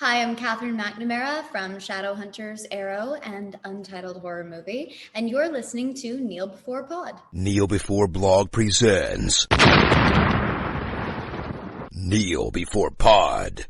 Hi, I'm Catherine McNamara from Shadowhunters, Arrow, and Untitled Horror Movie, and you're listening to Kneel Before Pod. Kneel Before Blog presents Kneel Before Pod.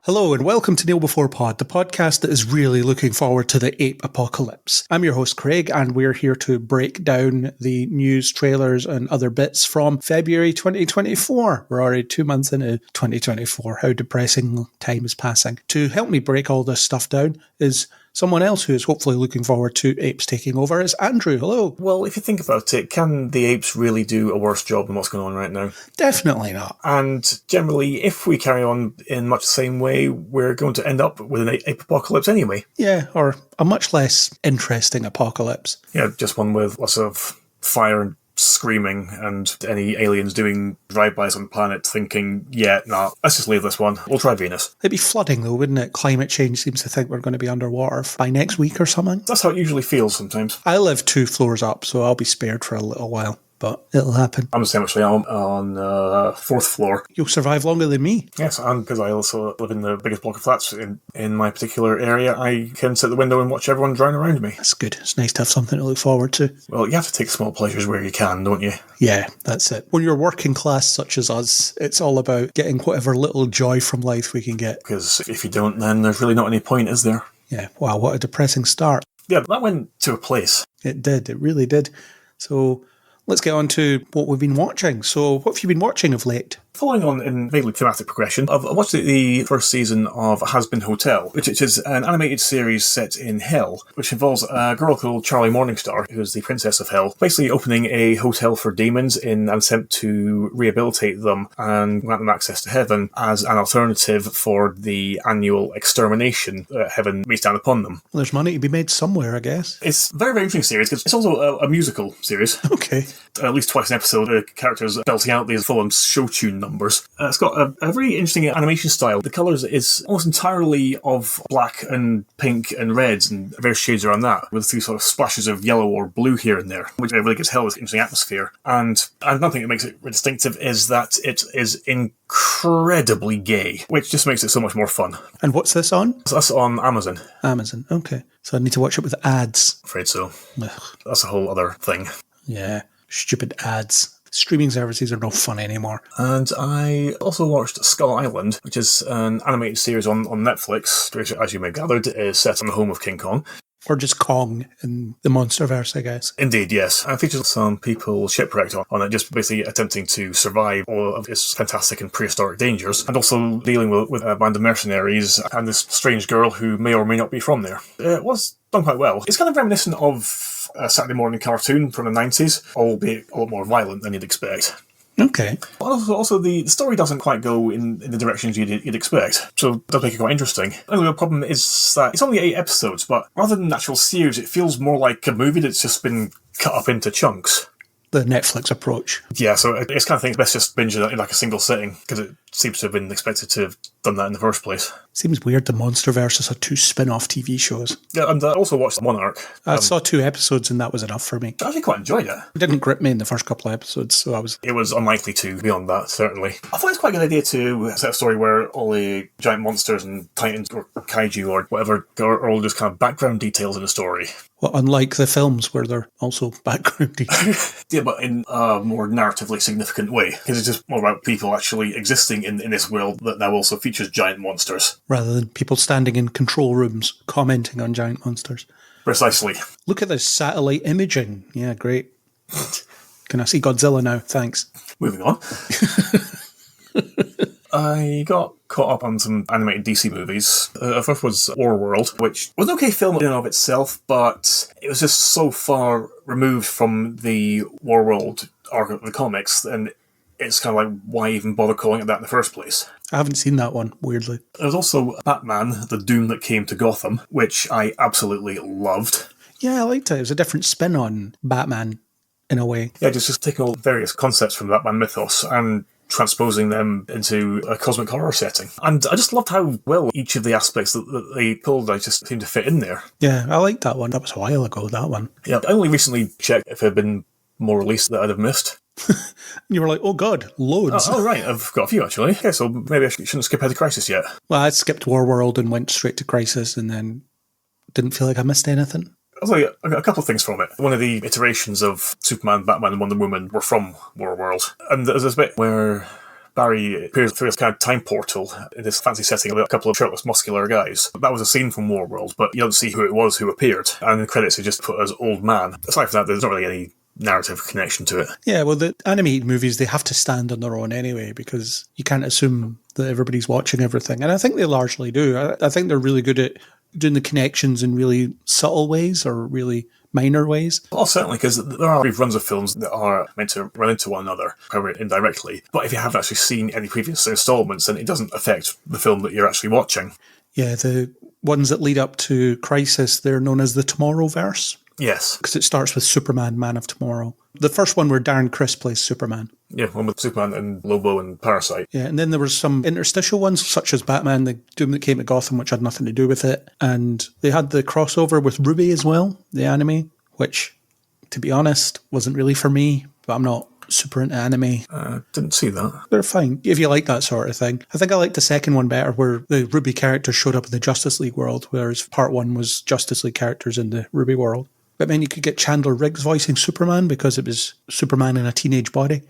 Hello and welcome to Kneel Before Pod, the podcast that is really looking forward to the ape apocalypse. I'm your host Craig and we're here to break down the news, trailers and other bits from February 2024. We're already 2 months into 2024. How depressing time is passing. To help me break all this stuff down is someone else who is hopefully looking forward to apes taking over. Is Andrew. Hello. Well, if you think about it, can the apes really do a worse job than what's going on right now? Definitely not. And generally, if we carry on in much the same way, we're going to end up with an ape apocalypse anyway. Yeah, or a much less interesting apocalypse. Yeah, just one with lots of fire and screaming and any aliens doing drive-bys on the planet thinking, let's just leave this one. We'll try Venus. It'd be flooding though, wouldn't it? Climate change seems to think we're going to be underwater by next week or something. That's how it usually feels sometimes. I live 2 floors up, so I'll be spared for a little while. But it'll happen. I'm the same actually. I'm on 4th floor. You'll survive longer than me. Yes, and because I also live in the biggest block of flats in my particular area, I can sit at the window and watch everyone drown around me. That's good. It's nice to have something to look forward to. Well, you have to take small pleasures where you can, don't you? Yeah, that's it. When you're working class such as us, it's all about getting whatever little joy from life we can get. Because if you don't, then there's really not any point, is there? Yeah, wow, what a depressing start. Yeah, that went to a place. It did, it really did. So let's get on to what we've been watching. So what have you been watching of late? Following on in vaguely thematic progression, I've watched the first season of Has Been Hotel, which is an animated series set in Hell, which involves a girl called Charlie Morningstar, who is the Princess of Hell, basically opening a hotel for demons in an attempt to rehabilitate them and grant them access to heaven as an alternative for the annual extermination that heaven meets down upon them. Well, there's money to be made somewhere, I guess. It's a very, very interesting series because it's also a musical series. Okay. At least twice an episode, the characters belting out these full-on show tune numbers. It's got a very interesting animation style. The colours is almost entirely of black and pink and reds and various shades around that, with a few sort of splashes of yellow or blue here and there, which really gives Hell this interesting atmosphere. And another thing that makes it distinctive is that it is incredibly gay, which just makes it so much more fun. And what's this on? So that's on Amazon. Amazon, okay. So I need to watch it with ads. Afraid so. Ugh. That's a whole other thing. Yeah, stupid ads. Streaming services are no fun anymore. And I also watched Skull Island, which is an animated series on Netflix, which, as you may have gathered, is set on the home of King Kong. Or just Kong in the Monsterverse, I guess. Indeed, yes. And it features some people shipwrecked on it, just basically attempting to survive all of its fantastic and prehistoric dangers, and also dealing with a band of mercenaries and this strange girl who may or may not be from there. It was done quite well. It's kind of reminiscent of a Saturday morning cartoon from the 90s, albeit a lot more violent than you'd expect. Okay. Also, the story doesn't quite go in the directions you'd expect, so it does make it quite interesting. The only real problem is that it's only 8 episodes, but rather than an actual series, it feels more like a movie that's just been cut up into chunks. The Netflix approach. Yeah, so it's kind of thing best just binge it in like a single sitting, because it seems to have been expected to have done that in the first place. Seems weird the Monsterverse has had 2 spin-off TV shows. Yeah, and I also watched Monarch. I saw 2 episodes and that was enough for me. I actually quite enjoyed it. It didn't grip me in the first couple of episodes, so I was... It was unlikely to beyond that, certainly. I thought it was quite a good idea to set a story where all the giant monsters and titans or kaiju or whatever are all just kind of background details in the story. Well, unlike the films where they're also background details. Yeah, but in a more narratively significant way, because it's just more about people actually existing in this world that now also features giant monsters. Rather than people standing in control rooms commenting on giant monsters. Precisely. Look at this satellite imaging. Yeah, great. Can I see Godzilla now? Thanks. Moving on. I got caught up on some animated DC movies. First was Warworld, which was an okay film in and of itself, but it was just so far removed from the Warworld arc of the comics, and it's kind of like, why even bother calling it that in the first place? I haven't seen that one, weirdly. There's also Batman, The Doom That Came to Gotham, which I absolutely loved. Yeah, I liked it. It was a different spin on Batman, in a way. Yeah, just taking all various concepts from the Batman mythos and transposing them into a cosmic horror setting. And I just loved how well each of the aspects that they pulled, I just seemed to fit in there. Yeah, I liked that one. That was a while ago, that one. Yeah, I only recently checked if it had been more released that I'd have missed. You were like, oh god, loads. Oh, right, I've got a few actually. Okay, so maybe I shouldn't skip ahead to Crisis yet. Well, I skipped Warworld and went straight to Crisis and then didn't feel like I missed anything. I'll tell you a couple of things from it. One of the iterations of Superman, Batman and Wonder Woman were from Warworld. And there's this bit where Barry appears through this kind of time portal in this fancy setting with a couple of shirtless, muscular guys. That was a scene from Warworld, but you don't see who it was who appeared. And in the credits, it just put as Old Man. Aside from that, there's not really any narrative connection to it. Yeah, well, the animated movies, they have to stand on their own anyway, because you can't assume that everybody's watching everything. And I think they largely do. I think they're really good at doing the connections in really subtle ways or really minor ways. Well, certainly, because there are brief runs of films that are meant to run into one another, however indirectly. But if you haven't actually seen any previous installments, then it doesn't affect the film that you're actually watching. Yeah, the ones that lead up to Crisis, they're known as the Tomorrowverse. Yes. Because it starts with Superman, Man of Tomorrow. The first one where Darren Criss plays Superman. Yeah, one with Superman and Lobo and Parasite. Yeah, and then there was some interstitial ones, such as Batman, The Doom That Came to Gotham, which had nothing to do with it. And they had the crossover with RWBY as well, the anime, which, to be honest, wasn't really for me, but I'm not super into anime. Didn't see that. They're fine, if you like that sort of thing. I think I liked the second one better, where the RWBY characters showed up in the Justice League world, whereas part one was Justice League characters in the RWBY world. But then you could get Chandler Riggs voicing Superman because it was Superman in a teenage body.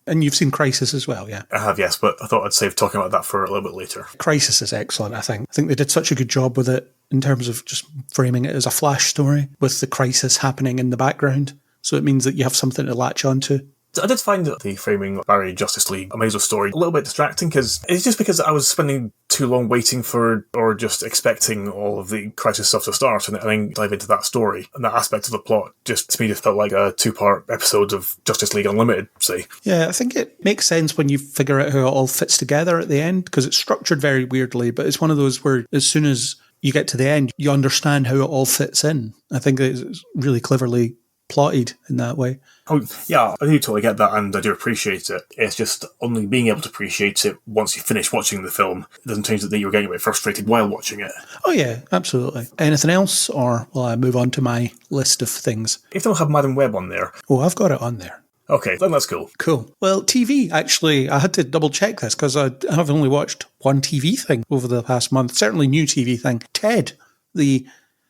And you've seen Crisis as well, yeah? I have, yes, but I thought I'd save talking about that for a little bit later. Crisis is excellent, I think. I think they did such a good job with it in terms of just framing it as a flash story with the crisis happening in the background. So it means that you have something to latch onto. I did find that the framing of Barry Justice League Amazing story a little bit distracting, because it's just because I was spending too long waiting for, or just expecting all of the Crisis stuff to start and then dive into that story. And that aspect of the plot just, to me, just felt like a 2-part episode of Justice League Unlimited, say. Yeah, I think it makes sense when you figure out how it all fits together at the end, because it's structured very weirdly, but it's one of those where as soon as you get to the end, you understand how it all fits in. I think it's really cleverly plotted in that way. Oh, yeah, I do totally get that, and I do appreciate it. It's just only being able to appreciate it once you finish watching the film. It doesn't change that you're getting a bit frustrated while watching it. Oh yeah, absolutely. Anything else, or will I move on to my list of things? If they don't have Madam Web on there... Oh, I've got it on there. Okay, then that's cool. Cool. Well, TV, actually, I had to double check this because I have only watched one TV thing over the past month. Certainly new TV thing. Ted, the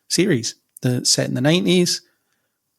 series that's set in the 90s.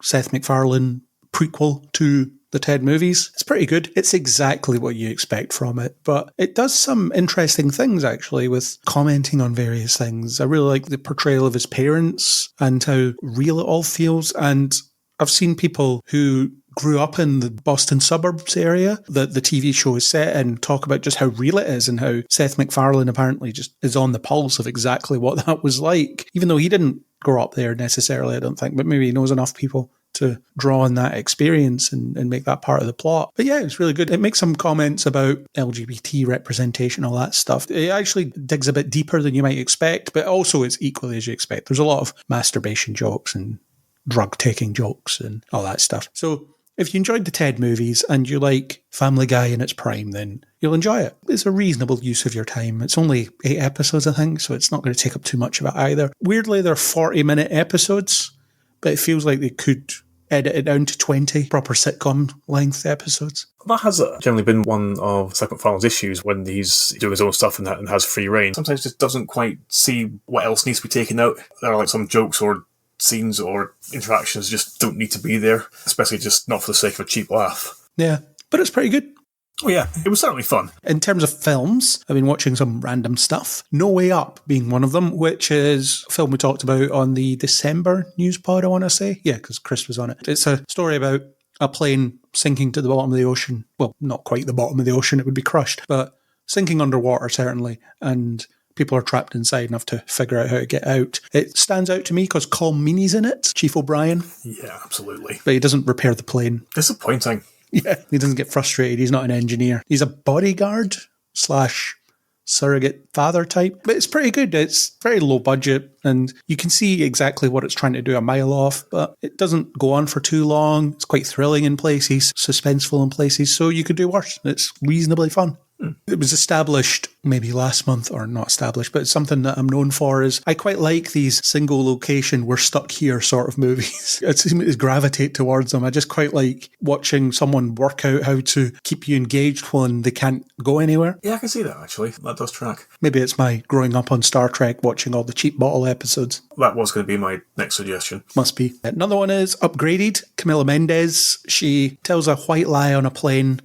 Seth MacFarlane prequel to the Ted movies. It's pretty good. It's exactly what you expect from it, but it does some interesting things actually with commenting on various things. I really like the portrayal of his parents and how real it all feels. And I've seen people who grew up in the Boston suburbs area that the TV show is set in talk about just how real it is and how Seth MacFarlane apparently just is on the pulse of exactly what that was like, even though he didn't grow up there necessarily, I don't think, but maybe he knows enough people to draw on that experience and make that part of the plot. But yeah, it's really good. It makes some comments about LGBT representation, all that stuff. It actually digs a bit deeper than you might expect, but also it's equally as you expect. There's a lot of masturbation jokes and drug-taking jokes and all that stuff. So if you enjoyed the Ted movies and you like Family Guy in its prime, then you'll enjoy it. It's a reasonable use of your time. It's only 8 episodes, I think, so it's not going to take up too much of it either. Weirdly, they're 40-minute episodes, but it feels like they could edit it down to 20 proper sitcom-length episodes. That has generally been one of Seth MacFarlane's issues when he's doing his own stuff and has free reign. Sometimes just doesn't quite see what else needs to be taken out. There are like some jokes or scenes or interactions just don't need to be there, especially just not for the sake of a cheap laugh. Yeah, but it's pretty good. Oh yeah, it was certainly fun. In terms of films, I've been watching some random stuff. No Way Up being one of them, which is a film we talked about on the December news pod, I want to say. Yeah, because Chris was on it. It's a story about a plane sinking to the bottom of the ocean. Well, not quite the bottom of the ocean, it would be crushed, but sinking underwater, certainly. And people are trapped inside and have to figure out how to get out. It stands out to me because Colm Meaney's in it, Chief O'Brien. Yeah, absolutely. But he doesn't repair the plane. Disappointing. Yeah, he doesn't get frustrated. He's not an engineer. He's a bodyguard slash surrogate father type, but it's pretty good. It's very low budget and you can see exactly what it's trying to do a mile off, but it doesn't go on for too long. It's quite thrilling in places, suspenseful in places, so you could do worse. It's reasonably fun. It was established maybe last month, or not established, but it's something that I'm known for is I quite like these single location, we're stuck here sort of movies. I seem to gravitate towards them. I just quite like watching someone work out how to keep you engaged when they can't go anywhere. Yeah, I can see that actually. That does track. Maybe it's my growing up on Star Trek, watching all the cheap bottle episodes. That was going to be my next suggestion. Must be. Another one is Upgraded. Camila Mendes. She tells a white lie on a plane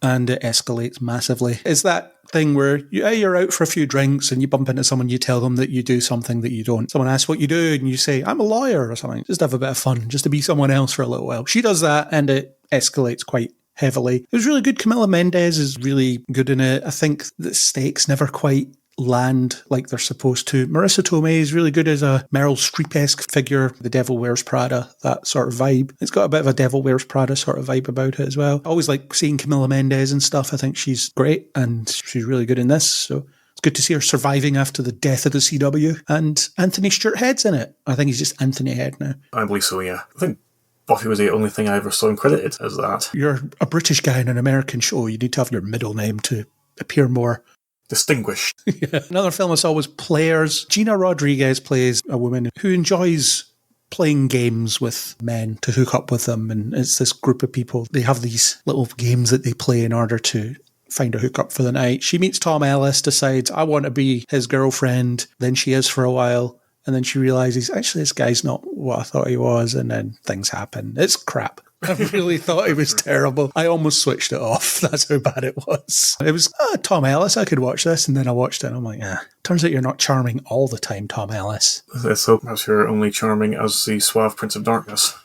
and it escalates massively. It's that thing where you're out for a few drinks and you bump into someone, you tell them that you do something that you don't. Someone asks what you do and you say, I'm a lawyer or something. Just have a bit of fun, just to be someone else for a little while. She does that and it escalates quite heavily. It was really good. Camila Mendes is really good in it. I think the stakes never quite land like they're supposed to. Marissa Tomei is really good as a Meryl Streep-esque figure, The Devil Wears Prada, that sort of vibe. It's got a bit of a Devil Wears Prada sort of vibe about it as well. I always like seeing Camila Mendes and stuff. I think she's great and she's really good in this, so it's good to see her surviving after the death of the CW. And Anthony Stewart Head's in it. I think he's just Anthony Head now. I believe so, yeah. I think Buffy was the only thing I ever saw him credited as that. You're a British guy in an American show. You need to have your middle name to appear more distinguished. Yeah. Another film I saw was Players. Gina Rodriguez plays a woman who enjoys playing games with men to hook up with them. And it's this group of people. They have these little games that they play in order to find a hookup for the night. She meets Tom Ellis, decides, I want to be his girlfriend. Then she is for a while. And then she realizes, actually, this guy's not what I thought he was. And then things happen. It's crap. I really thought it was terrible. I almost switched it off. That's how bad it was. It was, Tom Ellis, I could watch this. And then I watched it and I'm like, turns out you're not charming all the time, Tom Ellis. So perhaps you're only charming as the suave Prince of Darkness.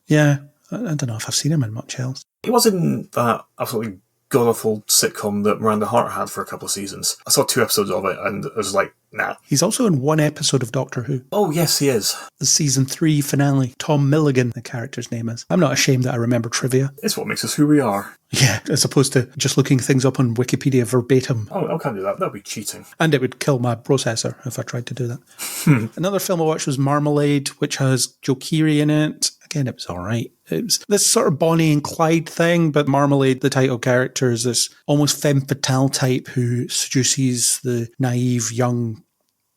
Yeah, I don't know if I've seen him in much else. He was in that absolutely god-awful sitcom that Miranda Hart had for a couple of seasons. I saw 2 episodes of it and I was like, nah. He's also in 1 episode of Doctor Who. Oh, yes, he is. The season 3 finale. Tom Milligan, the character's name is. I'm not ashamed that I remember trivia. It's what makes us who we are. Yeah, as opposed to just looking things up on Wikipedia verbatim. Oh, I can't do that. That'd be cheating. And it would kill my processor if I tried to do that. Another film I watched was Marmalade, which has Joe Keery in it. Again, it was all right. It was this sort of Bonnie and Clyde thing, but Marmalade, the title character, is this almost femme fatale type who seduces the naive young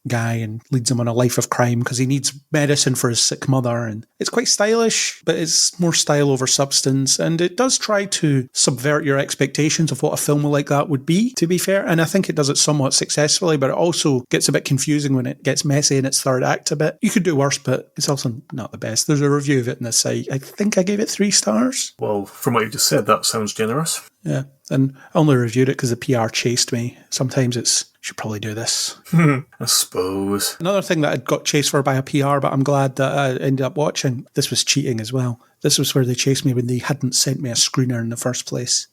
guy and leads him on a life of crime because he needs medicine for his sick mother. And it's quite stylish, but it's more style over substance. And it does try to subvert your expectations of what a film like that would be, to be fair. And I think it does it somewhat successfully, but it also gets a bit confusing when it gets messy in its third act a bit. You could do worse, but it's also not the best. There's a review of it on the site. I think I gave it 3 stars. Well, from what you just said, that sounds generous. Yeah, and I only reviewed it because the PR chased me. Sometimes it's, should probably do this. I suppose. Another thing that I got chased for by a PR, but I'm glad that I ended up watching, this was cheating as well. This was where they chased me when they hadn't sent me a screener in the first place.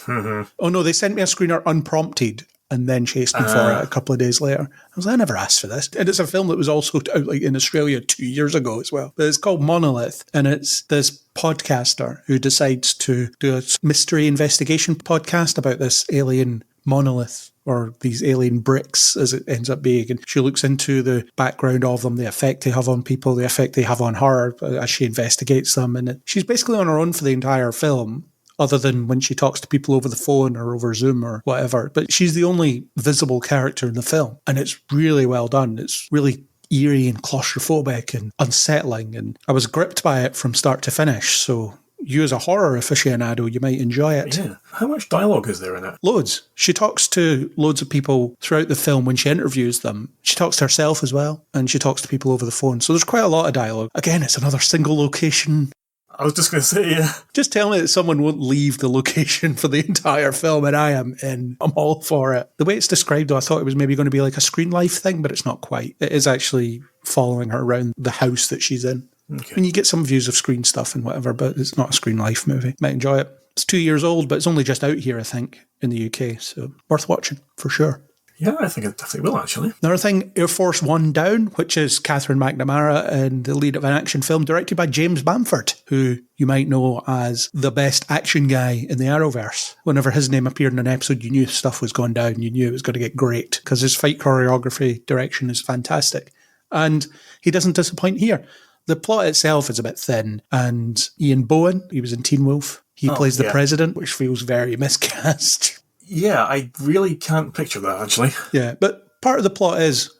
Oh no, they sent me a screener unprompted and then chased me for it a couple of days later. I was like, I never asked for this. And it's a film that was also out like in Australia 2 years ago as well. But it's called Monolith, and it's this podcaster who decides to do a mystery investigation podcast about this alien monolith, or these alien bricks as it ends up being. And she looks into the background of them, the effect they have on people, the effect they have on her as she investigates them. And she's basically on her own for the entire film, other than when she talks to people over the phone or over Zoom or whatever. But she's the only visible character in the film. And it's really well done. It's really eerie and claustrophobic and unsettling. And I was gripped by it from start to finish. So you as a horror aficionado, you might enjoy it. Yeah. How much dialogue is there in it? Loads. She talks to loads of people throughout the film when she interviews them. She talks to herself as well. And she talks to people over the phone. So there's quite a lot of dialogue. Again, it's another single location. I was just going to say, yeah. Just tell me that someone won't leave the location for the entire film and I am in. I'm all for it. The way it's described, though, I thought it was maybe going to be like a Screen Life thing, but it's not quite. It is actually following her around the house that she's in. Okay. And you get some views of Screen stuff and whatever, but it's not a Screen Life movie. Might enjoy it. It's 2 years old, but it's only just out here, I think, in the UK, so worth watching, for sure. Yeah, I think it definitely will, actually. Another thing, Air Force One Down, which is Catherine McNamara and the lead of an action film directed by James Bamford, who you might know as the best action guy in the Arrowverse. Whenever his name appeared in an episode, you knew stuff was going down. You knew it was going to get great because his fight choreography direction is fantastic. And he doesn't disappoint here. The plot itself is a bit thin, and Ian Bohen, he was in Teen Wolf. He plays the president, which feels very miscast. Yeah, I really can't picture that, actually. Yeah, but part of the plot is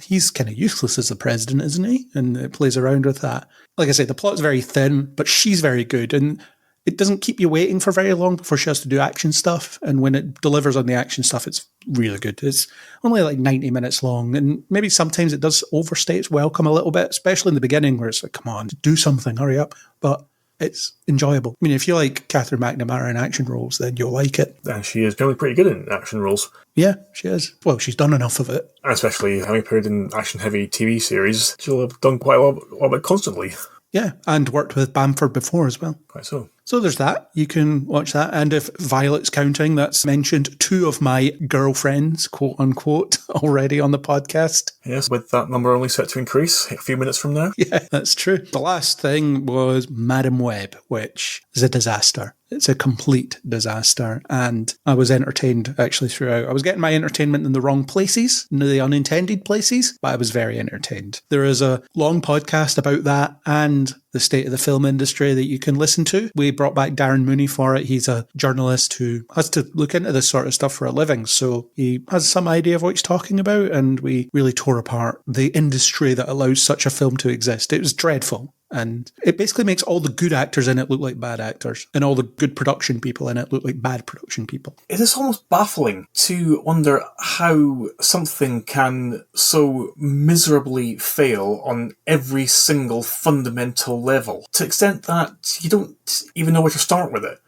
he's kind of useless as the president, isn't he? And it plays around with that. Like I say, the plot's very thin, but she's very good. And it doesn't keep you waiting for very long before she has to do action stuff. And when it delivers on the action stuff, it's really good. It's only like 90 minutes long. And maybe sometimes it does overstay its welcome a little bit, especially in the beginning where it's like, come on, do something, hurry up. But it's enjoyable. I mean, if you like Catherine McNamara in action roles, then you'll like it. And she is generally pretty good in action roles. Yeah, she is. Well, she's done enough of it. And especially having appeared in action-heavy TV series, she'll have done quite a lot of it constantly. Yeah, and worked with Bamford before as well. Quite so. So there's that. You can watch that. And if Violet's counting, that's mentioned 2 of my girlfriends, quote unquote, already on the podcast. Yes, with that number only set to increase a few minutes from now. Yeah, that's true. The last thing was Madam Web, which is a disaster. It's a complete disaster. And I was entertained actually throughout. I was getting my entertainment in the wrong places, in the unintended places, but I was very entertained. There is a long podcast about that and the state of the film industry that you can listen to. We brought back Darren Mooney for it. He's a journalist who has to look into this sort of stuff for a living. So he has some idea of what he's talking about. And we really tore apart the industry that allows such a film to exist. It was dreadful. And it basically makes all the good actors in it look like bad actors, and all the good production people in it look like bad production people. It is almost baffling to wonder how something can so miserably fail on every single fundamental level, to the extent that you don't even know where to start with it.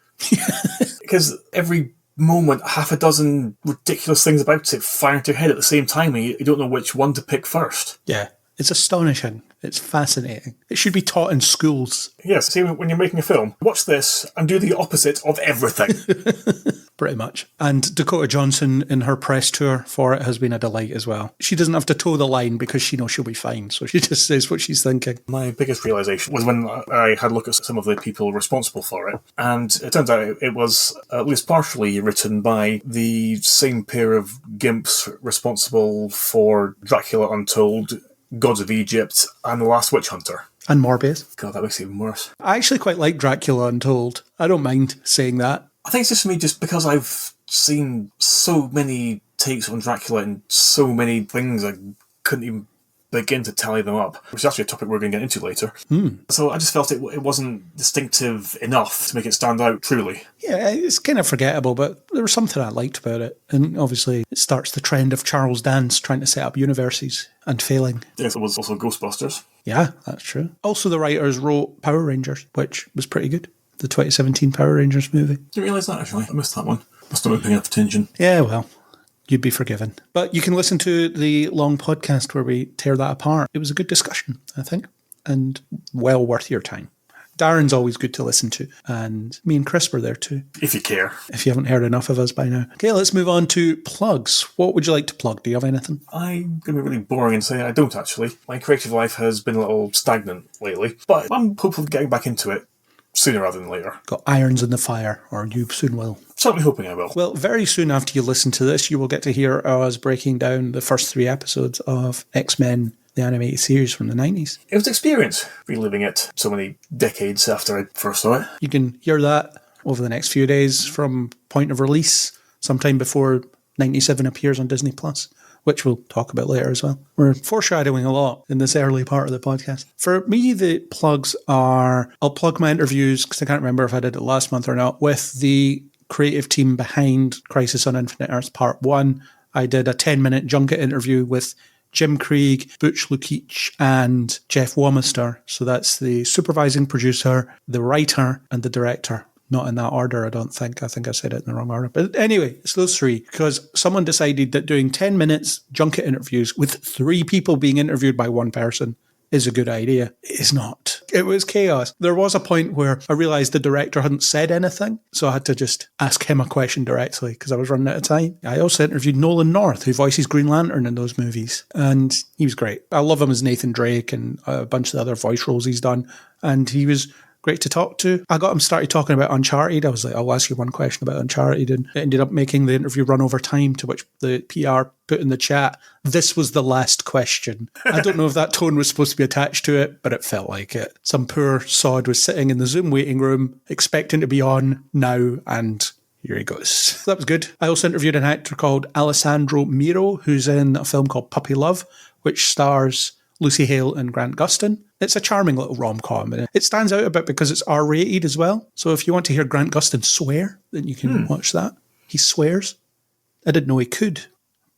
Because every moment, half a dozen ridiculous things about it fire into your head at the same time, and you don't know which one to pick first. Yeah. It's astonishing. It's fascinating. It should be taught in schools. Yes, see, when you're making a film, watch this and do the opposite of everything. Pretty much. And Dakota Johnson in her press tour for it has been a delight as well. She doesn't have to toe the line because she knows she'll be fine, so she just says what she's thinking. My biggest realisation was when I had a look at some of the people responsible for it, and it turns out it was at least partially written by the same pair of gimps responsible for Dracula Untold, Gods of Egypt, and The Last Witch Hunter. And Morbius. God, that makes it even worse. I actually quite like Dracula Untold. I don't mind saying that. I think it's just for me, just because I've seen so many takes on Dracula and so many things, I couldn't even begin to tally them up, which is actually a topic we're going to get into later. So I just felt it wasn't distinctive enough to make it stand out truly. Yeah, it's kind of forgettable, but there was something I liked about it. And obviously it starts the trend of Charles Dance trying to set up universes and failing. Yes, it was also Ghostbusters. Yeah, that's true. Also, the writers wrote Power Rangers, which was pretty good. The 2017 Power Rangers movie. Didn't realise that, actually. I missed that one. Must have been paying enough attention. Yeah, well, you'd be forgiven. But you can listen to the long podcast where we tear that apart. It was a good discussion, I think, and well worth your time. Darren's always good to listen to, and me and Chris were there too. If you care. If you haven't heard enough of us by now. Okay, let's move on to plugs. What would you like to plug? Do you have anything? I'm going to be really boring and say I don't, actually. My creative life has been a little stagnant lately, but I'm hopeful of getting back into it sooner rather than later. Got irons in the fire, or you soon will. Certainly hoping I will. Well, very soon after you listen to this, you will get to hear us breaking down the first 3 episodes of X-Men, the animated series from the 90s. It was an experience, reliving it so many decades after I first saw it. You can hear that over the next few days from point of release, sometime before 97 appears on Disney+, which we'll talk about later as well. We're foreshadowing a lot in this early part of the podcast. For me, the plugs are, I'll plug my interviews, because I can't remember if I did it last month or not, with the creative team behind Crisis on Infinite Earths Part 1. I did a 10-minute junket interview with Jim Krieg, Butch Lukic, and Jeff Wamister. So that's the supervising producer, the writer, and the director. Not in that order, I don't think. I think I said it in the wrong order. But anyway, it's those 3, because someone decided that doing 10 minutes junket interviews with 3 people being interviewed by one person is a good idea. It's not. It was chaos. There was a point where I realised the director hadn't said anything, so I had to just ask him a question directly because I was running out of time. I also interviewed Nolan North, who voices Green Lantern in those movies, and he was great. I love him as Nathan Drake and a bunch of the other voice roles he's done, and he was great to talk to. I got him started talking about Uncharted. I was like, I'll ask you one question about Uncharted, and it ended up making the interview run over time, to which the PR put in the chat, this was the last question. I don't know if that tone was supposed to be attached to it, but it felt like it. Some poor sod was sitting in the Zoom waiting room expecting to be on now, and here he goes. That was good. I also interviewed an actor called Alessandro Miro, who's in a film called Puppy Love, which stars Lucy Hale and Grant Gustin. It's a charming little rom-com, and it stands out a bit because it's R-rated as well. So if you want to hear Grant Gustin swear, then you can watch that. He swears. I didn't know he could,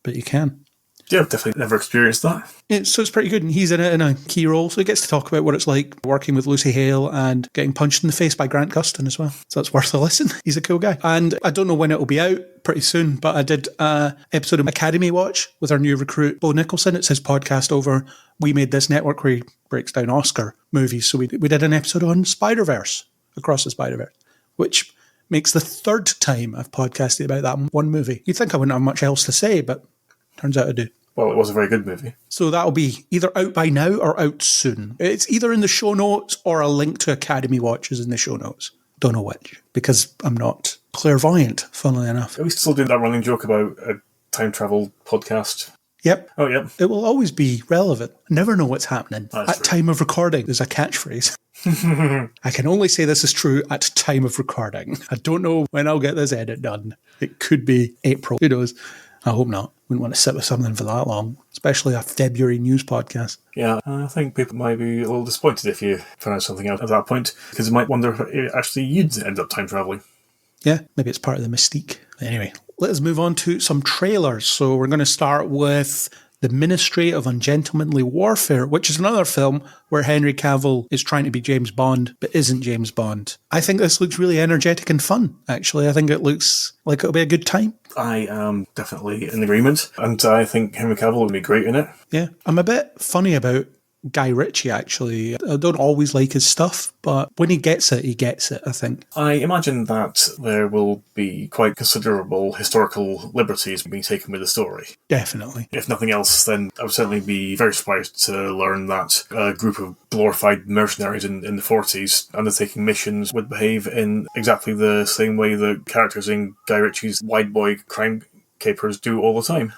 but he can. Yeah, I've definitely never experienced that. So it's pretty good, and he's in it in a key role, so he gets to talk about what it's like working with Lucy Hale and getting punched in the face by Grant Gustin as well. So that's worth a listen. He's a cool guy. And I don't know when it'll be out, pretty soon, but I did an episode of Academy Watch with our new recruit, Bo Nicholson. It's his podcast over We Made This Network, where he breaks down Oscar movies. So we did an episode on Spider-Verse, Across the Spider-Verse, which makes the third time I've podcasted about that one movie. You'd think I wouldn't have much else to say, but turns out I do. Well, it was a very good movie. So that'll be either out by now or out soon. It's either in the show notes or a link to Academy Watch is in the show notes. Don't know which, because I'm not clairvoyant, funnily enough. Are we still doing that running joke about a time travel podcast? Yep. Oh, yep. It will always be relevant. Never know what's happening. That's at true. Time of recording, there's a catchphrase. I can only say this is true at time of recording. I don't know when I'll get this edit done. It could be April. Who knows? I hope not. Wouldn't want to sit with something for that long, especially a February news podcast. Yeah, I think people might be a little disappointed if you found out something out at that point, because they might wonder if actually you'd end up time travelling. Yeah, maybe it's part of the mystique. Anyway, let us move on to some trailers. So we're going to start with The Ministry of Ungentlemanly Warfare, which is another film where Henry Cavill is trying to be James Bond, but isn't James Bond. I think this looks really energetic and fun, actually. I think it looks like it'll be a good time. I am definitely in agreement, and I think Henry Cavill would be great in it. Yeah, I'm a bit funny about Guy Ritchie, actually. I don't always like his stuff, but when he gets it, I think. I imagine that there will be quite considerable historical liberties being taken with the story. Definitely. If nothing else, then I would certainly be very surprised to learn that a group of glorified mercenaries in the 40s undertaking missions would behave in exactly the same way the characters in Guy Ritchie's Wide Boy crime capers do all the time.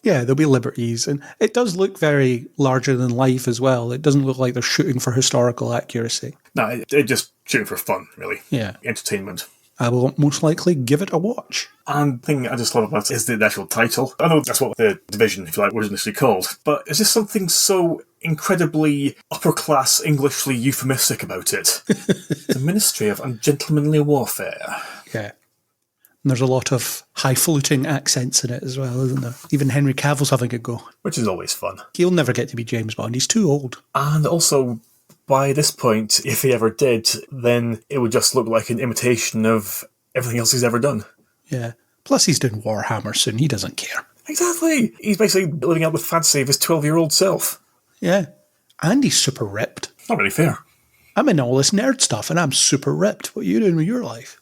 Yeah, there'll be liberties. And it does look very larger than life as well. It doesn't look like they're shooting for historical accuracy. No, it just shooting for fun, really. Yeah. Entertainment. I will most likely give it a watch. And the thing I just love about it is the actual title. I know that's what the division, if you like, was initially called, but is there something so incredibly upper-class, Englishly euphemistic about it? The Ministry of Ungentlemanly Warfare. Yeah. And there's a lot of highfalutin accents in it as well, isn't there? Even Henry Cavill's having a go. Which is always fun. He'll never get to be James Bond. He's too old. And also, by this point, if he ever did, then it would just look like an imitation of everything else he's ever done. Yeah. Plus he's doing Warhammer soon. He doesn't care. Exactly. He's basically living out the fantasy of his 12-year-old self. Yeah. And he's super ripped. Not really fair. I'm in all this nerd stuff and I'm super ripped. What are you doing with your life?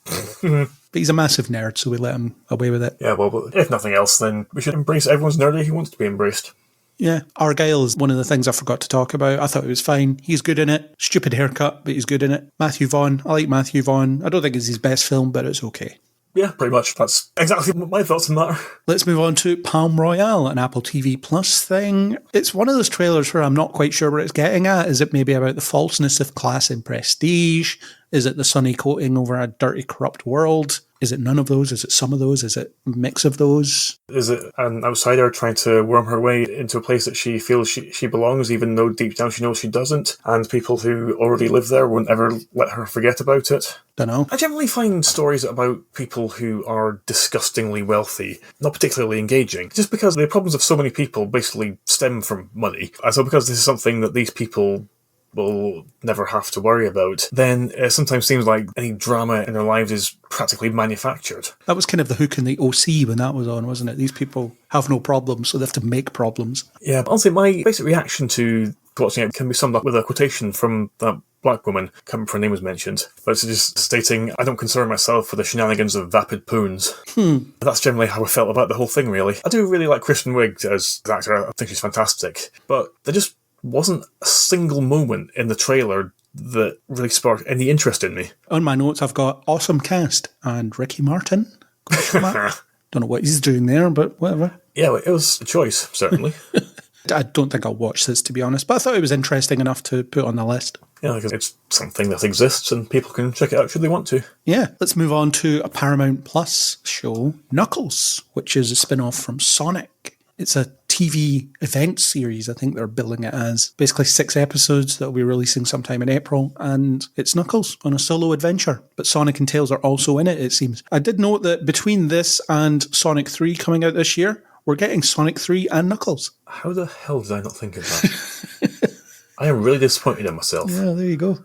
But he's a massive nerd, so we let him away with it. Yeah, well, if nothing else, then we should embrace everyone's nerdy who wants to be embraced. Yeah. Argyle is one of the things I forgot to talk about. I thought he was fine. He's good in it. Stupid haircut, but he's good in it. Matthew Vaughn. I like Matthew Vaughn. I don't think it's his best film, but it's okay. Yeah, pretty much. That's exactly my thoughts on that. Let's move on to Palm Royale, an Apple TV Plus thing. It's one of those trailers where I'm not quite sure what it's getting at. Is it maybe about the falseness of class and prestige? Is it the sunny coating over a dirty, corrupt world? Is it none of those? Is it some of those? Is it a mix of those? Is it an outsider trying to worm her way into a place that she feels she belongs, even though deep down she knows she doesn't? And people who already live there won't ever let her forget about it? Dunno. I generally find stories about people who are disgustingly wealthy not particularly engaging, just because the problems of so many people basically stem from money. And so because this is something that these people will never have to worry about, then it sometimes seems like any drama in their lives is practically manufactured. That was kind of the hook in the OC when that was on, wasn't it? These people have no problems, so they have to make problems. Yeah, but honestly, my basic reaction to watching it can be summed up with a quotation from that black woman, can't remember if her name was mentioned, but it's just stating, "I don't concern myself with the shenanigans of vapid poons." That's generally how I felt about the whole thing, really. I do really like Kristen Wiig as an actor. I think she's fantastic. But there just wasn't a single moment in the trailer that really sparked any interest in me. On my notes, I've got awesome cast and Ricky Martin. Don't know what he's doing there, but whatever. Yeah, it was a choice, certainly. I don't think I'll watch this, to be honest, but I thought it was interesting enough to put on the list. Yeah, because it's something that exists and people can check it out should they want to. Yeah, let's move on to a Paramount Plus show, Knuckles, which is a spin-off from Sonic. It's a TV event series, I think they're billing it as. Basically 6 episodes that will be releasing sometime in April, and it's Knuckles on a solo adventure. But Sonic and Tails are also in it seems. I did note that between this and Sonic 3 coming out this year, we're getting Sonic 3 and Knuckles. How the hell did I not think of that? I am really disappointed in myself. Yeah, there you go.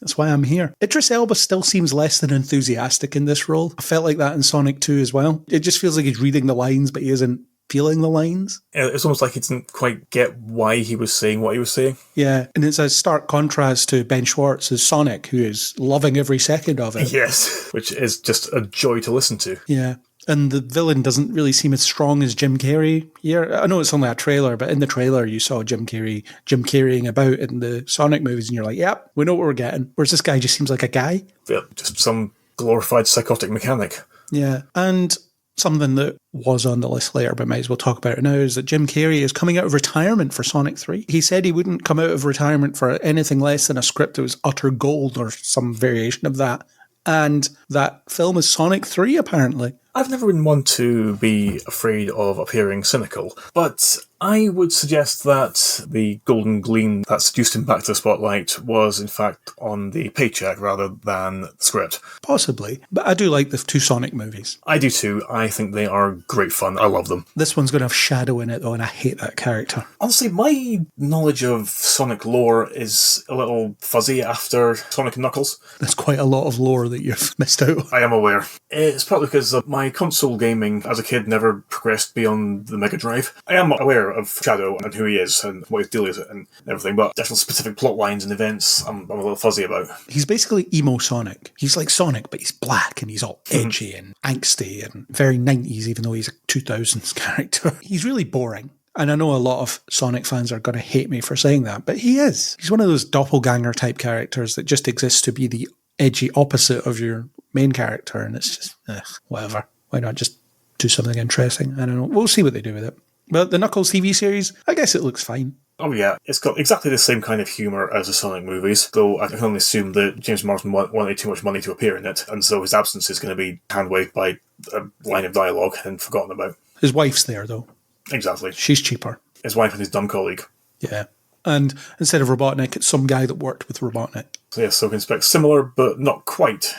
That's why I'm here. Idris Elba still seems less than enthusiastic in this role. I felt like that in Sonic 2 as well. It just feels like he's reading the lines, but he isn't feeling the lines. It's almost like he didn't quite get why he was saying what he was saying. Yeah, and it's a stark contrast to Ben Schwartz as Sonic, who is loving every second of it. Yes, which is just a joy to listen to. Yeah. And the villain doesn't really seem as strong as Jim Carrey here. I know it's only a trailer, but in the trailer you saw Jim Carreying about in the Sonic movies, and you're like, yep, we know what we're getting. Whereas this guy just seems like a guy. Yeah, just some glorified psychotic mechanic. Yeah, and something that was on the list later, but might as well talk about it now, is that Jim Carrey is coming out of retirement for Sonic 3. He said he wouldn't come out of retirement for anything less than a script that was utter gold or some variation of that. And that film is Sonic 3, apparently. I've never been one to be afraid of appearing cynical, but I would suggest that the golden gleam that seduced him back to the spotlight was, in fact, on the paycheck rather than the script. Possibly, but I do like the 2 Sonic movies. I do too. I think they are great fun. I love them. This one's going to have Shadow in it, though, and I hate that character. Honestly, my knowledge of Sonic lore is a little fuzzy after Sonic and Knuckles. There's quite a lot of lore that you've missed out. I am aware. It's probably because my console gaming as a kid never progressed beyond the Mega Drive. I am aware of Shadow and who he is and what his deal is and everything, but actual specific plot lines and events I'm a little fuzzy about. He's basically emo Sonic. He's like Sonic, but he's black and he's all edgy and angsty and very 90s, even though he's a 2000s character. He's really boring. And I know a lot of Sonic fans are going to hate me for saying that, but he is. He's one of those doppelganger type characters that just exists to be the edgy opposite of your main character, and it's just, whatever. Why not just do something interesting? I don't know. We'll see what they do with it. But the Knuckles TV series, I guess it looks fine. Oh yeah, it's got exactly the same kind of humour as the Sonic movies, though I can only assume that James Marsden wanted too much money to appear in it, and so his absence is going to be hand-waved by a line of dialogue and forgotten about. His wife's there, though. Exactly. She's cheaper. His wife and his dumb colleague. Yeah. And instead of Robotnik, it's some guy that worked with Robotnik. So yes, so we can expect similar, but not quite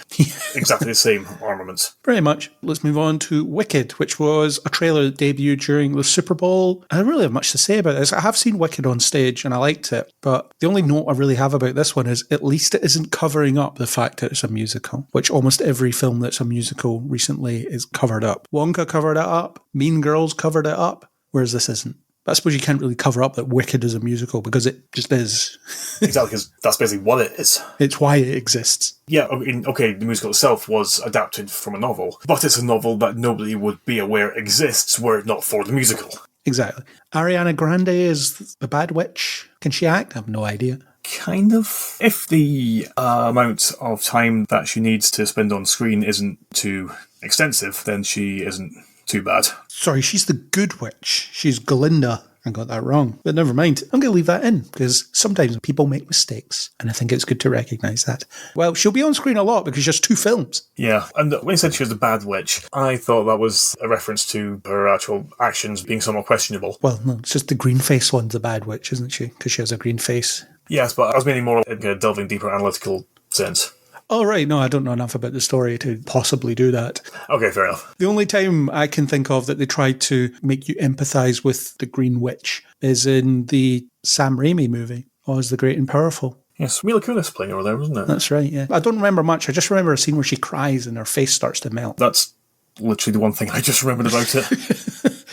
exactly the same armaments. Pretty much. Let's move on to Wicked, which was a trailer that debuted during the Super Bowl. I don't really have much to say about this. I have seen Wicked on stage and I liked it, but the only note I really have about this one is at least it isn't covering up the fact that it's a musical, which almost every film that's a musical recently is covered up. Wonka covered it up. Mean Girls covered it up, whereas this isn't. But I suppose you can't really cover up that Wicked is a musical because it just is. Exactly, because that's basically what it is. It's why it exists. Yeah, okay, the musical itself was adapted from a novel, but it's a novel that nobody would be aware exists were it not for the musical. Exactly. Ariana Grande is the bad witch. Can she act? I have no idea. Kind of. If the amount of time that she needs to spend on screen isn't too extensive, then she isn't too bad. Sorry, she's the good witch. She's Glinda. I got that wrong. But never mind. I'm going to leave that in because sometimes people make mistakes and I think it's good to recognise that. Well, she'll be on screen a lot because she has 2 films. Yeah, and when he said she was a bad witch, I thought that was a reference to her actual actions being somewhat questionable. Well, no, it's just the green face one's a bad witch, isn't she? Because she has a green face. Yes, but I was meaning more in a delving deeper analytical sense. Oh, right. No, I don't know enough about the story to possibly do that. Okay, fair enough. The only time I can think of that they tried to make you empathise with the Green Witch is in the Sam Raimi movie, Oz the Great and Powerful. Yes, Mila Kunis playing over there, wasn't it? That's right, yeah. I don't remember much. I just remember a scene where she cries and her face starts to melt. That's literally the one thing I just remembered about it.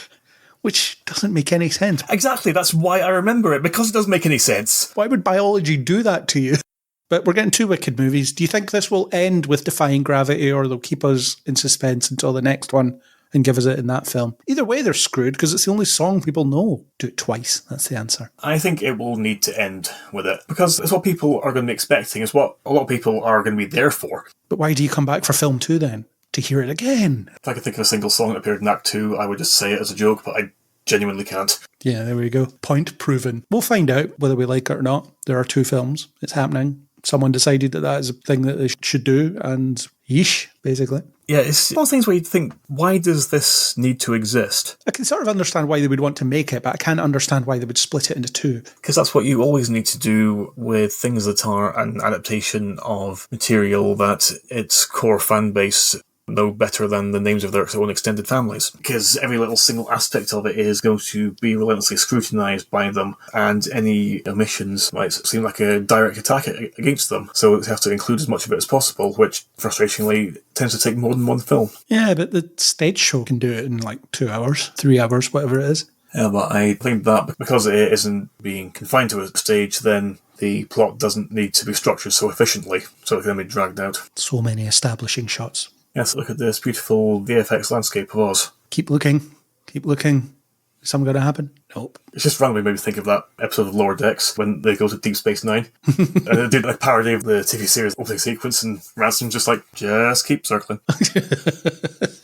which doesn't make any sense. Exactly, that's why I remember it, because it doesn't make any sense. Why would biology do that to you? But we're getting two Wicked movies. Do you think this will end with Defying Gravity, or they'll keep us in suspense until the next one and give us it in that film? Either way, they're screwed because it's the only song people know. Do it twice. That's the answer. I think it will need to end with it, because it's what people are going to be expecting. It's what a lot of people are going to be there for. But why do you come back for film 2 then? To hear it again? If I could think of a single song that appeared in Act 2, I would just say it as a joke, but I genuinely can't. Yeah, there we go. Point proven. We'll find out whether we like it or not. There are 2 films. It's happening. Someone decided that is a thing that they should do, and yeesh, basically. Yeah, it's one of those things where you'd think, why does this need to exist? I can sort of understand why they would want to make it, but I can't understand why they would split it into 2. Because that's what you always need to do with things that are an adaptation of material that its core fan base know better than the names of their own extended families, because every little single aspect of it is going to be relentlessly scrutinised by them, and any omissions might seem like a direct attack against them, so they have to include as much of it as possible, which frustratingly tends to take more than one film. Yeah, but the stage show can do it in like 2 hours, 3 hours, whatever it is. Yeah, but I think that because it isn't being confined to a stage, then the plot doesn't need to be structured so efficiently, so it can be dragged out. So many establishing shots. Yes, look at this beautiful VFX landscape of Oz. Keep looking. Keep looking. Is something going to happen? Nope. It's just randomly made me think of that episode of Lower Decks when they go to Deep Space Nine. And they did a parody of the TV series opening sequence, and Ransom's just like, just keep circling.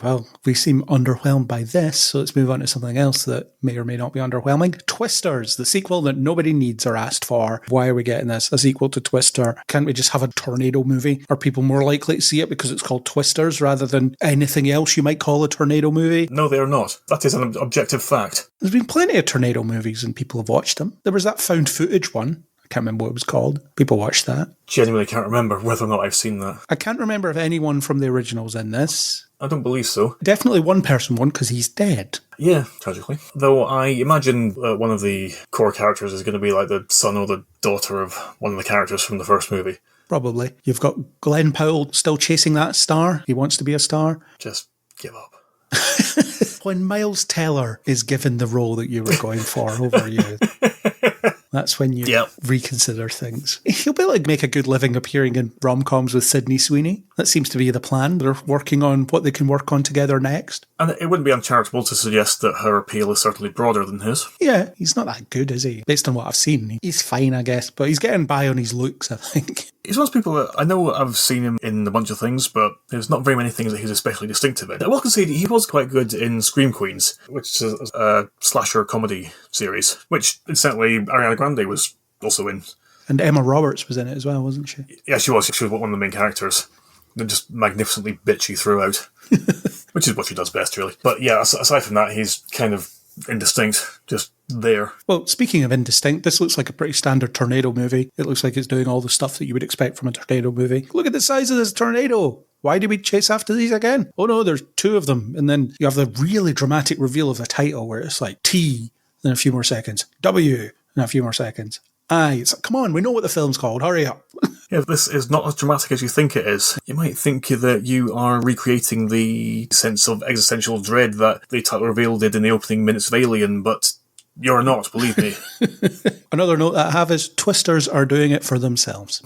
Well, we seem underwhelmed by this, so let's move on to something else that may or may not be underwhelming. Twisters, the sequel that nobody needs or asked for. Why are we getting this? A sequel to Twister? Can't we just have a tornado movie? Are people more likely to see it because it's called Twisters rather than anything else you might call a tornado movie? No, they are not. That is an objective fact. There's been plenty of tornado movies and people have watched them. There was that found footage one. I can't remember what it was called. People watched that. Genuinely can't remember whether or not I've seen that. I can't remember if anyone from the original's in this. I don't believe so. Definitely one person won because he's dead. Yeah, tragically. Though I imagine one of the core characters is going to be like the son or the daughter of one of the characters from the first movie. Probably. You've got Glenn Powell still chasing that star. He wants to be a star. Just give up. When Miles Teller is given the role that you were going for over you, that's when you reconsider things. He'll be like make a good living appearing in rom-coms with Sydney Sweeney. That seems to be the plan. They're working on what they can work on together next. And it wouldn't be uncharitable to suggest that her appeal is certainly broader than his. Yeah, he's not that good, is he? Based on what I've seen. He's fine, I guess, but he's getting by on his looks, I think. He's one of those people that I know I've seen him in a bunch of things, but there's not very many things that he's especially distinctive in. I will concede he was quite good in Scream Queens, which is a slasher comedy series, which, incidentally, Ariana Grande was also in. And Emma Roberts was in it as well, wasn't she? Yeah, she was. She was one of the main characters. They're just magnificently bitchy throughout, which is what she does best, really. But yeah, aside from that, he's kind of indistinct, just there. Well, speaking of indistinct, this looks like a pretty standard tornado movie. It looks like it's doing all the stuff that you would expect from a tornado movie. Look at the size of this tornado! Why do we chase after these again? Oh no, there's 2 of them. And then you have the really dramatic reveal of the title where it's like T, then a few more seconds, W, and a few more seconds. It's like, come on, we know what the film's called, hurry up. Yeah, this is not as dramatic as you think it is. You might think that you are recreating the sense of existential dread that the title reveal did in the opening minutes of Alien, but you're not, believe me. Another note that I have is Twisters are doing it for themselves.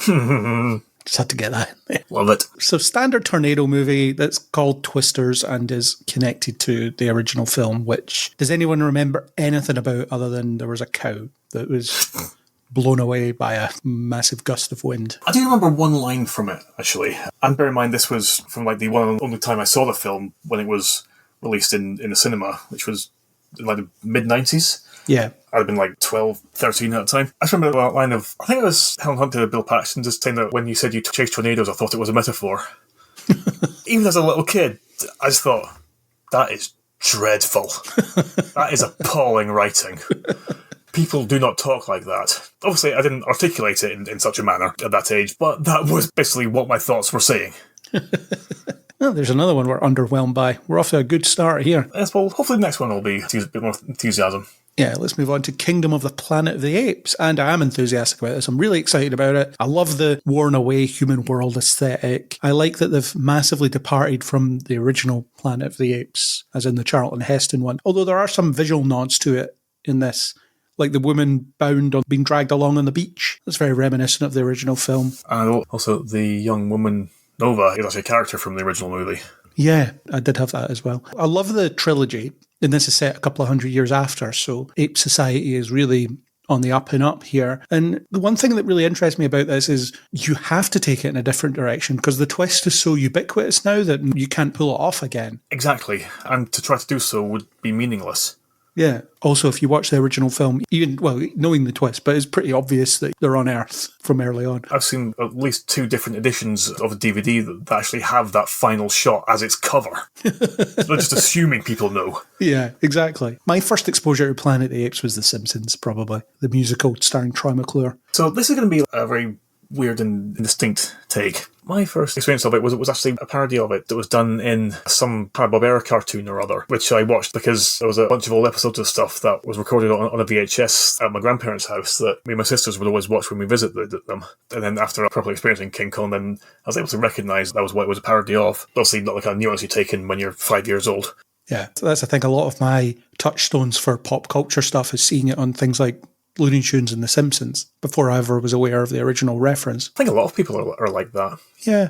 Just had to get that in there. Love it. So standard tornado movie that's called Twisters and is connected to the original film, which does anyone remember anything about other than there was a cow that was blown away by a massive gust of wind? I do remember one line from it, actually. And bear in mind, this was from like the one and only time I saw the film when it was released in the cinema, which was in like the mid-90s. Yeah. I'd have been like 12, 13 at the time. I just remember the line of, I think it was Helen Hunt to Bill Paxton, just saying that when you said you chase tornadoes, I thought it was a metaphor. Even as a little kid, I just thought, that is dreadful. That is appalling writing. People do not talk like that. Obviously, I didn't articulate it in such a manner at that age, but that was basically what my thoughts were saying. Well, there's another one we're underwhelmed by. We're off to a good start here. Yes, well, hopefully the next one will be a bit more enthusiasm. Yeah, let's move on to Kingdom of the Planet of the Apes. And I am enthusiastic about this. I'm really excited about it. I love the worn away human world aesthetic. I like that they've massively departed from the original Planet of the Apes, as in the Charlton Heston one. Although there are some visual nods to it in this, like the woman bound on being dragged along on the beach. That's very reminiscent of the original film. And also the young woman, Nova, is actually a character from the original movie. Yeah, I did have that as well. I love the trilogy, and this is set a couple of hundred years after, so ape society is really on the up and up here. And the one thing that really interests me about this is you have to take it in a different direction because the twist is so ubiquitous now that you can't pull it off again. Exactly, and to try to do so would be meaningless. Yeah. Also, if you watch the original film, even, well, knowing the twist, but it's pretty obvious that they're on Earth from early on. I've seen at least 2 different editions of a DVD that actually have that final shot as its cover. They're just assuming people know. Yeah, exactly. My first exposure to Planet of the Apes was The Simpsons, probably. The musical starring Troy McClure. So this is going to be a very weird and distinct take. My first experience of it was actually a parody of it that was done in some Hanna-Barbera cartoon or other, which I watched because there was a bunch of old episodes of stuff that was recorded on a VHS at my grandparents' house that me and my sisters would always watch when we visited them. And then after properly experiencing King Kong, then I was able to recognise that was what it was a parody of. Obviously not the kind of nuance you take in when you're 5 years old. Yeah, so that's, I think, a lot of my touchstones for pop culture stuff is seeing it on things like Looney Tunes and The Simpsons before I ever was aware of the original reference. I think a lot of people are like that. Yeah.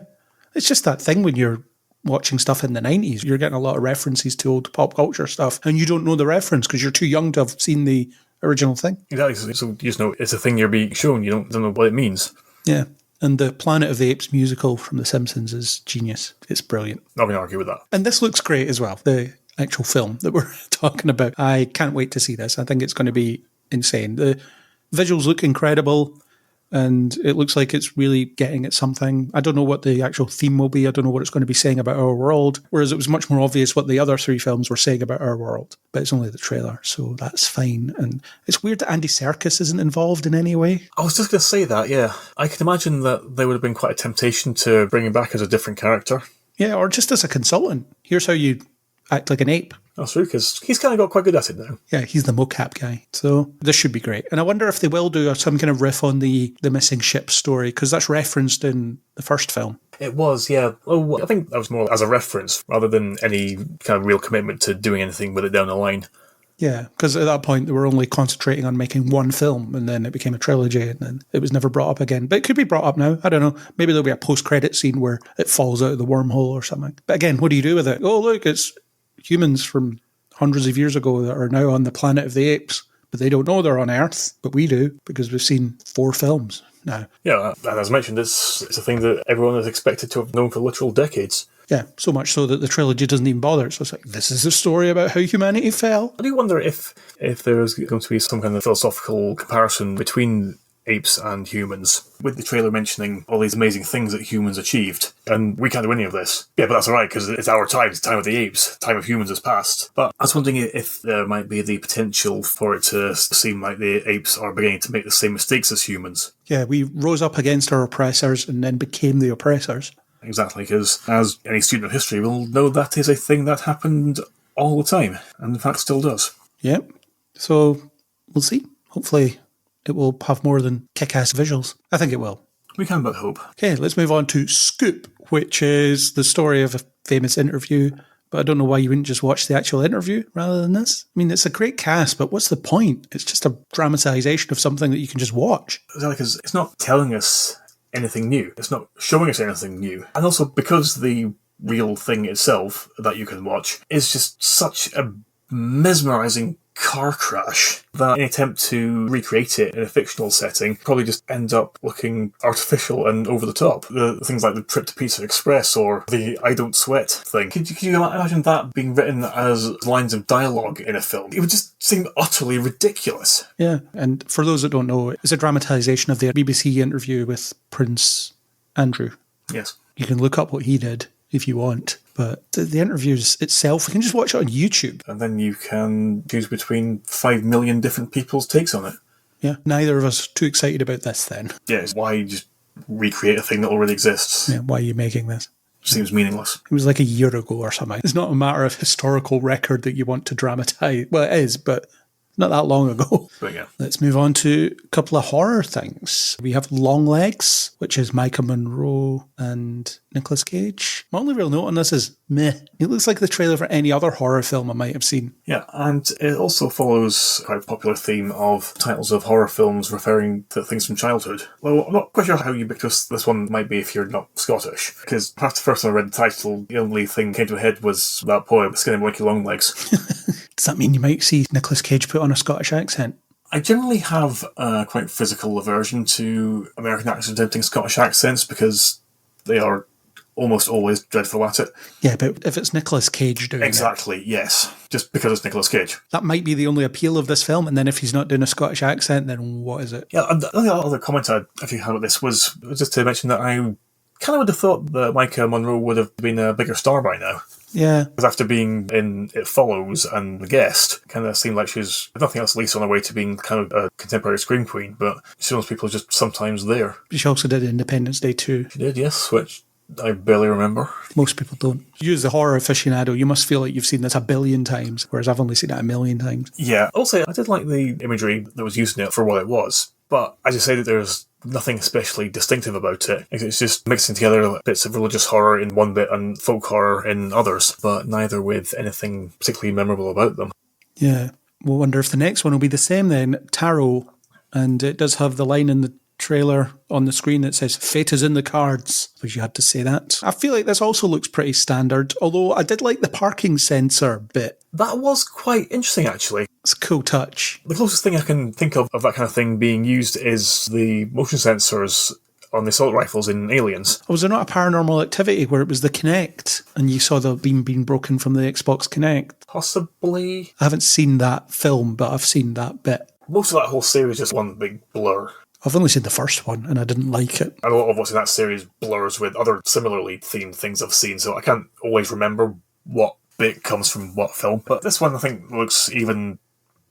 It's just that thing when you're watching stuff in the 90s, you're getting a lot of references to old pop culture stuff and you don't know the reference because you're too young to have seen the original thing. Exactly. So you just know it's a thing you're being shown. You don't know what it means. Yeah. And the Planet of the Apes musical from The Simpsons is genius. It's brilliant. Not going to argue with that. And this looks great as well, the actual film that we're talking about. I can't wait to see this. I think it's going to be insane. The visuals look incredible and it looks like it's really getting at something. I don't know what the actual theme will be. I don't know what it's going to be saying about our world, whereas it was much more obvious what the other 3 films were saying about our world, but it's only the trailer, so that's fine. And it's weird that Andy Serkis isn't involved in any way. I was just going to say that, yeah. I could imagine that there would have been quite a temptation to bring him back as a different character. Yeah, or just as a consultant. Here's how you act like an ape. That's true, because he's kind of got quite good at it now. Yeah, he's the mocap guy. So this should be great. And I wonder if they will do some kind of riff on the missing ship story, because that's referenced in the first film. It was, yeah. Oh, I think that was more as a reference, rather than any kind of real commitment to doing anything with it down the line. Yeah, because at that point they were only concentrating on making one film, and then it became a trilogy, and then it was never brought up again. But it could be brought up now. I don't know. Maybe there'll be a post-credit scene where it falls out of the wormhole or something. But again, what do you do with it? Oh, look, it's humans from hundreds of years ago that are now on the Planet of the Apes, but they don't know they're on Earth, but we do, because we've seen 4 films now. Yeah, and as mentioned, it's a thing that everyone is expected to have known for literal decades. Yeah, so much so that the trilogy doesn't even bother. So it's like, this is a story about how humanity fell. I do wonder if there's going to be some kind of philosophical comparison between apes and humans, with the trailer mentioning all these amazing things that humans achieved, and we can't do any of this. Yeah, but that's alright, because it's our time, it's the time of the apes, time of humans has passed. But I was wondering if there might be the potential for it to seem like the apes are beginning to make the same mistakes as humans. Yeah, we rose up against our oppressors and then became the oppressors. Exactly, because as any student of history will know, that is a thing that happened all the time, and in fact still does. Yep. So, we'll see. Hopefully it will have more than kick-ass visuals. I think it will. We can but hope. Okay, let's move on to Scoop, which is the story of a famous interview, but I don't know why you wouldn't just watch the actual interview rather than this. I mean, it's a great cast, but what's the point? It's just a dramatization of something that you can just watch. Exactly, because it's not telling us anything new. It's not showing us anything new. And also because the real thing itself that you can watch is just such a mesmerizing car crash that any attempt to recreate it in a fictional setting probably just ends up looking artificial and over the top. The things like the trip to Pizza Express or the I don't sweat thing. Could you imagine that being written as lines of dialogue in a film? It would just seem utterly ridiculous. Yeah, and for those that don't know, it's a dramatisation of the BBC interview with Prince Andrew. Yes. You can look up what he did if you want. But the interviews itself, you can just watch it on YouTube. And then you can choose between 5 million different people's takes on it. Yeah, neither of us are too excited about this then. Yes, why just recreate a thing that already exists? Yeah, why are you making this? Seems meaningless. It was like a year ago or something. It's not a matter of historical record that you want to dramatise. Well, it is, but not that long ago. But yeah. Let's move on to a couple of horror things. We have Longlegs, which is Micah Monroe and Nicolas Cage. My only real note on this is meh. It looks like the trailer for any other horror film I might have seen. Yeah, and it also follows quite a popular theme of titles of horror films referring to things from childhood. Well, I'm not quite sure how ubiquitous this one might be if you're not Scottish, because perhaps the first time I read the title, the only thing that came to my head was that poem, Skinny Monkey Longlegs. Does that mean you might see Nicolas Cage put on a Scottish accent? I generally have a quite physical aversion to American actors attempting Scottish accents because they are almost always dreadful at it. Yeah, but if it's Nicolas Cage doing Exactly, yes. Just because it's Nicolas Cage. that might be the only appeal of this film, and then if he's not doing a Scottish accent, then what is it? Yeah, and the only other comment I actually had about this was just to mention that I kind of would have thought that Micah Monroe would have been a bigger star by now. Yeah. Because after being in It Follows and The Guest, kind of seemed like she was, if nothing else, at least on her way to being kind of a contemporary scream queen, but she knows people just sometimes there. She also did Independence Day 2. She did, yes, which I barely remember. Most people don't. You as the horror aficionado, you must feel like you've seen this a billion times, whereas I've only seen it a million times. Yeah. Also, I did like the imagery that was used in it for what it was, but as you say, that there's nothing especially distinctive about it. It's just mixing together bits of religious horror in one bit and folk horror in others, but neither with anything particularly memorable about them. Yeah. We'll wonder if the next one will be the same then. Tarot. And it does have the line in the trailer on the screen that says, "Fate is in the cards." Because you had to say that. I feel like this also looks pretty standard, although I did like the parking sensor bit. That was quite interesting, actually. It's a cool touch. The closest thing I can think of that kind of thing being used is the motion sensors on the assault rifles in Aliens. Was there not a Paranormal Activity where it was the Kinect and you saw the beam being broken from the Xbox Kinect? Possibly. I haven't seen that film, but I've seen that bit. Most of that whole series is one big blur. I've only seen the first one and I didn't like it. And a lot of what's in that series blurs with other similarly themed things I've seen, so I can't always remember what bit comes from what film. But this one I think looks even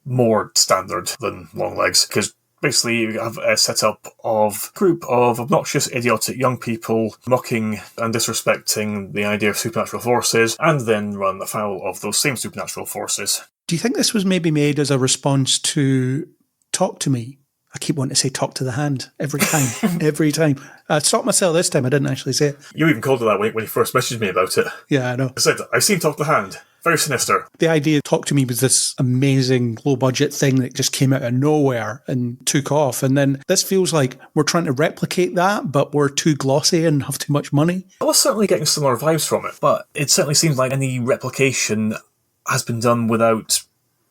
more standard than Longlegs, because basically you have a setup of a group of obnoxious, idiotic young people mocking and disrespecting the idea of supernatural forces, and then run afoul of those same supernatural forces. Do you think this was maybe made as a response to Talk to Me? I keep wanting to say Talk to the Hand every time. Every time. I stopped myself this time. I didn't actually say it. You even called it that when you first messaged me about it. Yeah, I know. I said, I've seen Talk to the Hand. Very sinister. The idea of Talk to Me was this amazing low-budget thing that just came out of nowhere and took off. And then this feels like we're trying to replicate that, but we're too glossy and have too much money. I was certainly getting similar vibes from it, but it certainly seems like any replication has been done without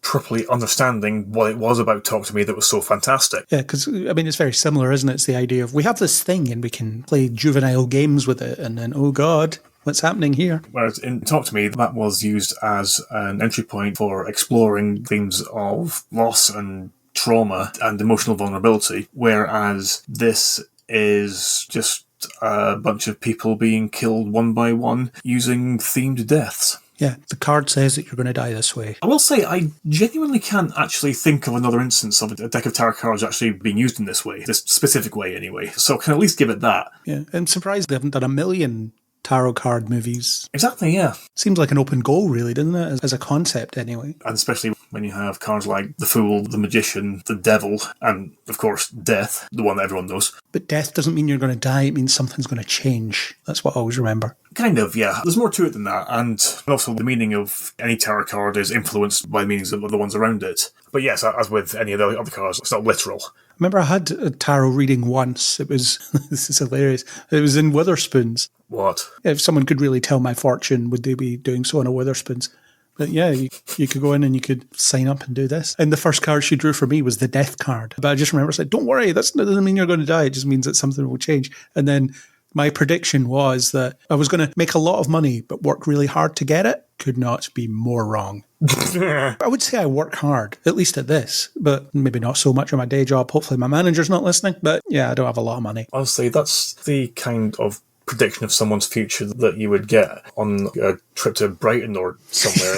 properly understanding what it was about Talk to Me that was so fantastic. Yeah, because, I mean, it's very similar, isn't it? It's the idea of we have this thing and we can play juvenile games with it, and then, oh God, what's happening here? Whereas in Talk to Me, that was used as an entry point for exploring themes of loss and trauma and emotional vulnerability, whereas this is just a bunch of people being killed one by one using themed deaths. Yeah, the card says that you're going to die this way. I will say, I genuinely can't actually think of another instance of a deck of tarot cards actually being used in this way, this specific way anyway, so I can at least give it that. Yeah, I'm surprised they haven't done a million tarot card movies. Exactly, yeah. Seems like an open goal, really, doesn't it? As a concept, anyway. And especially when you have cards like the Fool, the Magician, the Devil, and, of course, Death, the one that everyone knows. But death doesn't mean you're going to die, it means something's going to change. That's what I always remember. Kind of, yeah. There's more to it than that, and also the meaning of any tarot card is influenced by the meanings of the ones around it. But yes, as with any of the other cards, it's not literal. I remember I had a tarot reading once. It was, this is hilarious, it was in Witherspoons. What? If someone could really tell my fortune, would they be doing so in a Witherspoons? But yeah, you could go in and you could sign up and do this. And the first card she drew for me was the death card. But I just remember saying, don't worry, that doesn't mean you're going to die. It just means that something will change. And then my prediction was that I was going to make a lot of money, but work really hard to get it. Could not be more wrong. I would say I work hard, at least at this, but maybe not so much on my day job. Hopefully my manager's not listening. But yeah, I don't have a lot of money. Honestly, that's the kind of prediction of someone's future that you would get on a trip to Brighton or somewhere.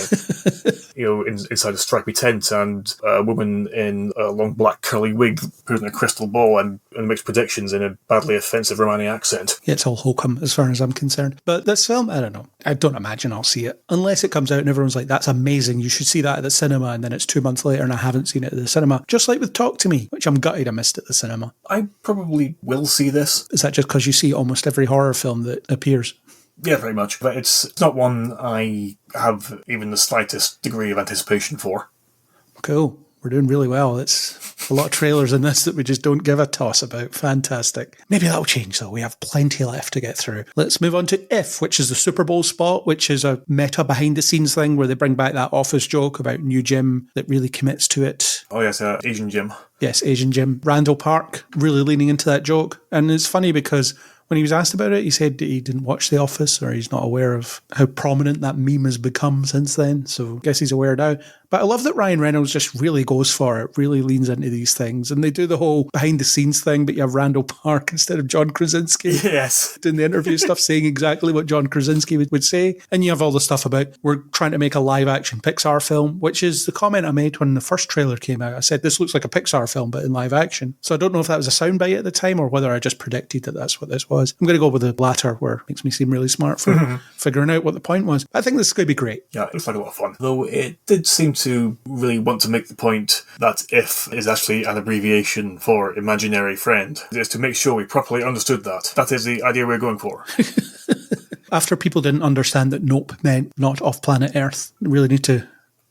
inside a stripy tent, and a woman in a long black curly wig holding a crystal ball and makes predictions in a badly offensive Romani accent. Yeah, it's all hokum as far as I'm concerned. But this film, I don't know. I don't imagine I'll see it. Unless it comes out and everyone's like, that's amazing, you should see that at the cinema, and then it's 2 months later and I haven't seen it at the cinema. Just like with Talk to Me, which I'm gutted I missed at the cinema. I probably will see this. Is that just because you see almost every horror film that appears? Yeah, very much. But it's not one I have even the slightest degree of anticipation for. Cool. We're doing really well. It's a lot of trailers in this that we just don't give a toss about. Fantastic. Maybe that'll change, though. We have plenty left to get through. Let's move on to If, which is the Super Bowl spot, which is a meta behind-the-scenes thing where they bring back that Office joke about new Jim that really commits to it. Oh, yes, Asian Jim. Yes, Asian Jim. Randall Park, really leaning into that joke. And it's funny because when he was asked about it, he said he didn't watch The Office, or he's not aware of how prominent that meme has become since then. So I guess he's aware now. But I love that Ryan Reynolds just really goes for it, really leans into these things. And they do the whole behind-the-scenes thing, but you have Randall Park instead of John Krasinski. Yes. Doing the interview stuff, saying exactly what John Krasinski would say. And you have all the stuff about, we're trying to make a live-action Pixar film, which is the comment I made when the first trailer came out. I said, this looks like a Pixar film, but in live action. So I don't know if that was a soundbite at the time or whether I just predicted that that's what this was. I'm going to go with the latter, where it makes me seem really smart for figuring out what the point was. I think this is going to be great. Yeah, it looks like a lot of fun. Though it did seem to really want to make the point that If is actually an abbreviation for imaginary friend. It is to make sure we properly understood that. That is the idea we're going for. After people didn't understand that Nope meant not off planet Earth, really need to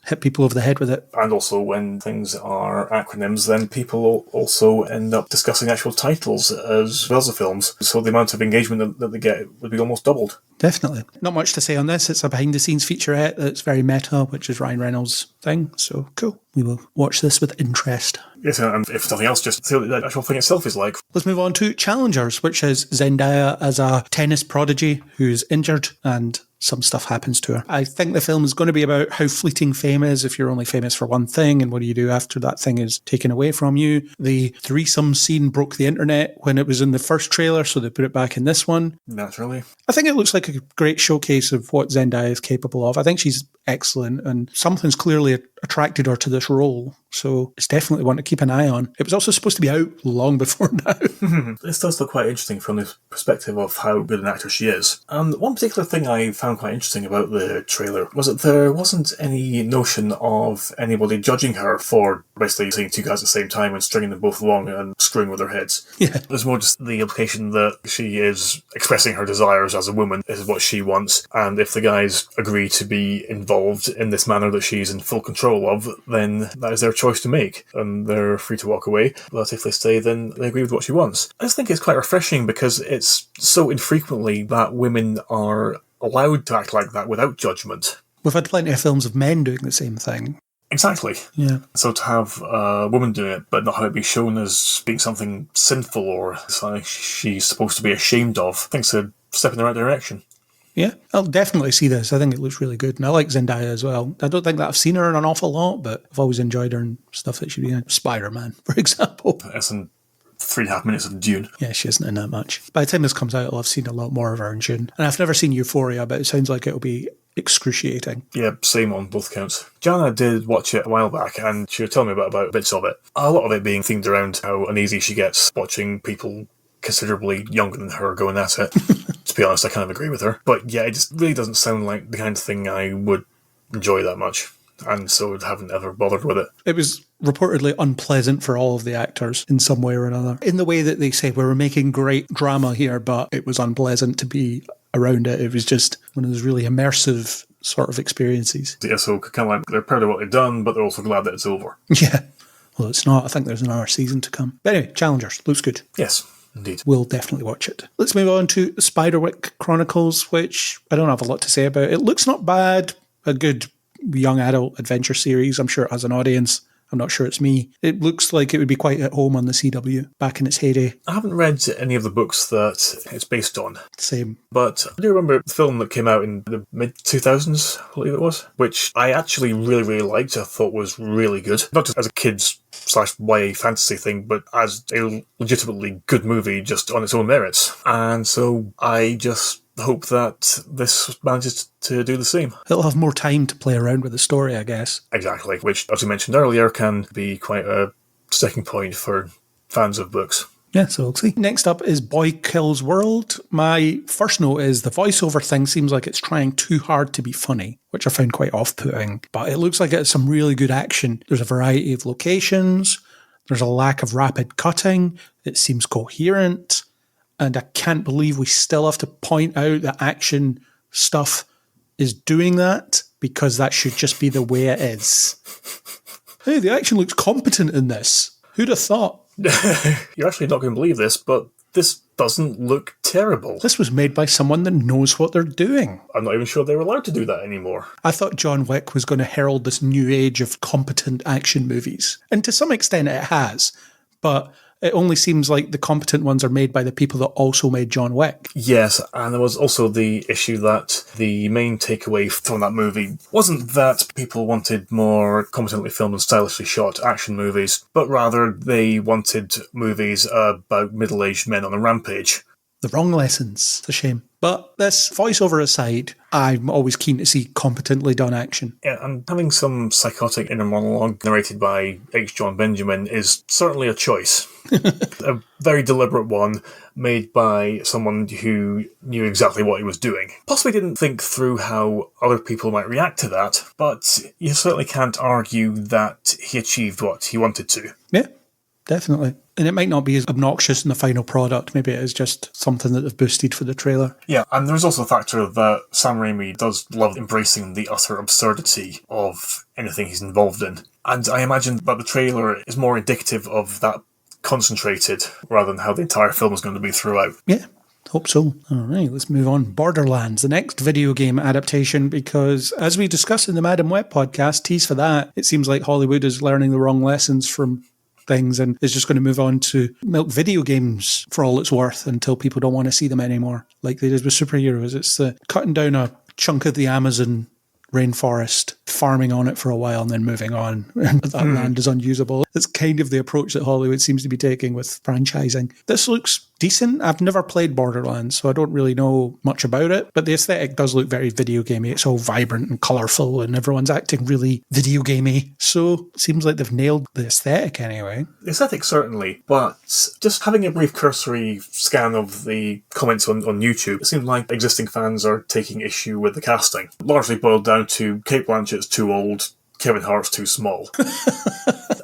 hit people over the head with it. And also when things are acronyms, then people also end up discussing actual titles as well as the films. So the amount of engagement that they get would be almost doubled. Definitely. Not much to say on this. It's a behind-the-scenes featurette that's very meta, which is Ryan Reynolds' thing. So cool. We will watch this with interest. Yes, and if nothing else, just see what the actual thing itself is like. Let's move on to Challengers, which is Zendaya as a tennis prodigy who's injured and some stuff happens to her. I think the film is going to be about how fleeting fame is if you're only famous for one thing, and what do you do after that thing is taken away from you. The threesome scene broke the internet when it was in the first trailer, so they put it back in this one. Naturally. I think it looks like a great showcase of what Zendaya is capable of. I think she's excellent, and something's clearly attracted her to this role, so it's definitely one to keep an eye on. It was also supposed to be out long before now. This does look quite interesting from the perspective of how good an actor she is. And one particular thing I found quite interesting about the trailer was that there wasn't any notion of anybody judging her for basically seeing two guys at the same time and stringing them both along and screwing with their heads. Yeah. There's more just the implication that she is expressing her desires as a woman. This is what she wants, and if the guys agree to be involved in this manner that she's in full control of, then that is their choice to make, and they're free to walk away. But if they stay, then they agree with what she wants. I just think it's quite refreshing because it's so infrequently that women are allowed to act like that without judgment. We've had plenty of films of men doing the same thing. Exactly. Yeah. So to have a woman doing it, but not have it be shown as being something sinful or something she's supposed to be ashamed of, I think it's a step in the right direction. Yeah, I'll definitely see this. I think it looks really good. And I like Zendaya as well. I don't think that I've seen her in an awful lot, but I've always enjoyed her in stuff that she'd be in. Spider-Man, for example. It's in 3.5 minutes of Dune. Yeah, she isn't in that much. By the time this comes out, I'll have seen a lot more of her in Dune. And I've never seen Euphoria, but it sounds like it'll be excruciating. Yeah, same on both counts. Jana did watch it a while back, and she was telling me about bits of it. A lot of it being themed around how uneasy she gets watching people considerably younger than her going at it. To be honest, I kind of agree with her. But yeah, it just really doesn't sound like the kind of thing I would enjoy that much. And so I haven't ever bothered with it. It was Reportedly unpleasant for all of the actors in some way or another. In the way that they say, we were making great drama here, but it was unpleasant to be around it. It was just one of those really immersive sort of experiences. Yeah, so kind of like they're proud of what they've done, but they're also glad that it's over. Yeah. Well, it's not. I think there's another season to come. But anyway, Challengers. Looks good. Yes. Indeed. We'll definitely watch it. Let's move on to Spiderwick Chronicles, which I don't have a lot to say about. It looks not bad. A good young adult adventure series. I'm sure it has an audience. I'm not sure it's me. It looks like it would be quite at home on the CW back in its heyday. I haven't read any of the books that it's based on. Same. But I do remember the film that came out in the mid-2000s, I believe it was, which I actually really, really liked. I thought was really good. Not just as a kids/YA fantasy thing, but as a legitimately good movie just on its own merits. And so I just hope that this manages to do the same. It'll have more time to play around with the story, I guess. Exactly, which, as we mentioned earlier, can be quite a sticking point for fans of books. Yeah, so we'll see. Next up is Boy Kills World. My first note is the voiceover thing seems like it's trying too hard to be funny, which I found quite off-putting. But it looks like it's some really good action. There's a variety of locations. There's a lack of rapid cutting. It seems coherent. And I can't believe we still have to point out that action stuff is doing that, because that should just be the way it is. Hey, the action looks competent in this. Who'd have thought? You're actually not going to believe this, but this doesn't look terrible. This was made by someone that knows what they're doing. I'm not even sure they were allowed to do that anymore. I thought John Wick was going to herald this new age of competent action movies. And to some extent it has, but it only seems like the competent ones are made by the people that also made John Wick. Yes, and there was also the issue that the main takeaway from that movie wasn't that people wanted more competently filmed and stylishly shot action movies, but rather they wanted movies about middle-aged men on a rampage. The wrong lessons. It's a shame. But this voiceover aside, I'm always keen to see competently done action. Yeah, and having some psychotic inner monologue narrated by H. John Benjamin is certainly a choice. A very deliberate one made by someone who knew exactly what he was doing. Possibly didn't think through how other people might react to that, but you certainly can't argue that he achieved what he wanted to. Yeah, definitely. And it might not be as obnoxious in the final product. Maybe it is just something that they've boosted for the trailer. Yeah, and there's also the factor that Sam Raimi does love embracing the utter absurdity of anything he's involved in. And I imagine that the trailer is more indicative of that concentrated rather than how the entire film is going to be throughout. Yeah, hope so. All right, let's move on. Borderlands, the next video game adaptation, because as we discussed in the Madam Web podcast, tease for that, it seems like Hollywood is learning the wrong lessons from things and is just going to move on to milk video games for all it's worth until people don't want to see them anymore, like they did with superheroes. It's the cutting down a chunk of the Amazon rainforest, farming on it for a while and then moving on, and that land is unusable. It's kind of the approach that Hollywood seems to be taking with franchising. This looks decent. I've never played Borderlands, so I don't really know much about it, but the aesthetic does look very video gamey. It's all vibrant and colourful and everyone's acting really video gamey, so it seems like they've nailed the aesthetic anyway. The aesthetic certainly, but just having a brief cursory scan of the comments on YouTube, it seems like existing fans are taking issue with the casting. Largely boiled down to Cate Blanchett's too old, Kevin Hart's too small.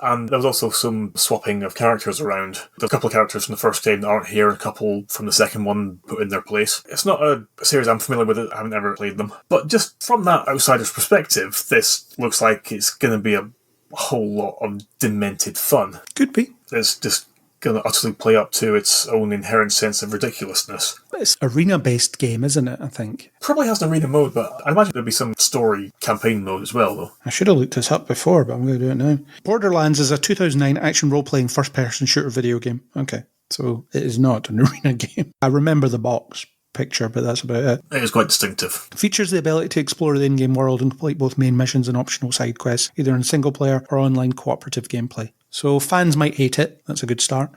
And there was also some swapping of characters around. There's a couple of characters from the first game that aren't here, a couple from the second one put in their place. It's not a series I'm familiar with, I haven't ever played them. But just from that outsider's perspective, this looks like it's going to be a whole lot of demented fun. Could be. It's just going to utterly play up to its own inherent sense of ridiculousness. It's an arena-based game, isn't it, I think? Probably has an arena mode, but I imagine there'll be some story campaign mode as well, though. I should have looked this up before, but I'm going to do it now. Borderlands is a 2009 action role-playing first-person shooter video game. Okay, so it is not an arena game. I remember the box picture, but that's about it. It is quite distinctive. Features the ability to explore the in-game world and complete both main missions and optional side quests, either in single-player or online cooperative gameplay. So fans might hate it. That's a good start.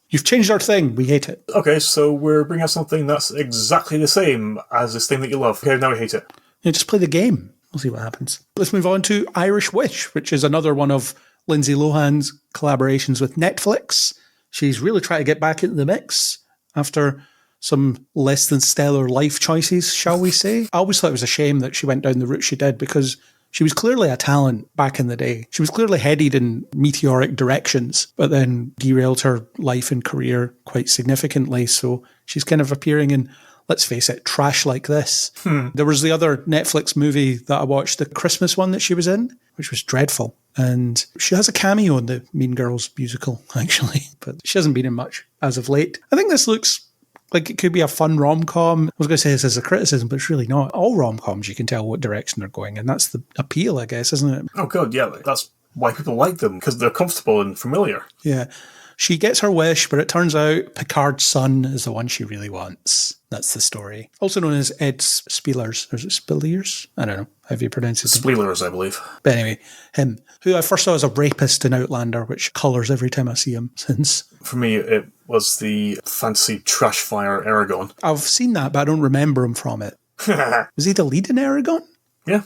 You've changed our thing. We hate it. Okay, so we're bringing out something that's exactly the same as this thing that you love. Okay, now we hate it. Yeah, just play the game. We'll see what happens. Let's move on to Irish Wish, which is another one of Lindsay Lohan's collaborations with Netflix. She's really trying to get back into the mix after some less than stellar life choices, shall we say. I always thought it was a shame that she went down the route she did, because she was clearly a talent back in the day. She was clearly headed in meteoric directions, but then derailed her life and career quite significantly. So she's kind of appearing in, let's face it, trash like this. There was the other Netflix movie that I watched, the Christmas one that she was in, which was dreadful. And she has a cameo in the Mean Girls musical, actually, but she hasn't been in much as of late. I think this looks like it could be a fun rom-com. I was going to say this as a criticism, but it's really not. All rom-coms, you can tell what direction they're going, and that's the appeal, I guess, isn't it? Oh, God, yeah. That's why people like them, because they're comfortable and familiar. Yeah. She gets her wish, but it turns out Picard's son is the one she really wants. That's the story. Also known as Ed Spielers. Or is it Spillers? I don't know. How do you pronounce it? Spielers, I believe. But anyway, him, who I first saw as a rapist in Outlander, which colours every time I see him since. For me, it was the fantasy trash fire Aragon. I've seen that, but I don't remember him from it. Was he the lead in Aragon? Yeah.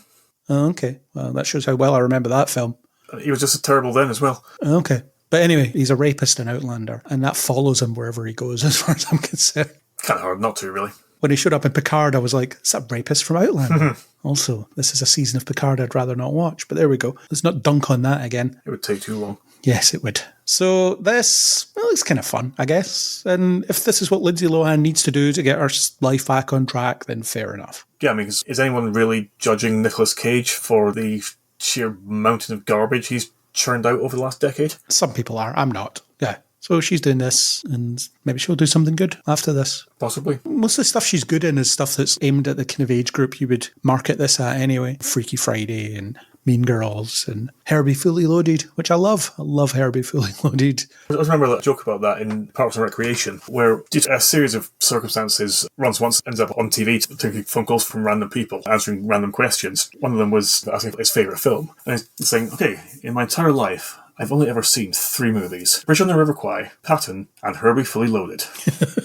Oh, okay. Well, that shows how well I remember that film. He was just terrible then as well. Okay. But anyway, he's a rapist in Outlander, and that follows him wherever he goes, as far as I'm concerned. Kind of hard not to, really. When he showed up in Picard, I was like, it's a rapist from Outlander. Also, this is a season of Picard I'd rather not watch, but there we go. Let's not dunk on that again. It would take too long. Yes, it would. So this, well, it's kind of fun, I guess. And if this is what Lindsay Lohan needs to do to get her life back on track, then fair enough. Yeah, I mean, is anyone really judging Nicolas Cage for the sheer mountain of garbage he's churned out over the last decade? Some people are. I'm not. Yeah. So she's doing this, and maybe she'll do something good after this. Possibly. Most of the stuff she's good in is stuff that's aimed at the kind of age group you would market this at anyway. Freaky Friday and Mean Girls and Herbie Fully Loaded, which I love. I love Herbie Fully Loaded. I remember that joke about that in Parks and Recreation, where due to a series of circumstances, Ron once ends up on TV taking phone calls from random people, answering random questions. One of them was asking for his favourite film. And he's saying, okay, in my entire life, I've only ever seen 3 movies. Bridge on the River Kwai, Patton, and Herbie Fully Loaded.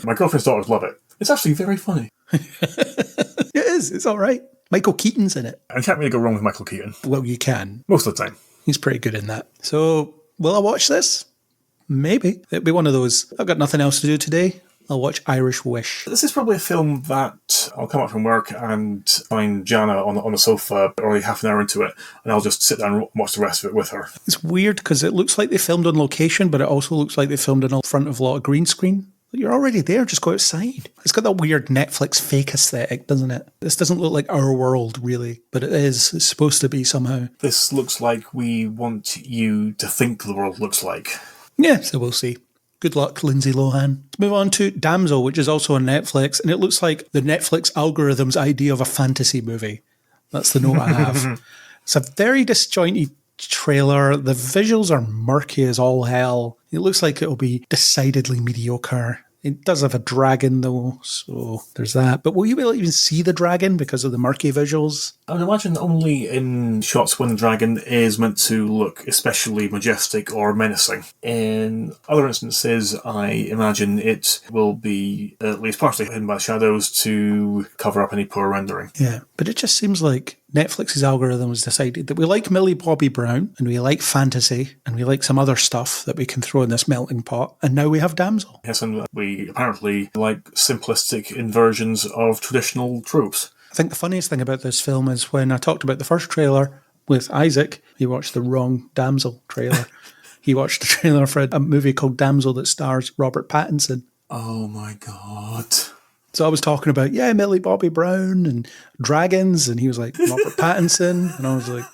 My girlfriend's daughters love it. It's actually very funny. It is. It's all right. Michael Keaton's in it. And you can't really go wrong with Michael Keaton. Well, you can. Most of the time. He's pretty good in that. So, will I watch this? Maybe. It'll be one of those, I've got nothing else to do today. I'll watch Irish Wish. This is probably a film that I'll come up from work and find Jana on the sofa only half an hour into it, and I'll just sit down and watch the rest of it with her. It's weird because it looks like they filmed on location, but it also looks like they filmed in front of a lot of green screen. You're already there, just go outside. It's got that weird Netflix fake aesthetic, doesn't it? This doesn't look like our world, really, but it is. It's supposed to be somehow. This looks like we want you to think the world looks like. Yeah, so we'll see. Good luck, Lindsay Lohan. Let's move on to Damsel, which is also on Netflix, and it looks like the Netflix algorithm's idea of a fantasy movie. That's the note I have. It's a very disjointed trailer. The visuals are murky as all hell. It looks like it'll be decidedly mediocre. It does have a dragon, though, so there's that. But will you be able to even see the dragon because of the murky visuals? I would imagine only in shots when the dragon is meant to look especially majestic or menacing. In other instances, I imagine it will be at least partially hidden by shadows to cover up any poor rendering. Yeah, but it just seems like Netflix's algorithm has decided that we like Millie Bobby Brown, and we like fantasy, and we like some other stuff that we can throw in this melting pot, and now we have Damsel. Yes, and we apparently like simplistic inversions of traditional tropes. I think the funniest thing about this film is when I talked about the first trailer with Isaac, he watched the wrong Damsel trailer. He watched the trailer for a movie called Damsel that stars Robert Pattinson. Oh my god. So I was talking about, Millie Bobby Brown and dragons, and he was like, Robert Pattinson, and I was like,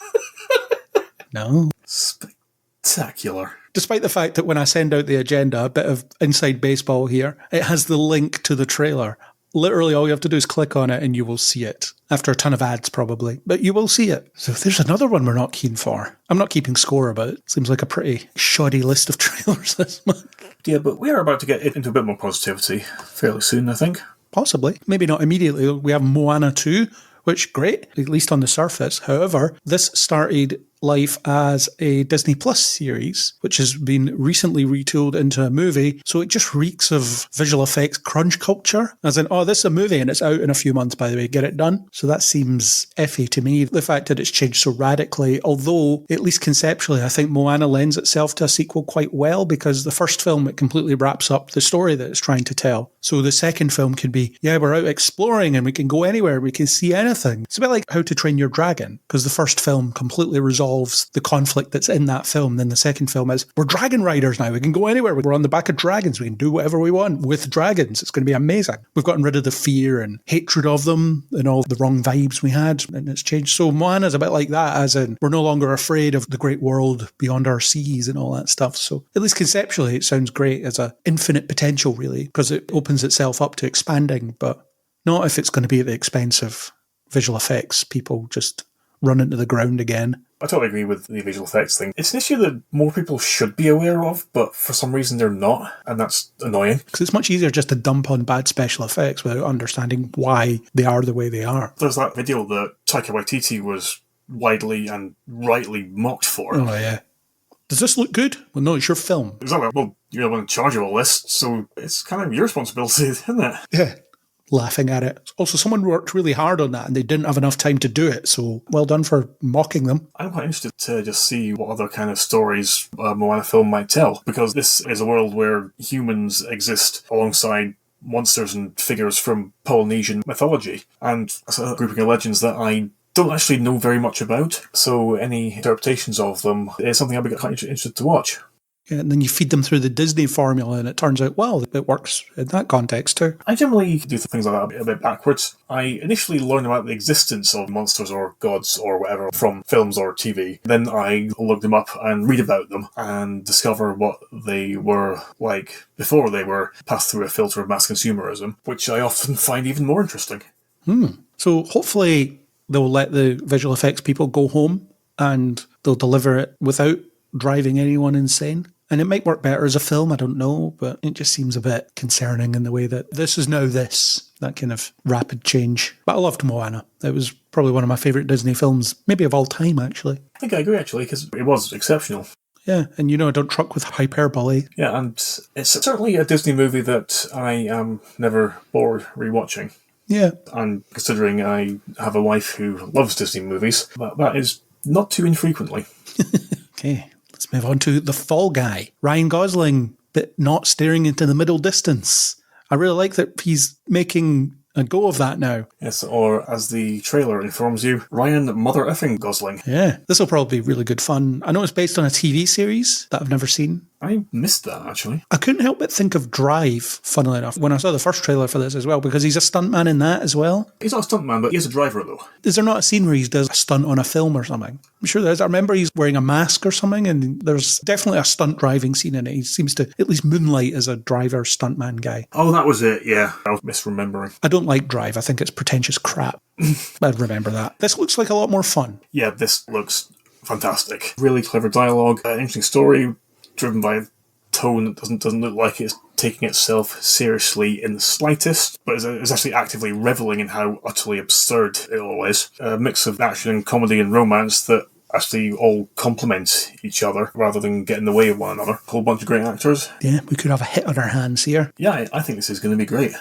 no. Spectacular. Despite the fact that when I send out the agenda, a bit of inside baseball here, it has the link to the trailer. Literally all you have to do is click on it and you will see it. After a ton of ads, probably. But you will see it. So there's another one we're not keen for. I'm not keeping score about it. Seems like a pretty shoddy list of trailers this month. Yeah, but we are about to get into a bit more positivity fairly soon, I think. Possibly. Maybe not immediately. We have Moana 2, which, great, at least on the surface. However, this started life as a Disney Plus series, which has been recently retooled into a movie. So it just reeks of visual effects crunch culture. As in, this is a movie and it's out in a few months, by the way, get it done. So that seems iffy to me. The fact that it's changed so radically, although at least conceptually, I think Moana lends itself to a sequel quite well, because the first film, it completely wraps up the story that it's trying to tell. So the second film can be, we're out exploring and we can go anywhere, we can see anything. It's a bit like How to Train Your Dragon, because the first film completely resolves the conflict that's in that film. Then the second film is, we're dragon riders now. We can go anywhere. We're on the back of dragons. We can do whatever we want with dragons. It's going to be amazing. We've gotten rid of the fear and hatred of them and all the wrong vibes we had, and it's changed. So Moana's a bit like that, as in, we're no longer afraid of the great world beyond our seas and all that stuff. So at least conceptually, it sounds great as a infinite potential, really, because it opens itself up to expanding, but not if it's going to be at the expense of visual effects. People just run into the ground again. I totally agree with the visual effects thing. It's an issue that more people should be aware of, but for some reason they're not, and that's annoying. Because it's much easier just to dump on bad special effects without understanding why they are the way they are. There's that video that Taika Waititi was widely and rightly mocked for. Oh, yeah. Does this look good? Well, no, it's your film. Exactly. Well, you're the one in charge of all this, so it's kind of your responsibility, isn't it? Yeah. Laughing at it. Also, someone worked really hard on that and they didn't have enough time to do it, so well done for mocking them. I'm quite interested to just see what other kind of stories a Moana film might tell, because this is a world where humans exist alongside monsters and figures from Polynesian mythology, and it's a grouping of legends that I don't actually know very much about, so any interpretations of them is something I'd be quite interested to watch. Yeah, and then you feed them through the Disney formula and it turns out, well, it works in that context too. I generally do things like that a bit backwards. I initially learned about the existence of monsters or gods or whatever from films or TV. Then I look them up and read about them and discover what they were like before they were passed through a filter of mass consumerism, which I often find even more interesting. So hopefully they'll let the visual effects people go home and they'll deliver it without driving anyone insane. And it might work better as a film, I don't know, but it just seems a bit concerning in the way that this is now this, that kind of rapid change. But I loved Moana. It was probably one of my favourite Disney films, maybe of all time, actually. I think I agree, actually, because it was exceptional. Yeah, and I don't truck with hyperbole. Yeah, and it's certainly a Disney movie that I am never bored rewatching. Yeah. And considering I have a wife who loves Disney movies, that is not too infrequently. Okay. Let's move on to The Fall Guy. Ryan Gosling, but not staring into the middle distance. I really like that he's making a go of that now. Yes, or as the trailer informs you, Ryan mother effing Gosling. Yeah, this will probably be really good fun. I know it's based on a TV series that I've never seen. I missed that, actually. I couldn't help but think of Drive, funnily enough, when I saw the first trailer for this as well, because he's a stuntman in that as well. He's not a stuntman, but he is a driver, though. Is there not a scene where he does a stunt on a film or something? I'm sure there is. I remember he's wearing a mask or something, and there's definitely a stunt driving scene in it. He seems to at least moonlight as a driver stuntman guy. Oh, that was it, yeah. I was misremembering. I don't like Drive. I think it's pretentious crap. I'd remember that. This looks like a lot more fun. Yeah, this looks fantastic. Really clever dialogue, interesting story, driven by a tone that doesn't look like it's taking itself seriously in the slightest, but is actually actively reveling in how utterly absurd it all is. A mix of action and comedy and romance that actually all complement each other rather than get in the way of one another. A whole bunch of great actors. Yeah, we could have a hit on our hands here. Yeah, I think this is going to be great.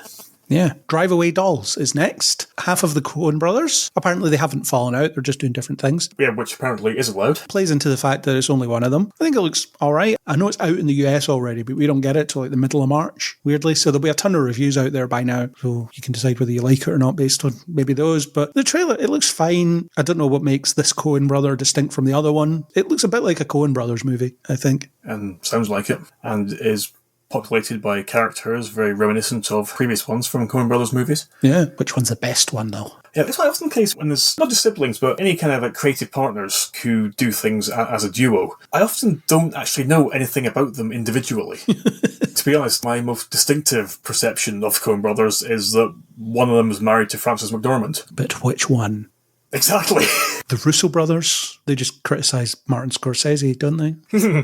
Yeah. Drive Away Dolls is next. Half of the Coen brothers. Apparently they haven't fallen out. They're just doing different things. Yeah, which apparently is allowed. Plays into the fact that it's only one of them. I think it looks all right. I know it's out in the US already, but we don't get it till like the middle of March, weirdly. So there'll be a ton of reviews out there by now. So you can decide whether you like it or not based on maybe those. But the trailer, it looks fine. I don't know what makes this Coen brother distinct from the other one. It looks a bit like a Coen brothers movie, I think. And sounds like it. And is populated by characters very reminiscent of previous ones from Coen Brothers movies. Yeah, which one's the best one though? Yeah, it's quite often the case when there's not just siblings, but any kind of like creative partners who do things as a duo. I often don't actually know anything about them individually. To be honest, my most distinctive perception of Coen Brothers is that one of them is married to Frances McDormand. But which one? Exactly. The Russo brothers, they just criticise Martin Scorsese, don't they?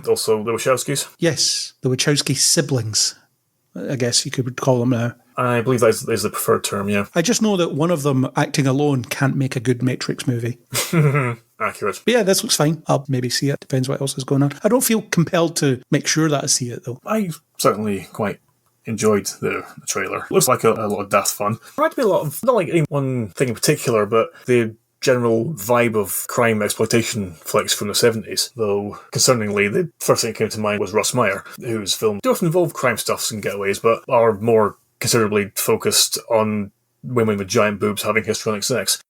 Also, the Wachowskis. Yes, the Wachowski siblings, I guess you could call them now. I believe that is the preferred term, yeah. I just know that one of them acting alone can't make a good Matrix movie. Accurate. But yeah, this looks fine. I'll maybe see it. Depends what else is going on. I don't feel compelled to make sure that I see it, though. I certainly quite enjoyed the trailer. Looks like a lot of daft fun. There might be a lot of, not like any one thing in particular, but the general vibe of crime exploitation flicks from the 70s, though concerningly the first thing that came to mind was Russ Meyer, whose films do often involve crime stuffs and getaways, but are more considerably focused on women with giant boobs having histrionic sex.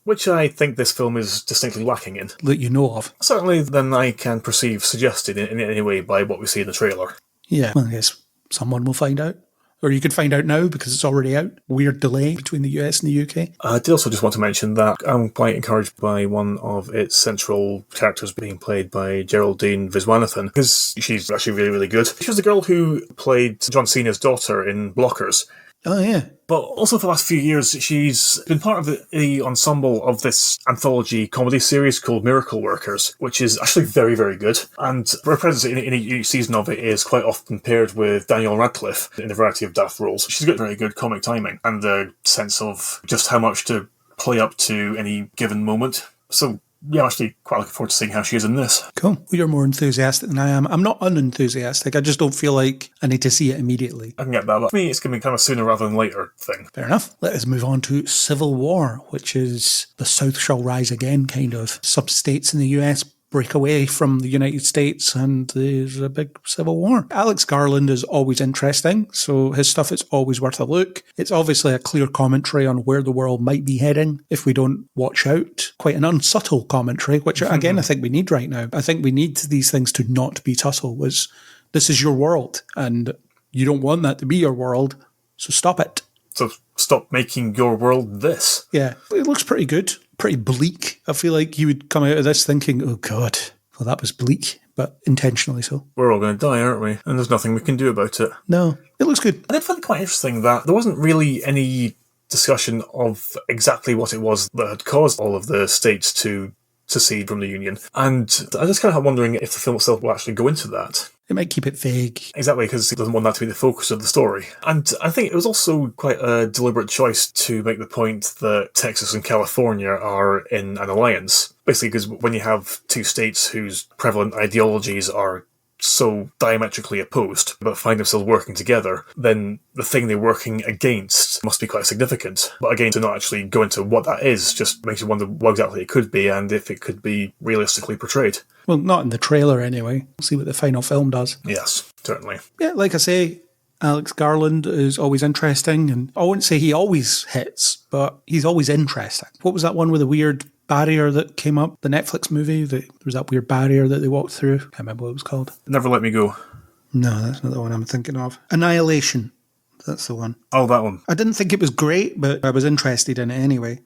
Which I think this film is distinctly lacking in. That you know of. Certainly than I can perceive suggested in any way by what we see in the trailer. Yeah, well, I guess someone will find out. Or you could find out now because it's already out. Weird delay between the US and the UK. I did also just want to mention that I'm quite encouraged by one of its central characters being played by Geraldine Viswanathan, because she's actually really, really good. She was the girl who played John Cena's daughter in Blockers. Oh, yeah. But also for the last few years, she's been part of the ensemble of this anthology comedy series called Miracle Workers, which is actually very, very good. And her presence in each season of it is quite often paired with Daniel Radcliffe in a variety of daft roles. She's got very good comic timing and a sense of just how much to play up to any given moment. So yeah, I'm actually quite looking forward to seeing how she is in this. Cool. Well, you're more enthusiastic than I am. I'm not unenthusiastic. I just don't feel like I need to see it immediately. I can get that, but for me, it's going to be kind of a sooner rather than later thing. Fair enough. Let us move on to Civil War, which is the South shall rise again, kind of. Some states in the US break away from the United States and there's a big civil war. Alex Garland is always interesting, so his stuff is always worth a look. It's obviously a clear commentary on where the world might be heading if we don't watch out. Quite an unsubtle commentary, which again I think we need right now. I think we need these things to not be subtle. This is your world and you don't want that to be your world, so stop it. So stop making your world this. Yeah, it looks pretty good. Pretty bleak. I feel like you would come out of this thinking, oh God, well that was bleak, but intentionally so. We're all going to die, aren't we? And there's nothing we can do about it. No, it looks good. I did find it quite interesting that there wasn't really any discussion of exactly what it was that had caused all of the states to secede from the Union. And I just kind of wondering if the film itself will actually go into that. It might keep it vague. Exactly, because it doesn't want that to be the focus of the story. And I think it was also quite a deliberate choice to make the point that Texas and California are in an alliance. Basically, because when you have two states whose prevalent ideologies are so diametrically opposed, but find themselves working together, then the thing they're working against must be quite significant. But again, to not actually go into what that is just makes you wonder what exactly it could be and if it could be realistically portrayed. Well, not in the trailer anyway. We'll see what the final film does. Yes, certainly. Yeah, like I say, Alex Garland is always interesting, and I wouldn't say he always hits, but he's always interesting. What was that one with the weird barrier that came up? The Netflix movie? There was that weird barrier that they walked through. Can't remember what it was called. Never Let Me Go. No, that's not the one I'm thinking of. Annihilation. That's the one. Oh, that one. I didn't think it was great, but I was interested in it anyway,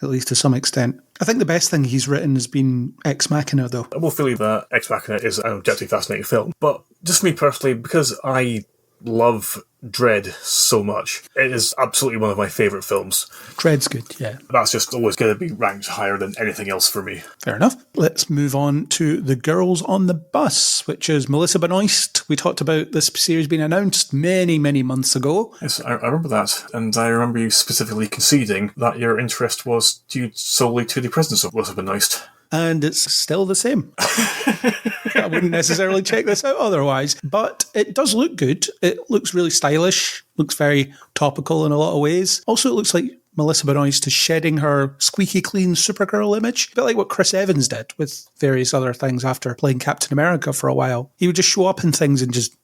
at least to some extent. I think the best thing he's written has been Ex Machina, though. I will feel you that Ex Machina is an objectively fascinating film, but just for me personally, because I love Dredd so much, it is absolutely one of my favourite films. Dredd's good, yeah. That's just always going to be ranked higher than anything else for me. Fair enough. Let's move on to The Girls on the Bus, which is Melissa Benoist. We talked about this series being announced many, many months ago. Yes, I remember that, and I remember you specifically conceding that your interest was due solely to the presence of Melissa Benoist. And it's still the same. I wouldn't necessarily check this out otherwise, but it does look good. It looks really stylish, looks very topical in a lot of ways. Also, it looks like Melissa Benoist is shedding her squeaky clean Supergirl image, a bit like what Chris Evans did with various other things after playing Captain America for a while. He would just show up in things and just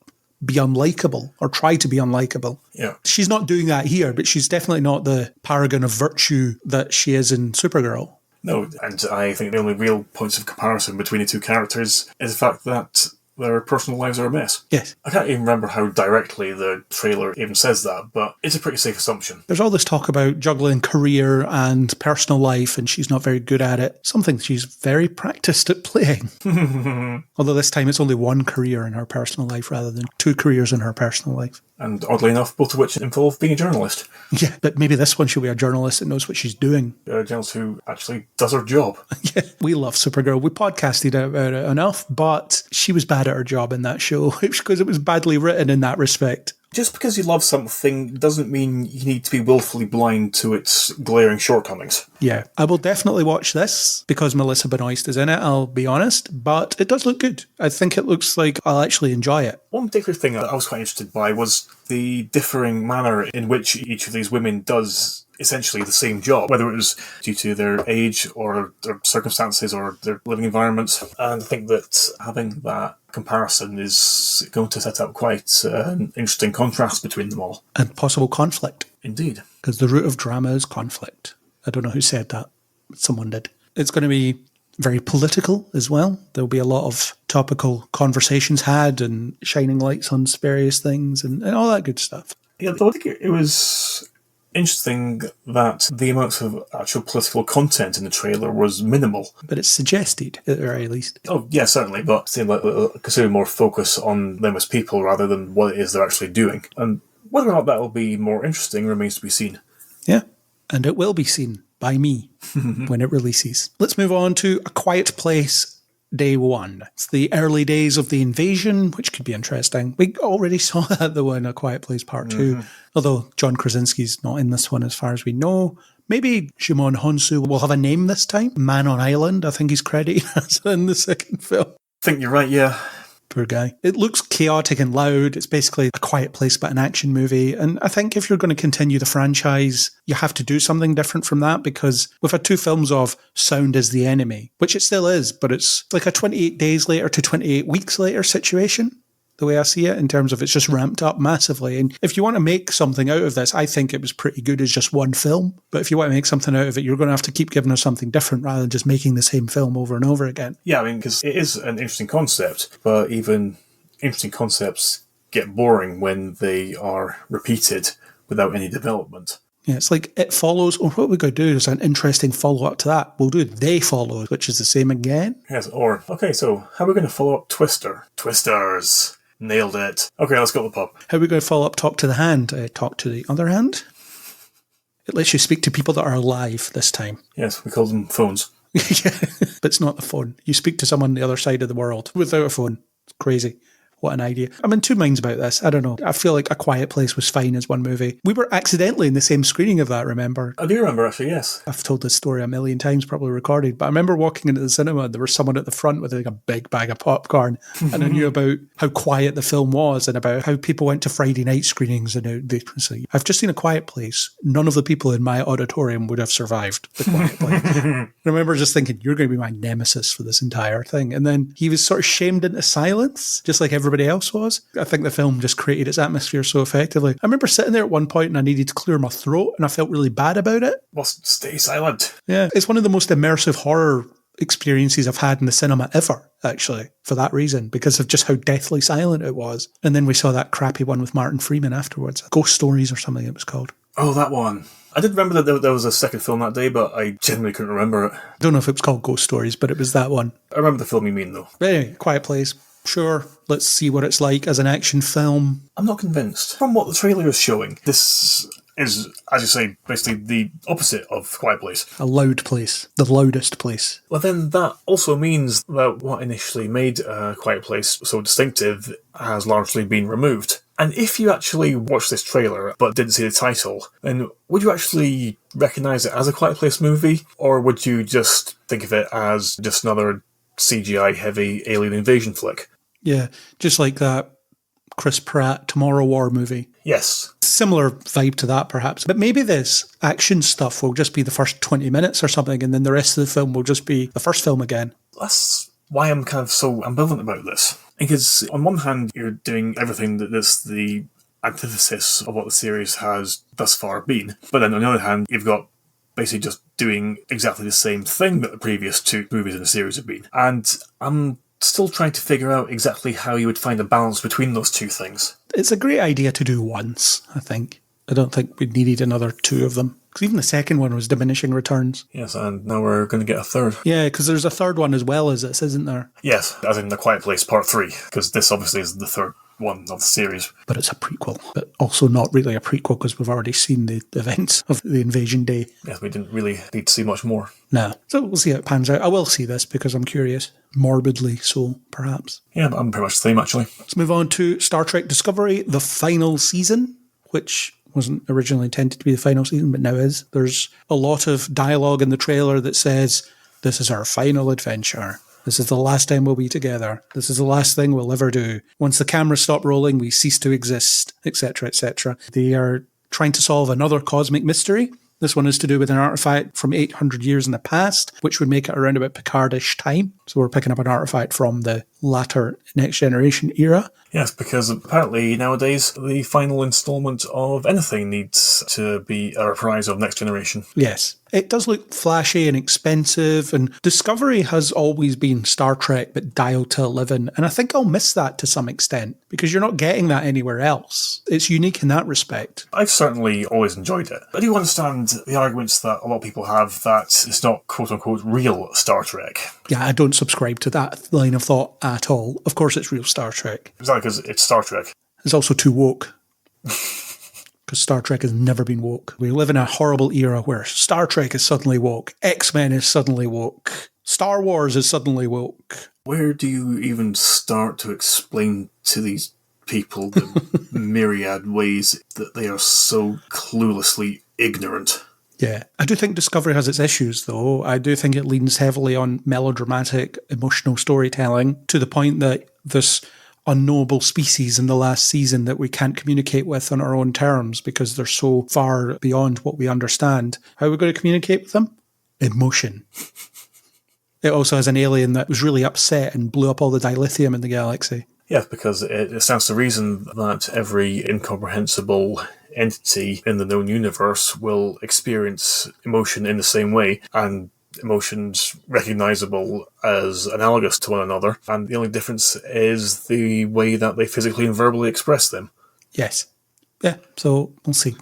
be unlikable or try to be unlikable. Yeah. She's not doing that here, but she's definitely not the paragon of virtue that she is in Supergirl. No, and I think the only real points of comparison between the two characters is the fact that their personal lives are a mess. Yes. I can't even remember how directly the trailer even says that, but it's a pretty safe assumption. There's all this talk about juggling career and personal life, and she's not very good at it. Something she's very practiced at playing. Although this time it's only one career in her personal life rather than two careers in her personal life. And oddly enough, both of which involve being a journalist. Yeah, but maybe this one she'll be a journalist that knows what she's doing. A journalist who actually does her job. Yeah, we love Supergirl. We podcasted about it enough, but she was bad at her job in that show because it was badly written in that respect. Just because you love something doesn't mean you need to be willfully blind to its glaring shortcomings. Yeah, I will definitely watch this because Melissa Benoist is in it, I'll be honest, but it does look good. I think it looks like I'll actually enjoy it. One particular thing that I was quite interested by was the differing manner in which each of these women does essentially the same job, whether it was due to their age or their circumstances or their living environments. And I think that having that comparison is going to set up quite an interesting contrast between them all. And possible conflict. Indeed. Because the root of drama is conflict. I don't know who said that, but someone did. It's going to be very political as well. There'll be a lot of topical conversations had and shining lights on various things and all that good stuff. Yeah, I think it was interesting that the amount of actual political content in the trailer was minimal. But it's suggested, at the very least. Oh, yeah, certainly, but seemed like considering more focus on them as people rather than what it is they're actually doing. And whether or not that will be more interesting remains to be seen. Yeah, and it will be seen by me when it releases. Let's move on to A Quiet Place Day 1. It's the early days of the invasion, which could be interesting. We already saw that, though, in A Quiet Place Part 2. Although John Krasinski's not in this one as far as we know. Maybe Shimon Honsu will have a name this time. Man on Island, I think he's credited as in the second film. I think you're right, yeah. Poor guy. It looks chaotic and loud. It's basically A Quiet Place but an action movie. And I think if you're going to continue the franchise, you have to do something different from that, because we've had 2 films of sound is the enemy, which it still is, but it's like a 28 days later to 28 weeks later situation, the way I see it, in terms of it's just ramped up massively. And if you want to make something out of this, I think it was pretty good as just one film. But if you want to make something out of it, you're going to have to keep giving us something different rather than just making the same film over and over again. Yeah, I mean, because it is an interesting concept, but even interesting concepts get boring when they are repeated without any development. Yeah, it's like It Follows, or what we're going to do is an interesting follow-up to that. We'll do They Follow, which is the same again. Yes, or, okay, so how are we going to follow up Twister? Twisters! Nailed it. Okay, let's go to the pub. How are we going to follow up Talk to the Hand? Talk to the Other Hand? It lets you speak to people that are alive this time. Yes, we call them phones. Yeah, but it's not the phone. You speak to someone on the other side of the world without a phone. It's crazy. What an idea. I'm in 2 minds about this. I don't know. I feel like A Quiet Place was fine as one movie. We were accidentally in the same screening of that, remember? I do remember, actually, yes. I've told this story a million times, probably recorded, but I remember walking into the cinema and there was someone at the front with like a big bag of popcorn, and I knew about how quiet the film was and about how people went to Friday night screenings, and they say, I've just seen A Quiet Place. None of the people in my auditorium would have survived The Quiet Place. I remember just thinking, you're going to be my nemesis for this entire thing. And then he was sort of shamed into silence, just like everybody else was. I think the film just created its atmosphere so effectively. I remember sitting there at one point and I needed to clear my throat and I felt really bad about it. Well, stay silent. Yeah, it's one of the most immersive horror experiences I've had in the cinema ever, actually, for that reason, because of just how deathly silent it was. And then we saw that crappy one with Martin Freeman afterwards. Ghost Stories or something it was called. Oh, that one. I did remember that there was a second film that day, but I genuinely couldn't remember it. I don't know if it was called Ghost Stories, but it was that one. I remember the film you mean, though. But anyway, Quiet Place. Sure, let's see what it's like as an action film. I'm not convinced. From what the trailer is showing, this is, as you say, basically the opposite of Quiet Place. A loud place. The loudest place. Well, then that also means that what initially made Quiet Place so distinctive has largely been removed. And if you actually watched this trailer but didn't see the title, then would you actually recognise it as a Quiet Place movie? Or would you just think of it as just another CGI-heavy alien invasion flick? Yeah, just like that Chris Pratt Tomorrow War movie. Yes. Similar vibe to that, perhaps. But maybe this action stuff will just be the first 20 minutes or something, and then the rest of the film will just be the first film again. That's why I'm kind of so ambivalent about this. Because on one hand, you're doing everything that's the antithesis of what the series has thus far been. But then on the other hand, you've got basically just doing exactly the same thing that the previous 2 movies in the series have been. And I'm still trying to figure out exactly how you would find a balance between those 2 things. It's a great idea to do once, I think. I don't think we needed another 2 of them. Because even the second one was diminishing returns. Yes, and now we're going to get a third. Yeah, because there's a third one as well as this, isn't there? Yes, as in The Quiet Place Part 3, because this obviously is the third one of the series. But it's a prequel, but also not really a prequel because we've already seen the events of the invasion day. Yes, we didn't really need to see much more. No. So we'll see how it pans out. I will see this because I'm curious. Morbidly so, perhaps. Yeah, I'm pretty much the same, actually. Let's move on to Star Trek Discovery, the final season, which wasn't originally intended to be the final season, but now is. There's a lot of dialogue in the trailer that says, this is our final adventure. This is the last time we'll be together. This is the last thing we'll ever do. Once the cameras stop rolling, we cease to exist, etc., etc. They are trying to solve another cosmic mystery. This one is to do with an artifact from 800 years in the past, which would make it around about Picardish time. So we're picking up an artifact from the latter Next Generation era. Yes, because apparently nowadays the final instalment of anything needs to be a reprise of Next Generation. Yes. It does look flashy and expensive, and Discovery has always been Star Trek but dialed to 11, and I think I'll miss that to some extent, because you're not getting that anywhere else. It's unique in that respect. I've certainly always enjoyed it. I do understand the arguments that a lot of people have that it's not quote-unquote real Star Trek. Yeah, I don't subscribe to that line of thought at all. Of course it's real Star Trek. Exactly, because it's Star Trek. It's also too woke. Because Star Trek has never been woke. We live in a horrible era where Star Trek is suddenly woke, X-Men is suddenly woke, Star Wars is suddenly woke. Where do you even start to explain to these people the myriad ways that they are so cluelessly ignorant? Yeah. I do think Discovery has its issues, though. I do think it leans heavily on melodramatic, emotional storytelling to the point that this unknowable species in the last season that we can't communicate with on our own terms because they're so far beyond what we understand. How are we going to communicate with them? Emotion. It also has an alien that was really upset and blew up all the dilithium in the galaxy. Yeah, because it stands to reason that every incomprehensible entity in the known universe will experience emotion in the same way, and emotions recognizable as analogous to one another, and the only difference is the way that they physically and verbally express them. Yes. Yeah, so we'll see.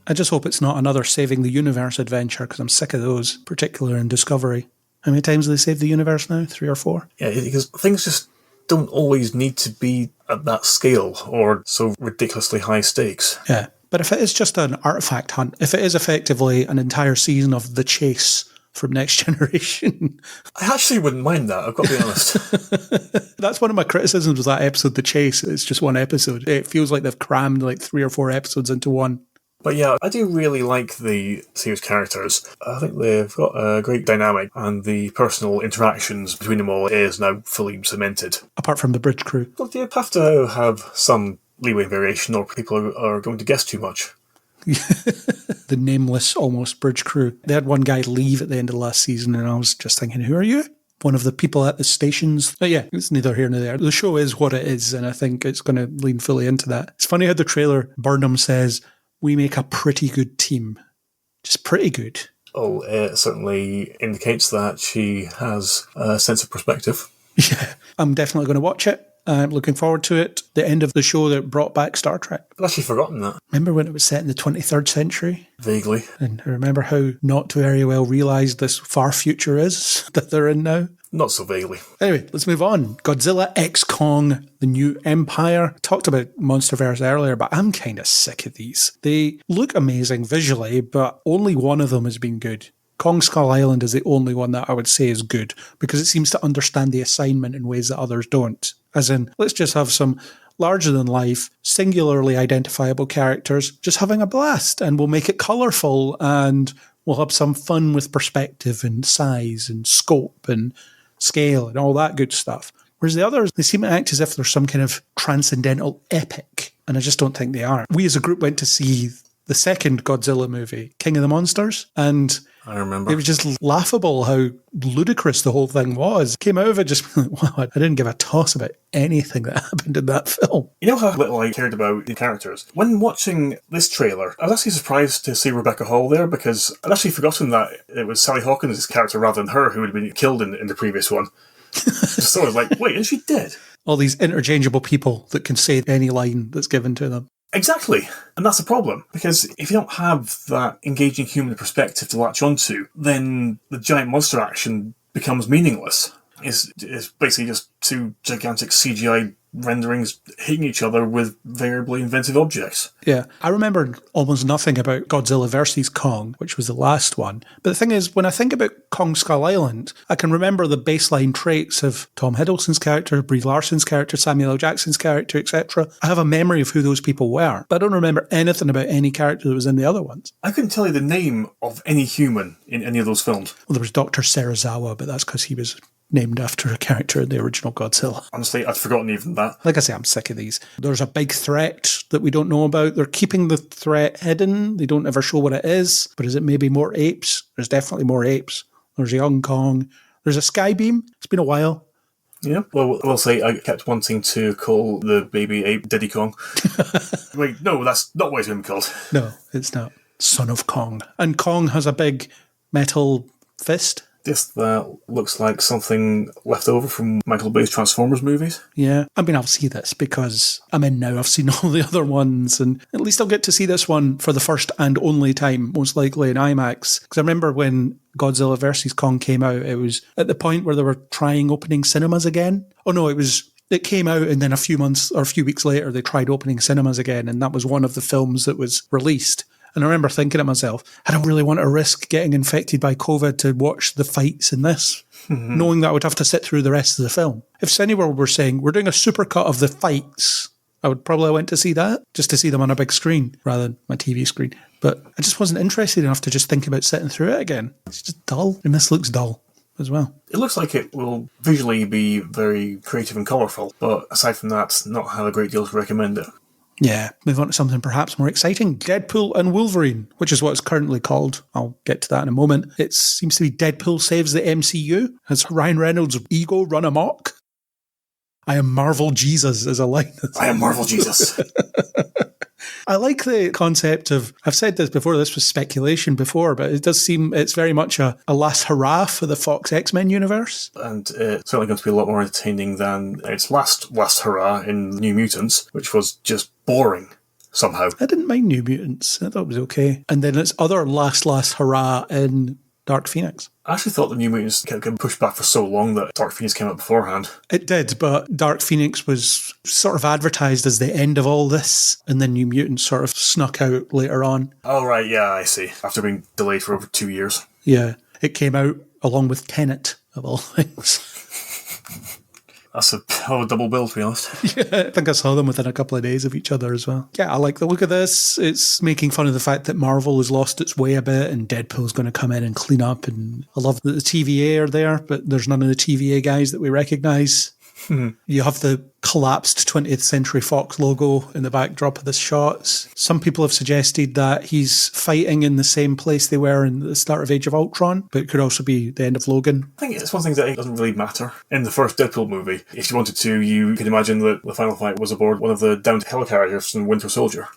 I just hope it's not another saving the universe adventure, because I'm sick of those, particularly in Discovery. How many times have they saved the universe now? 3 or 4? Yeah, because things just don't always need to be at that scale or so ridiculously high stakes. Yeah, but if it is just an artifact hunt, if it is effectively an entire season of The Chase from Next Generation... I actually wouldn't mind that, I've got to be honest. That's one of my criticisms of that episode, The Chase. It's just one episode. It feels like they've crammed like 3 or 4 episodes into one. But yeah, I do really like the series characters. I think they've got a great dynamic, and the personal interactions between them all is now fully cemented. Apart from the bridge crew. Look, you have to have some leeway variation, or people are going to guess too much. The nameless, almost bridge crew. They had one guy leave at the end of the last season, and I was just thinking, who are you? One of the people at the stations. But yeah, it's neither here nor there. The show is what it is, and I think it's going to lean fully into that. It's funny how the trailer, Burnham says, we make a pretty good team. Just pretty good. Oh, it certainly indicates that she has a sense of perspective. Yeah, I'm definitely going to watch it. I'm looking forward to it. The end of the show that brought back Star Trek. I've actually forgotten that. Remember when it was set in the 23rd century? Vaguely. And I remember how not very well realised this far future is that they're in now. Not so vaguely. Anyway, let's move on. Godzilla x Kong, The New Empire. Talked about MonsterVerse earlier, but I'm kind of sick of these. They look amazing visually, but only one of them has been good. Kong Skull Island is the only one that I would say is good, because it seems to understand the assignment in ways that others don't. As in, let's just have some larger-than-life, singularly identifiable characters just having a blast, and we'll make it colourful, and we'll have some fun with perspective and size and scope and scale and all that good stuff. Whereas the others, they seem to act as if they're some kind of transcendental epic, and I just don't think they are. We as a group went to see the second Godzilla movie, King of the Monsters, and I remember. It was just laughable how ludicrous the whole thing was. Came out of it just, wow, I didn't give a toss about anything that happened in that film. You know how little I cared about the characters? When watching this trailer, I was actually surprised to see Rebecca Hall there, because I'd actually forgotten that it was Sally Hawkins' character rather than her who had been killed in the previous one. So I was like, wait, is she dead? All these interchangeable people that can say any line that's given to them. Exactly. And that's the problem. Because if you don't have that engaging human perspective to latch onto, then the giant monster action becomes meaningless. It's basically just two gigantic CGI renderings hitting each other with variably inventive objects. Yeah. I remember almost nothing about Godzilla vs. Kong, which was the last one. But the thing is, when I think about Kong Skull Island, I can remember the baseline traits of Tom Hiddleston's character, Brie Larson's character, Samuel L. Jackson's character, etc. I have a memory of who those people were, but I don't remember anything about any character that was in the other ones. I couldn't tell you the name of any human in any of those films. Well, there was Dr. Serizawa, but that's because he was named after a character in the original Godzilla. Honestly, I'd forgotten even that. Like I say, I'm sick of these. There's a big threat that we don't know about. They're keeping the threat hidden. They don't ever show what it is. But is it maybe more apes? There's definitely more apes. There's a young Kong. There's a Skybeam. It's been a while. Yeah, well, I will say I kept wanting to call the baby ape Diddy Kong. Wait, no, that's not what he's been called. No, it's not. Son of Kong. And Kong has a big metal fist. This that looks like something left over from Michael Bay's Transformers movies. Yeah, I mean, I'll see this because I'm in now. I've seen all the other ones, and at least I'll get to see this one for the first and only time, most likely in IMAX. Because I remember when Godzilla vs. Kong came out, it was at the point where they were trying opening cinemas again. Oh no, it came out and then a few months or a few weeks later, they tried opening cinemas again, and that was one of the films that was released. And I remember thinking to myself, I don't really want to risk getting infected by COVID to watch the fights in this, knowing that I would have to sit through the rest of the film. If Cineworld were saying, we're doing a supercut of the fights, I would probably went to see that, just to see them on a big screen rather than my TV screen. But I just wasn't interested enough to just think about sitting through it again. It's just dull, and this looks dull as well. It looks like it will visually be very creative and colourful, but aside from that, not have a great deal to recommend it. Yeah, move on to something perhaps more exciting. Deadpool and Wolverine, which is what it's currently called. I'll get to that in a moment. It seems to be Deadpool saves the MCU. Has Ryan Reynolds' ego run amok? I am Marvel Jesus is a line. I am Marvel Jesus. I like the concept of, I've said this before, this was speculation before, but it does seem it's very much a last hurrah for the Fox X-Men universe. And it's certainly going to be a lot more entertaining than its last hurrah in New Mutants, which was just boring somehow. I didn't mind New Mutants. I thought it was okay. And then its other last hurrah in Dark Phoenix. I actually thought the New Mutants kept getting pushed back for so long that Dark Phoenix came out beforehand. It did, but Dark Phoenix was sort of advertised as the end of all this, and then New Mutants sort of snuck out later on. Oh, right, yeah, I see. After being delayed for over 2 years. Yeah, it came out along with Tenet, of all things. That's a double bill, to be honest. Yeah, I think I saw them within a couple of days of each other as well. Yeah, I like the look of this. It's making fun of the fact that Marvel has lost its way a bit and Deadpool's going to come in and clean up. And I love that the TVA are there, but there's none of the TVA guys that we recognise. You have the collapsed 20th Century Fox logo in the backdrop of the shots. Some people have suggested that he's fighting in the same place they were in the start of Age of Ultron, but it could also be the end of Logan. I think it's one of the things that doesn't really matter. In the first Deadpool movie, if you wanted to, you could imagine that the final fight was aboard one of the downed helicarriers from Winter Soldier.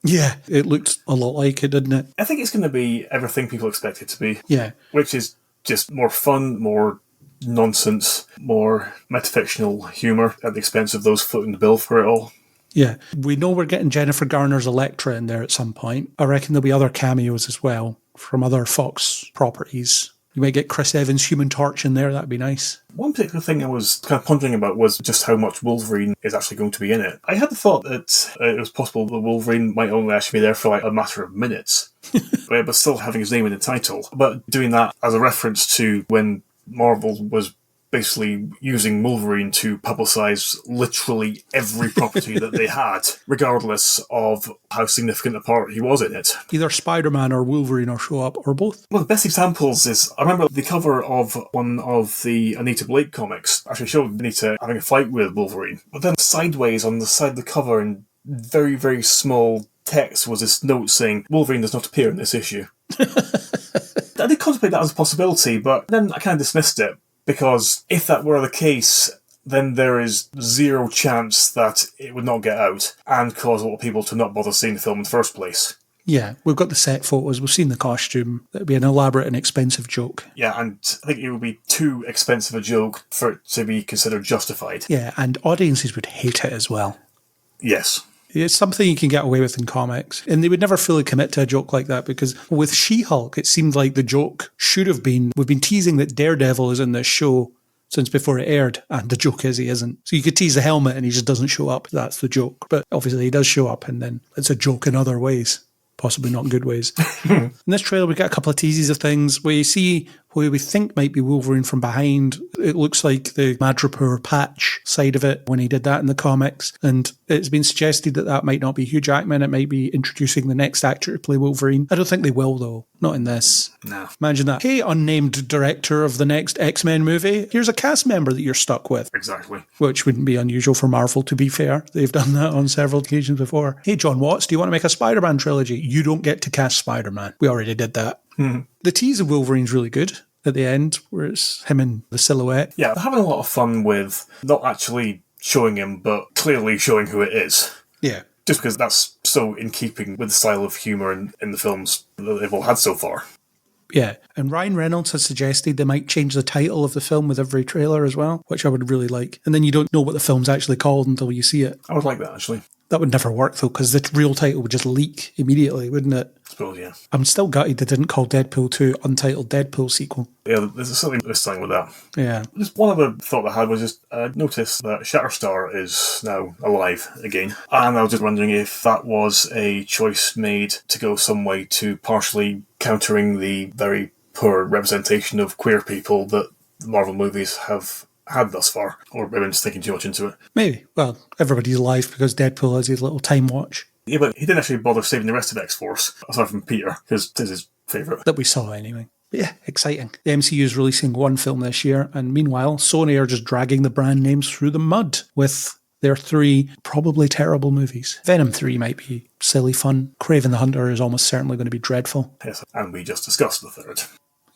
Yeah, it looked a lot like it, didn't it? I think it's going to be everything people expect it to be. Yeah. Which is just more fun, more nonsense, more metafictional humour at the expense of those footing the bill for it all. Yeah. We know we're getting Jennifer Garner's Elektra in there at some point. I reckon there'll be other cameos as well from other Fox properties. You might get Chris Evans' Human Torch in there, that'd be nice. One particular thing I was kind of pondering about was just how much Wolverine is actually going to be in it. I had the thought that it was possible that Wolverine might only actually be there for like a matter of minutes, but still having his name in the title. But doing that as a reference to when Marvel was basically using Wolverine to publicise literally every property that they had, regardless of how significant a part he was in it. Either Spider-Man or Wolverine will show up, or both. One of the best examples is, I remember the cover of one of the Anita Blake comics actually showed Anita having a fight with Wolverine. But then sideways on the side of the cover in very, very small text was this note saying, Wolverine does not appear in this issue. I did contemplate that as a possibility, but then I kind of dismissed it, because if that were the case, then there is zero chance that it would not get out and cause a lot of people to not bother seeing the film in the first place. Yeah, we've got the set photos, we've seen the costume. It'd be an elaborate and expensive joke. Yeah, and I think it would be too expensive a joke for it to be considered justified. Yeah, and audiences would hate it as well. Yes. It's something you can get away with in comics. And they would never fully commit to a joke like that, because with She-Hulk, it seemed like the joke should have been, we've been teasing that Daredevil is in this show since before it aired, and the joke is he isn't. So you could tease the helmet and he just doesn't show up. That's the joke. But obviously he does show up, and then it's a joke in other ways. Possibly not in good ways. In this trailer, we got a couple of teases of things. We see who we think might be Wolverine from behind. It looks like the Madripoor patch side of it when he did that in the comics. And it's been suggested that that might not be Hugh Jackman. It might be introducing the next actor to play Wolverine. I don't think they will, though. Not in this. No. Imagine that. Hey, unnamed director of the next X-Men movie, here's a cast member that you're stuck with. Exactly. Which wouldn't be unusual for Marvel, to be fair. They've done that on several occasions before. Hey, John Watts, do you want to make a Spider-Man trilogy? You don't get to cast Spider-Man. We already did that. The tease of Wolverine's really good at the end, where it's him in the silhouette. Yeah, they're having a lot of fun with not actually showing him, but clearly showing who it is. Yeah. Just because that's so in keeping with the style of humour in the films that they've all had so far. Yeah, and Ryan Reynolds has suggested they might change the title of the film with every trailer as well, which I would really like. And then you don't know what the film's actually called until you see it. I would like that, actually. That would never work, though, because the real title would just leak immediately, wouldn't it? I suppose, yeah. I'm still gutted they didn't call Deadpool 2 Untitled Deadpool sequel. Yeah, there's something this time with that. Yeah. Just one other thought I had was just notice that Shatterstar is now alive again. And I was just wondering if that was a choice made to go some way to partially countering the very poor representation of queer people that the Marvel movies have had thus far, or maybe I'm just thinking too much into it. Maybe. Well, everybody's alive because Deadpool has his little time watch. Yeah, but he didn't actually bother saving the rest of X-Force, aside from Peter, because this is his favourite. That we saw anyway. But yeah, exciting. The MCU is releasing one film this year, and meanwhile, Sony are just dragging the brand names through the mud with their 3 probably terrible movies. Venom 3 might be silly fun. Kraven the Hunter is almost certainly going to be dreadful. Yes, and we just discussed the third.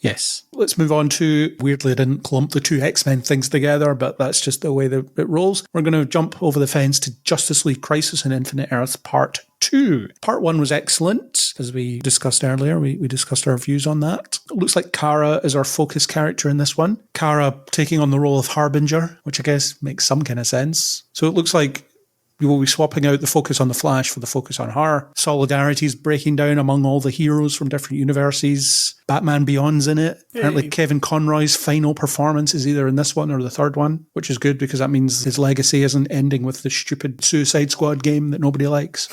Yes. Let's move on to, weirdly I didn't clump the 2 X-Men things together, but that's just the way that it rolls. We're going to jump over the fence to Justice League Crisis on Infinite Earths Part 2. Part 1 was excellent, as we discussed earlier. We discussed our views on that. It looks like Kara is our focus character in this one. Kara taking on the role of Harbinger, which I guess makes some kind of sense. So it looks like we will be swapping out the focus on the Flash for the focus on her. Solidarity is breaking down among all the heroes from different universes. Batman Beyond's in it. Apparently Kevin Conroy's final performance is either in this one or the third one, which is good because that means his legacy isn't ending with the stupid Suicide Squad game that nobody likes.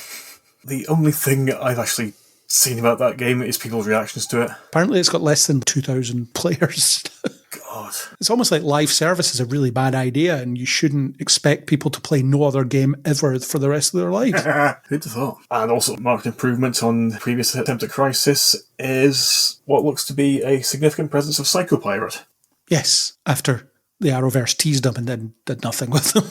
The only thing I've actually seen about that game is people's reactions to it. Apparently it's got less than 2,000 players. God. It's almost like live service is a really bad idea and you shouldn't expect people to play no other game ever for the rest of their lives. Who'd have thought? And also marked improvement on the previous attempt at Crisis is what looks to be a significant presence of Psycho Pirate. Yes, after the Arrowverse teased them and then did nothing with them.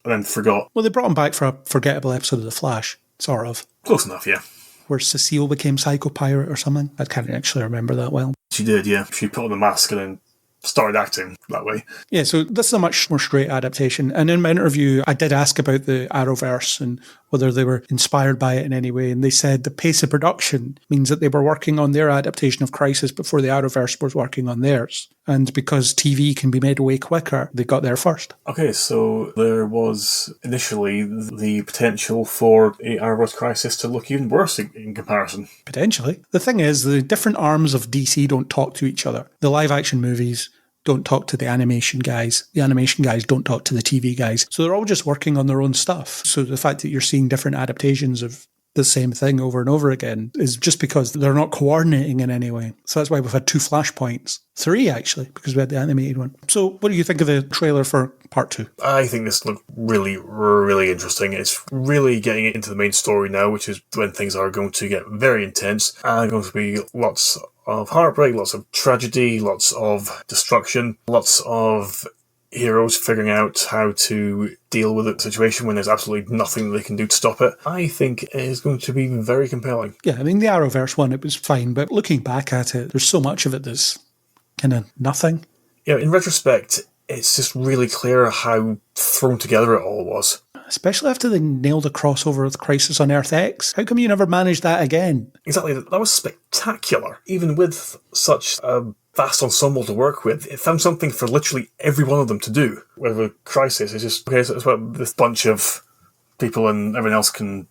And then forgot. Well, they brought him back for a forgettable episode of The Flash, sort of. Close enough, yeah. Where Cecile became Psycho Pirate or something. I can't actually remember that well. She did, yeah. She put on the mask and then started acting that way. Yeah, so this is a much more straight adaptation. And in my interview, I did ask about the Arrowverse and whether they were inspired by it in any way. And they said the pace of production means that they were working on their adaptation of Crisis before the Arrowverse was working on theirs. And because TV can be made way quicker, they got there first. Okay, so there was initially the potential for a Arrowverse Crisis to look even worse in comparison. Potentially. The thing is, the different arms of DC don't talk to each other. The live-action movies don't talk to the animation guys. The animation guys don't talk to the TV guys. So they're all just working on their own stuff. So the fact that you're seeing different adaptations of the same thing over and over again is just because they're not coordinating in any way. So that's why we've had 2 Flashpoints. 3, actually, because we had the animated one. So what do you think of the trailer for Part 2? I think this looked really, really interesting. It's really getting into the main story now, which is when things are going to get very intense. And going to be lots of heartbreak, lots of tragedy, lots of destruction, lots of heroes figuring out how to deal with the situation when there's absolutely nothing they can do to stop it. I think it is going to be very compelling. Yeah, I mean, the Arrowverse one, it was fine, but looking back at it, there's so much of it that's kind of nothing. Yeah, in retrospect, it's just really clear how thrown together it all was. Especially after they nailed a crossover with Crisis on Earth X. How come you never managed that again? Exactly, that was spectacular. Even with such a vast ensemble to work with, it found something for literally every one of them to do. Whether Crisis is just, okay, so it's what this bunch of people and everyone else can,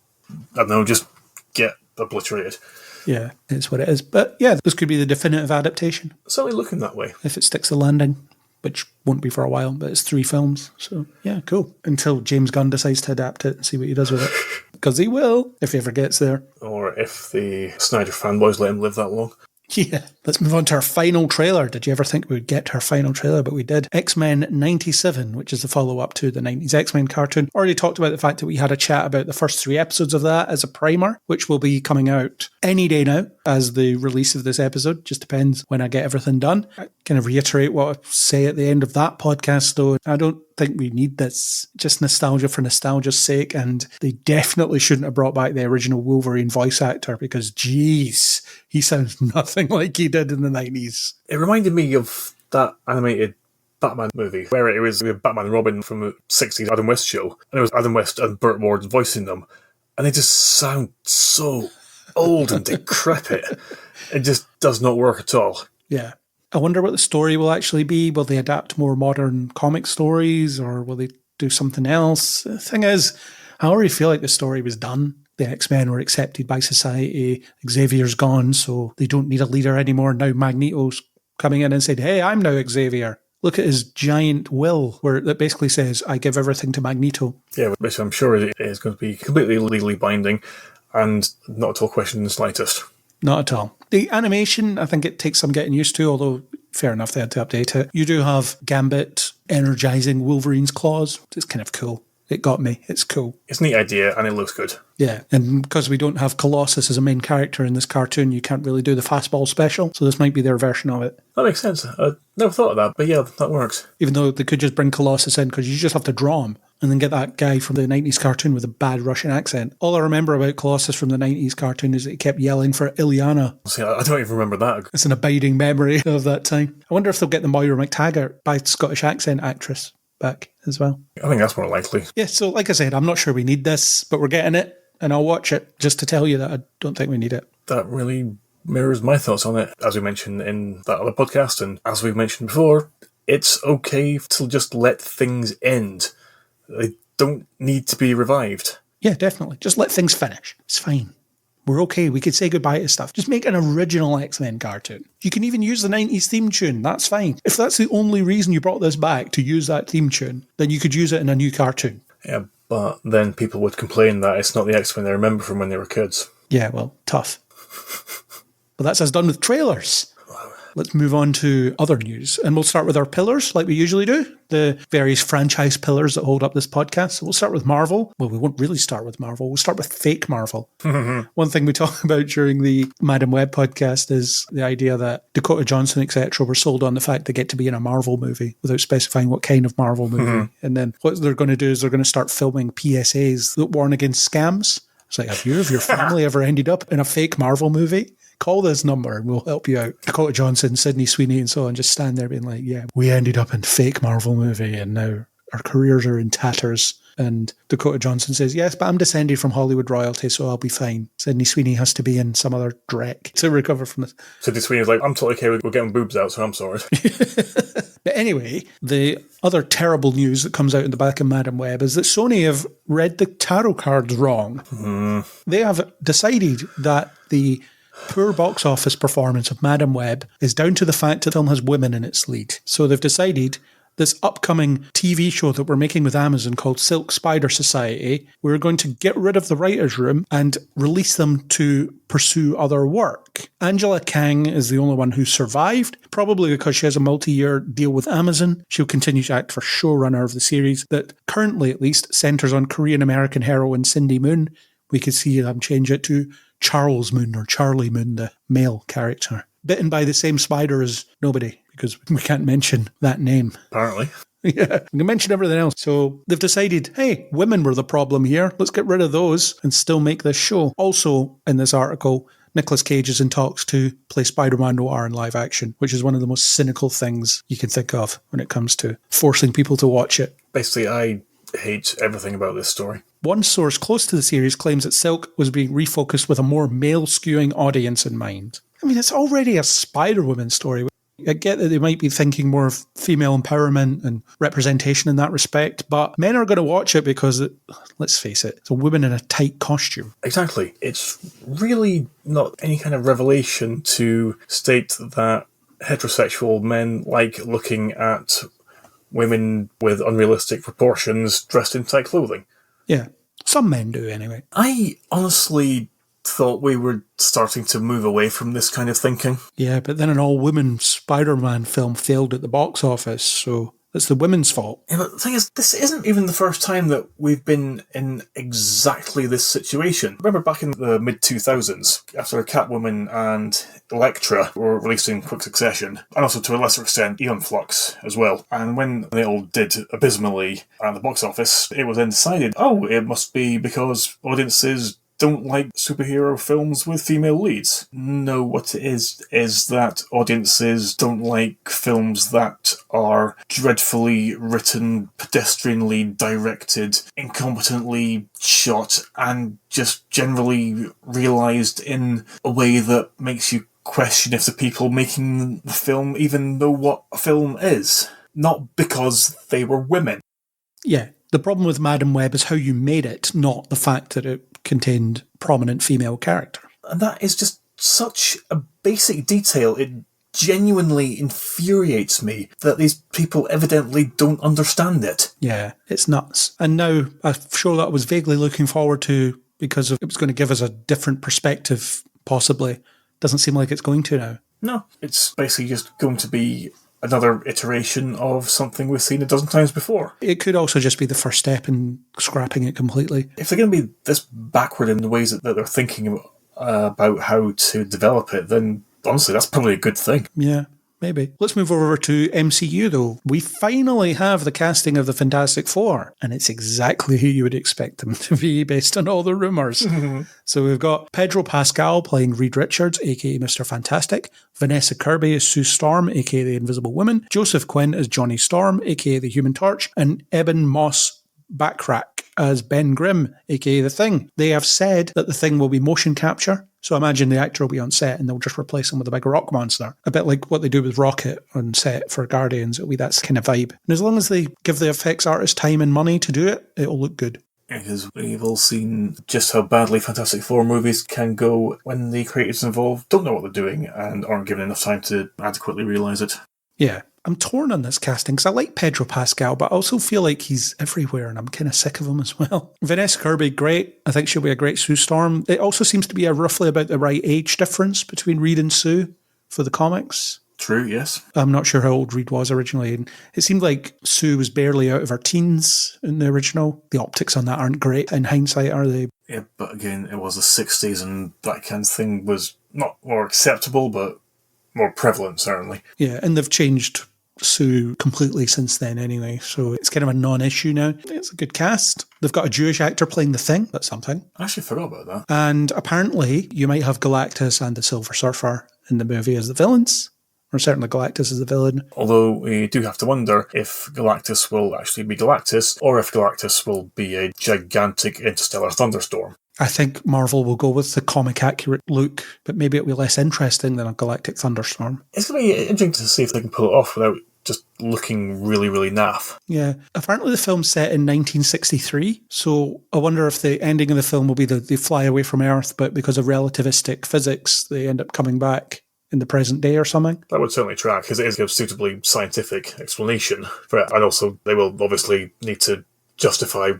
I don't know, just get obliterated. Yeah, it's what it is. But yeah, this could be the definitive adaptation. Certainly looking that way. If it sticks the landing, which won't be for a while, but it's 3 films. So yeah, cool. Until James Gunn decides to adapt it and see what he does with it. Because he will, if he ever gets there. Or if the Snyder fanboys let him live that long. Yeah. Let's move on to our final trailer. Did you ever think we would get to our final trailer? But we did. X-Men 97, which is the follow-up to the 90s X-Men cartoon. Already talked about the fact that we had a chat about the first 3 episodes of that as a primer, which will be coming out any day now as the release of this episode. Just depends when I get everything done. I kind of reiterate what I say at the end of that podcast, though. I don't think we need this. Just nostalgia for nostalgia's sake, and they definitely shouldn't have brought back the original Wolverine voice actor because, geez, he sounds nothing like he did in the 90s. It reminded me of that animated Batman movie where it was Batman and Robin from the 60s Adam West show, and it was Adam West and Burt Ward voicing them, and they just sound so old and decrepit. It just does not work at all. Yeah. I wonder what the story will actually be. Will they adapt more modern comic stories, or will they do something else? The thing is, I already feel like the story was done. The X-Men were accepted by society. Xavier's gone, so they don't need a leader anymore. Now Magneto's coming in and said, hey, I'm now Xavier. Look at his giant will, where that basically says, I give everything to Magneto. Yeah, which I'm sure it is going to be completely legally binding and not at all questioned in the slightest. Not at all. The animation, I think it takes some getting used to, although fair enough, they had to update it. You do have Gambit energizing Wolverine's claws. It's kind of cool. it got me. It's cool. It's a neat idea, and it looks good. Yeah, and because we don't have Colossus as a main character in this cartoon, you can't really do the fastball special, so this might be their version of it. That makes sense. I never thought of that, but yeah, that works. Even though they could just bring Colossus in, because you just have to draw him, and then get that guy from the 90s cartoon with a bad Russian accent. All I remember about Colossus from the 90s cartoon is that he kept yelling for Ilyana. See, I don't even remember that. It's an abiding memory of that time. I wonder if they'll get the Moira McTaggart by Scottish accent actress back as well. I think that's more likely. Yeah, so like I said, I'm not sure we need this, but we're getting it, and I'll watch it just to tell you that I don't think we need it. That really mirrors my thoughts on it. As we mentioned in that other podcast, and as we've mentioned before, it's okay to just let things end. They don't need to be revived. Yeah, definitely. Just let things finish. It's fine. We're okay. We could say goodbye to stuff. Just make an original X-Men cartoon. You can even use the 90s theme tune. That's fine. If that's the only reason you brought this back, to use that theme tune, then you could use it in a new cartoon. Yeah, but then people would complain that it's not the X-Men they remember from when they were kids. Yeah, well, tough. But that's us done with trailers. Let's move on to other news. And we'll start with our pillars, like we usually do. The various franchise pillars that hold up this podcast. So we'll start with Marvel. Well, we won't really start with Marvel. We'll start with fake Marvel. One thing we talk about during the Madam Web podcast is the idea that Dakota Johnson, etc., were sold on the fact they get to be in a Marvel movie without specifying what kind of Marvel movie. And then what they're going to do is they're going to start filming PSAs that warn against scams. It's like, have you or your family ever ended up in a fake Marvel movie? Call this number and we'll help you out. Dakota Johnson, Sydney Sweeney and so on just stand there being like, yeah, we ended up in fake Marvel movie and now our careers are in tatters. And Dakota Johnson says, yes, but I'm descended from Hollywood royalty, so I'll be fine. Sydney Sweeney has to be in some other dreck to recover from this. Sydney Sweeney's like, I'm totally okay with getting boobs out, so I'm sorry. But anyway, the other terrible news that comes out in the back of Madam Web is that Sony have read the tarot cards wrong. They have decided that the poor box office performance of Madam Web is down to the fact that the film has women in its lead. So they've decided this upcoming TV show that we're making with Amazon called Silk Spider Society, we're going to get rid of the writer's room and release them to pursue other work. Angela Kang is the only one who survived, probably because she has a multi-year deal with Amazon. She'll continue to act for showrunner of the series that currently, at least, centres on Korean-American heroine Cindy Moon. We could see them change it to Charles Moon or Charlie Moon, the male character. Bitten by the same spider as nobody, because we can't mention that name. Apparently. Yeah, we can mention everything else. So they've decided, hey, women were the problem here. Let's get rid of those and still make this show. Also, in this article, Nicolas Cage is in talks to play Spider-Man Noir in live action, which is one of the most cynical things you can think of when it comes to forcing people to watch it. Basically, I hate everything about this story. One source close to the series claims that Silk was being refocused with a more male-skewing audience in mind. I mean, it's already a Spider-Woman story. I get that they might be thinking more of female empowerment and representation in that respect, but men are going to watch it because, let's face it, it's a woman in a tight costume. Exactly. It's really not any kind of revelation to state that heterosexual men like looking at women with unrealistic proportions dressed in tight clothing. Yeah, some men do anyway. I honestly thought we were starting to move away from this kind of thinking. Yeah, but then an all-women Spider-Man film failed at the box office, so it's the women's fault. Yeah, but the thing is, this isn't even the first time that we've been in exactly this situation. Remember back in the mid-2000s, after Catwoman and Elektra were released in quick succession, and also to a lesser extent, Aeon Flux as well. And when they all did abysmally at the box office, it was then decided, oh, it must be because audiences don't like superhero films with female leads. No, what it is that audiences don't like films that are dreadfully written, pedestrianly directed, incompetently shot, and just generally realised in a way that makes you question if the people making the film even know what a film is. Not because they were women. Yeah, the problem with Madam Web is how you made it, not the fact that it contained prominent female character. And that is just such a basic detail. It genuinely infuriates me that these people evidently don't understand it. Yeah, it's nuts. And now a show that I was vaguely looking forward to because it was going to give us a different perspective, possibly, doesn't seem like it's going to now. No, it's basically just going to be another iteration of something we've seen a dozen times before. It could also just be the first step in scrapping it completely. If they're going to be this backward in the ways that they're thinking about how to develop it, then honestly, that's probably a good thing. Yeah. Maybe. Let's move over to MCU, though. We finally have the casting of the Fantastic Four, and it's exactly who you would expect them to be based on all the rumours. So we've got Pedro Pascal playing Reed Richards, aka Mr. Fantastic, Vanessa Kirby as Sue Storm, aka the Invisible Woman, Joseph Quinn as Johnny Storm, aka the Human Torch, and Eben Moss Backrack as Ben Grimm, aka the Thing. They have said that the Thing will be motion capture. So imagine the actor will be on set and they'll just replace him with a big rock monster. A bit like what they do with Rocket on set for Guardians. It'll be that kind of vibe. And as long as they give the effects artist time and money to do it, it'll look good. Because we've all seen just how badly Fantastic Four movies can go when the creators involved don't know what they're doing and aren't given enough time to adequately realise it. Yeah. I'm torn on this casting because I like Pedro Pascal, but I also feel like he's everywhere and I'm kind of sick of him as well. Vanessa Kirby, great. I think she'll be a great Sue Storm. It also seems to be roughly about the right age difference between Reed and Sue for the comics. True, yes. I'm not sure how old Reed was originally. And it seemed like Sue was barely out of her teens in the original. The optics on that aren't great in hindsight, are they? Yeah, but again, it was the 60s and that kind of thing was not more acceptable, but more prevalent, certainly. Yeah, and they've changed Sue completely since then anyway, so it's kind of a non-issue now. It's a good cast. They've got a Jewish actor playing the Thing. That's something. I actually forgot about that. And apparently you might have Galactus and the Silver Surfer in the movie as the villains, or certainly Galactus as the villain. Although we do have to wonder if Galactus will actually be Galactus, or if Galactus will be a gigantic interstellar thunderstorm. I think Marvel will go with the comic-accurate look, but maybe it'll be less interesting than a galactic thunderstorm. It's going to be interesting to see if they can pull it off without just looking really, really naff. Yeah. Apparently the film's set in 1963, so I wonder if the ending of the film will be they fly away from Earth, but because of relativistic physics, they end up coming back in the present day or something. That would certainly track, because it is a suitably scientific explanation for it. And also, they will obviously need to justify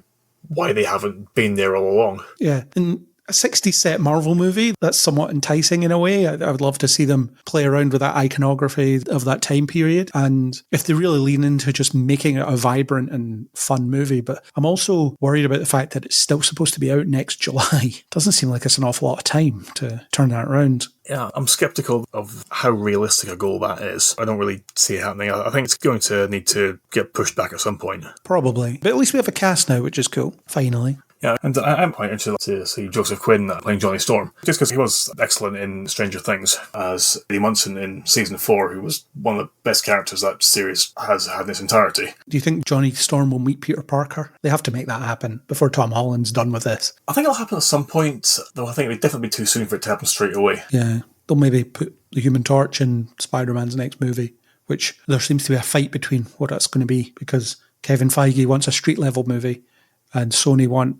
why they haven't been there all along. Yeah. And a 60s set Marvel movie, that's somewhat enticing in a way. I would love to see them play around with that iconography of that time period. And if they really lean into just making it a vibrant and fun movie. But I'm also worried about the fact that it's still supposed to be out next July. Doesn't seem like it's an awful lot of time to turn that around. Yeah, I'm sceptical of how realistic a goal that is. I don't really see it happening. I think it's going to need to get pushed back at some point. Probably. But at least we have a cast now, which is cool. Finally. Yeah, and I'm quite interested to see Joseph Quinn playing Johnny Storm, just because he was excellent in Stranger Things as Eddie Munson in Season 4, who was one of the best characters that series has had in its entirety. Do you think Johnny Storm will meet Peter Parker? They have to make that happen before Tom Holland's done with this. I think it'll happen at some point, though I think it would definitely be too soon for it to happen straight away. Yeah, they'll maybe put the Human Torch in Spider-Man's next movie, which there seems to be a fight between what that's going to be, because Kevin Feige wants a street-level movie and Sony want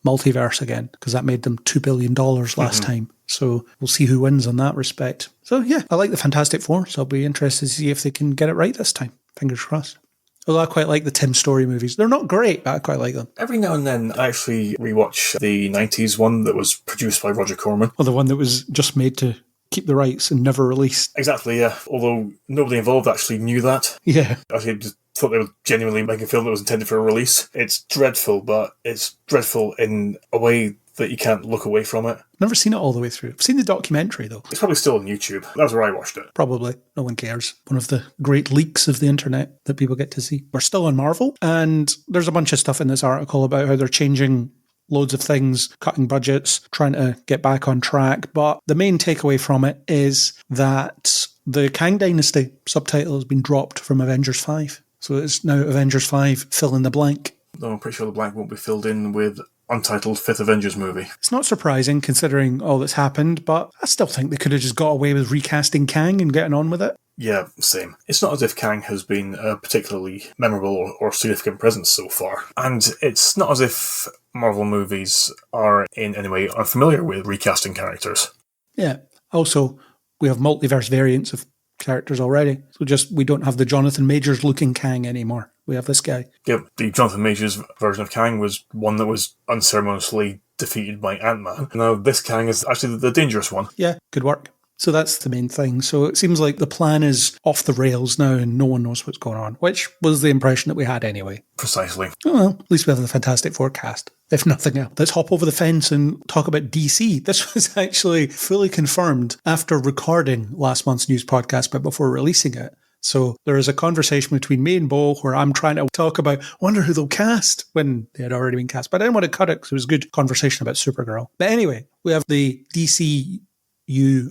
multiverse again, because that made them $2 billion last time. So we'll see who wins on that respect. So yeah, I like the Fantastic Four, so I'll be interested to see if they can get it right this time. Fingers crossed. Although I quite like the Tim Story movies. They're not great, but I quite like them. Every now and then I actually rewatch the 90s one that was produced by Roger Corman. Well, the one that was just made to keep the rights and never released. Exactly, yeah. Although nobody involved actually knew that. Yeah. Actually, just thought they were genuinely making a film that was intended for a release. It's dreadful, but it's dreadful in a way that you can't look away from it. Never seen it all the way through. I've seen the documentary, though. It's probably still on YouTube. That's where I watched it. Probably. No one cares. One of the great leaks of the internet that people get to see. We're still on Marvel, and there's a bunch of stuff in this article about how they're changing loads of things, cutting budgets, trying to get back on track. But the main takeaway from it is that the Kang Dynasty subtitle has been dropped from Avengers 5. So it's now Avengers 5, fill in the blank. Though I'm pretty sure the blank won't be filled in with untitled 5th Avengers movie. It's not surprising considering all that's happened, but I still think they could have just got away with recasting Kang and getting on with it. Yeah, same. It's not as if Kang has been a particularly memorable or significant presence so far. And it's not as if Marvel movies are in any way unfamiliar with recasting characters. Yeah. Also, we have multiverse variants of characters already. So just, we don't have the Jonathan Majors looking Kang anymore. We have this guy. Yeah, the Jonathan Majors version of Kang was one that was unceremoniously defeated by Ant-Man. Now this Kang is actually the dangerous one. Yeah, good work. So that's the main thing. So it seems like the plan is off the rails now and no one knows what's going on, which was the impression that we had anyway. Precisely. Oh, well, at least we have the Fantastic Four cast, if nothing else. Let's hop over the fence and talk about DC. This was actually fully confirmed after recording last month's news podcast, but before releasing it. So there is a conversation between me and Bo where I'm trying to talk about, wonder who they'll cast when they had already been cast. But I didn't want to cut it because it was a good conversation about Supergirl. But anyway, we have the DCU,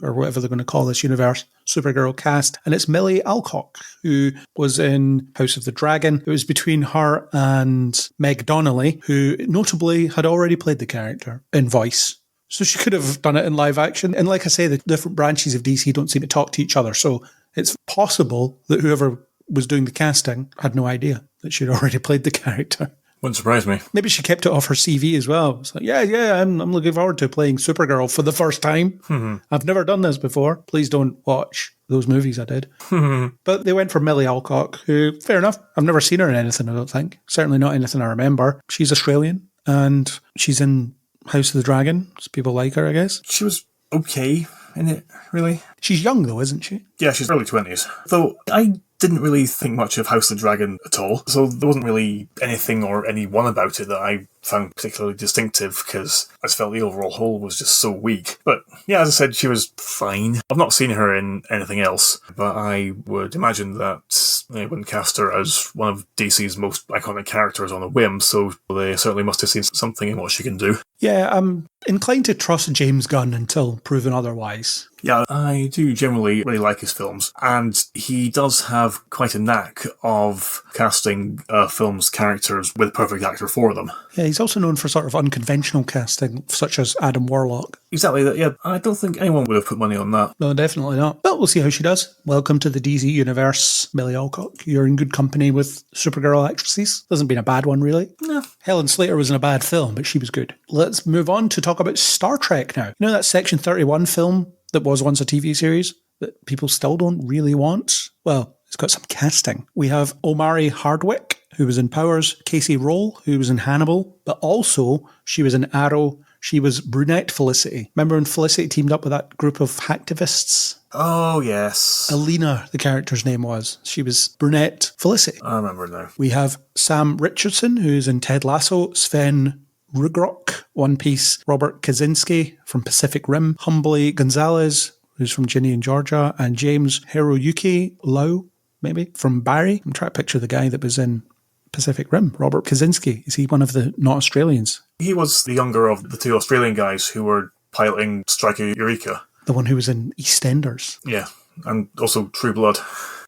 or whatever they're going to call this universe, Supergirl cast. And it's Millie Alcock, who was in House of the Dragon. It was between her and Meg Donnelly, who notably had already played the character in voice. So she could have done it in live action. And like I say, the different branches of DC don't seem to talk to each other. So it's possible that whoever was doing the casting had no idea that she'd already played the character. Wouldn't surprise me. Maybe she kept it off her CV as well. It's like, I'm looking forward to playing Supergirl for the first time. Mm-hmm. I've never done this before. Please don't watch those movies I did. Mm-hmm. But they went for Millie Alcock, who, fair enough, I've never seen her in anything, I don't think. Certainly not anything I remember. She's Australian, and she's in House of the Dragon, so people like her, I guess. She was okay in it, really. She's young, though, isn't she? Yeah, she's early 20s. Though I didn't really think much of House of the Dragon at all, so there wasn't really anything or anyone about it that I found particularly distinctive, because I just felt the overall whole was just so weak. But yeah, as I said, she was fine. I've not seen her in anything else, but I would imagine that they wouldn't cast her as one of DC's most iconic characters on a whim, so they certainly must have seen something in what she can do. Yeah, I'm inclined to trust James Gunn until proven otherwise. Yeah, I do generally really like his films, and he does have quite a knack of casting films' characters with a perfect actor for them. Yeah, he's also known for sort of unconventional casting, such as Adam Warlock. Exactly, yeah, I don't think anyone would have put money on that. No, definitely not. But we'll see how she does. Welcome to the DC universe, Millie Alcock. You're in good company with Supergirl actresses. Hasn't been a bad one, really. No. Helen Slater was in a bad film, but she was good. Let's move on to talk about Star Trek now. You know that Section 31 film that was once a TV series that people still don't really want? Well, it's got some casting. We have Omari Hardwick, who was in Powers, Casey Roll, who was in Hannibal, but also she was in Arrow. She was brunette Felicity. Remember when Felicity teamed up with that group of hacktivists? Oh, yes. Alina, the character's name was. She was brunette Felicity. I remember now. We have Sam Richardson, who's in Ted Lasso, Sven Rugrock, One Piece, Robert Kaczynski from Pacific Rim, Humbly Gonzalez, who's from Ginny and Georgia, and James Hiroyuki Lau, maybe, from Barry. I'm trying to picture the guy that was in Pacific Rim, Robert Kaczynski. Is he one of the not Australians? He was the younger of the two Australian guys who were piloting Striker Eureka. The one who was in EastEnders. Yeah, and also True Blood.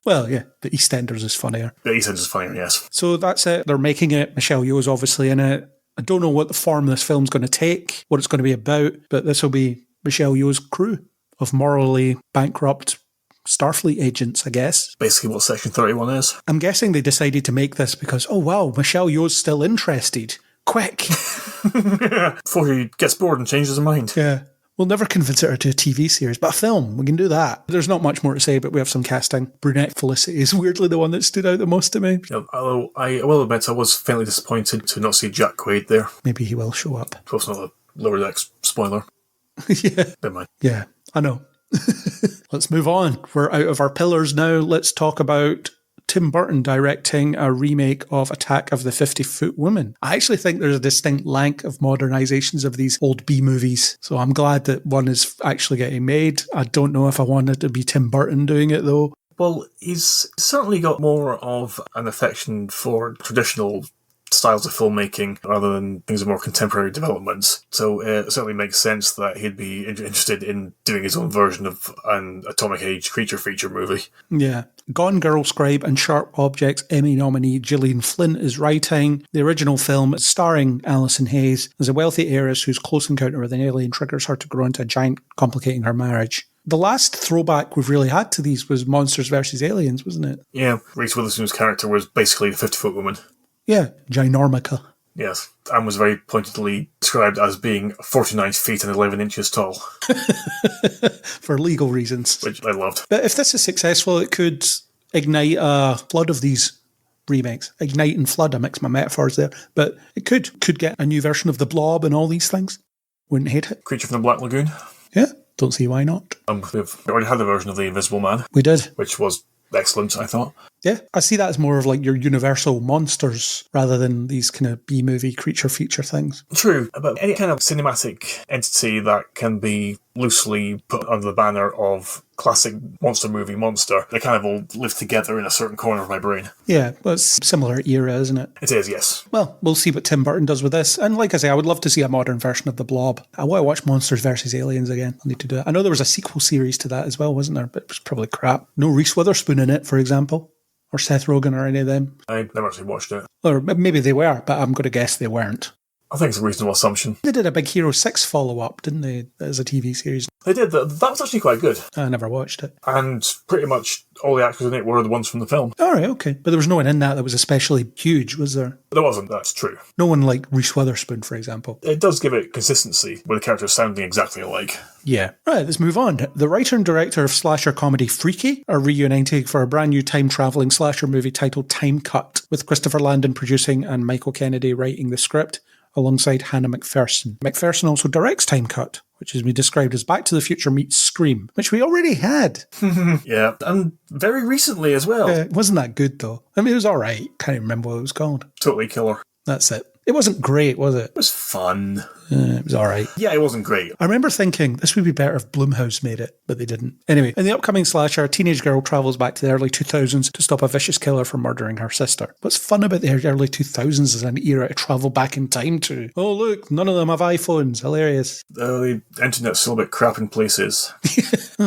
Well, yeah, the EastEnders is funnier. The EastEnders is funnier, yes. So that's it. They're making it. Michelle Yeoh's obviously in it. I don't know what the form this film's going to take, what it's going to be about, but this will be Michelle Yeoh's crew of morally bankrupt Starfleet agents, I guess. Basically what Section 31 is. I'm guessing they decided to make this because, oh wow, Michelle Yeoh's still interested. Quick! Before he gets bored and changes his mind. Yeah. We'll never convince her to a TV series, but a film, we can do that. There's not much more to say, but we have some casting. Brunette Felicity is weirdly the one that stood out the most to me. Yeah, although I will admit I was faintly disappointed to not see Jack Quaid there. Maybe he will show up. Of course, not a Lower Decks spoiler. Yeah. Never mind. Yeah, I know. Let's move on. We're out of our pillars now. Let's talk about Tim Burton directing a remake of Attack of the 50-Foot Woman. I actually think there's a distinct lack of modernizations of these old B movies, so I'm glad that one is actually getting made. I don't know if I want it to be Tim Burton doing it, though. Well, he's certainly got more of an affection for traditional styles of filmmaking rather than things of more contemporary developments. So it certainly makes sense that he'd be interested in doing his own version of an Atomic Age creature feature movie. Yeah. Gone Girl scribe and Sharp Objects Emmy nominee Gillian Flynn is writing. The original film, starring Alison Hayes, is a wealthy heiress whose close encounter with an alien triggers her to grow into a giant, complicating her marriage. The last throwback we've really had to these was Monsters vs. Aliens, wasn't it? Yeah, Reese Witherspoon's character was basically the 50-foot woman. Yeah, Ginormica. Yes, and was very pointedly described as being 49 feet and 11 inches tall. For legal reasons. Which I loved. But if this is successful, it could ignite a flood of these remakes. Ignite and flood, I mix my metaphors there. But it could get a new version of The Blob and all these things. Wouldn't hate it. Creature from the Black Lagoon. Yeah, Don't see why not. We've already had a version of The Invisible Man, We did. which was excellent, I thought. Yeah, I see that as more of like your universal monsters rather than these kind of B-movie creature feature things. True, but any kind of cinematic entity that can be loosely put under the banner of classic monster movie monster, they kind of all live together in a certain corner of my brain. Yeah, well, it's a similar era, isn't it? It is, yes. Well, we'll see what Tim Burton does with this. And like I say, I would love to see a modern version of The Blob. I want to watch Monsters vs. Aliens again. I need to do it. I know there was a sequel series to that as well, wasn't there? But it was probably crap. No Reese Witherspoon in it, for example. Or Seth Rogen or any of them. I never actually watched it. Or maybe they were, but I'm going to guess they weren't. I think it's a reasonable assumption. They did a Big Hero 6 follow-up, didn't they, as a TV series? They did. That was actually quite good. I never watched it. And pretty much all the actors in it were the ones from the film. All right, okay. But there was no one in that was especially huge, was there? There wasn't, that's true. No one like Reese Witherspoon, for example. It does give it consistency, with the characters sounding exactly alike. Yeah. Right, let's move on. The writer and director of slasher comedy Freaky are reuniting for a brand new time-travelling slasher movie titled Time Cut, with Christopher Landon producing and Michael Kennedy writing the script, alongside Hannah McPherson. McPherson also directs Time Cut, which has been described as Back to the Future meets Scream, which we already had. Yeah, and very recently as well. It wasn't that good, though. I mean, it was all right. Can't even remember what it was called. Totally killer. That's it. It wasn't great, was it? It was fun. It was all right. Yeah, it wasn't great. I remember thinking this would be better if Blumhouse made it, but they didn't. Anyway, in the upcoming slasher, a teenage girl travels back to the early 2000s to stop a vicious killer from murdering her sister. What's fun about the early 2000s is an era to travel back in time to? Oh, look, none of them have iPhones. Hilarious. The internet's still a bit crap in places.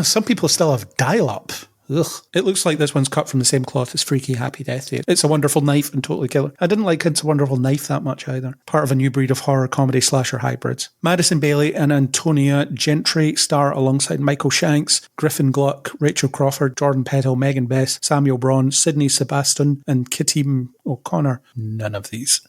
Some people still have dial-up. Ugh. It looks like this one's cut from the same cloth as Freaky Happy Death Day. It's a Wonderful Knife and Totally Killer. I didn't like It's a Wonderful Knife that much either. Part of a new breed of horror comedy slasher hybrids. Madison Bailey and Antonia Gentry star alongside Michael Shanks, Griffin Gluck, Rachel Crawford, Jordan Peele, Megan Best, Samuel Braun, Sydney Sebaston, and Kitty O'Connor. None of these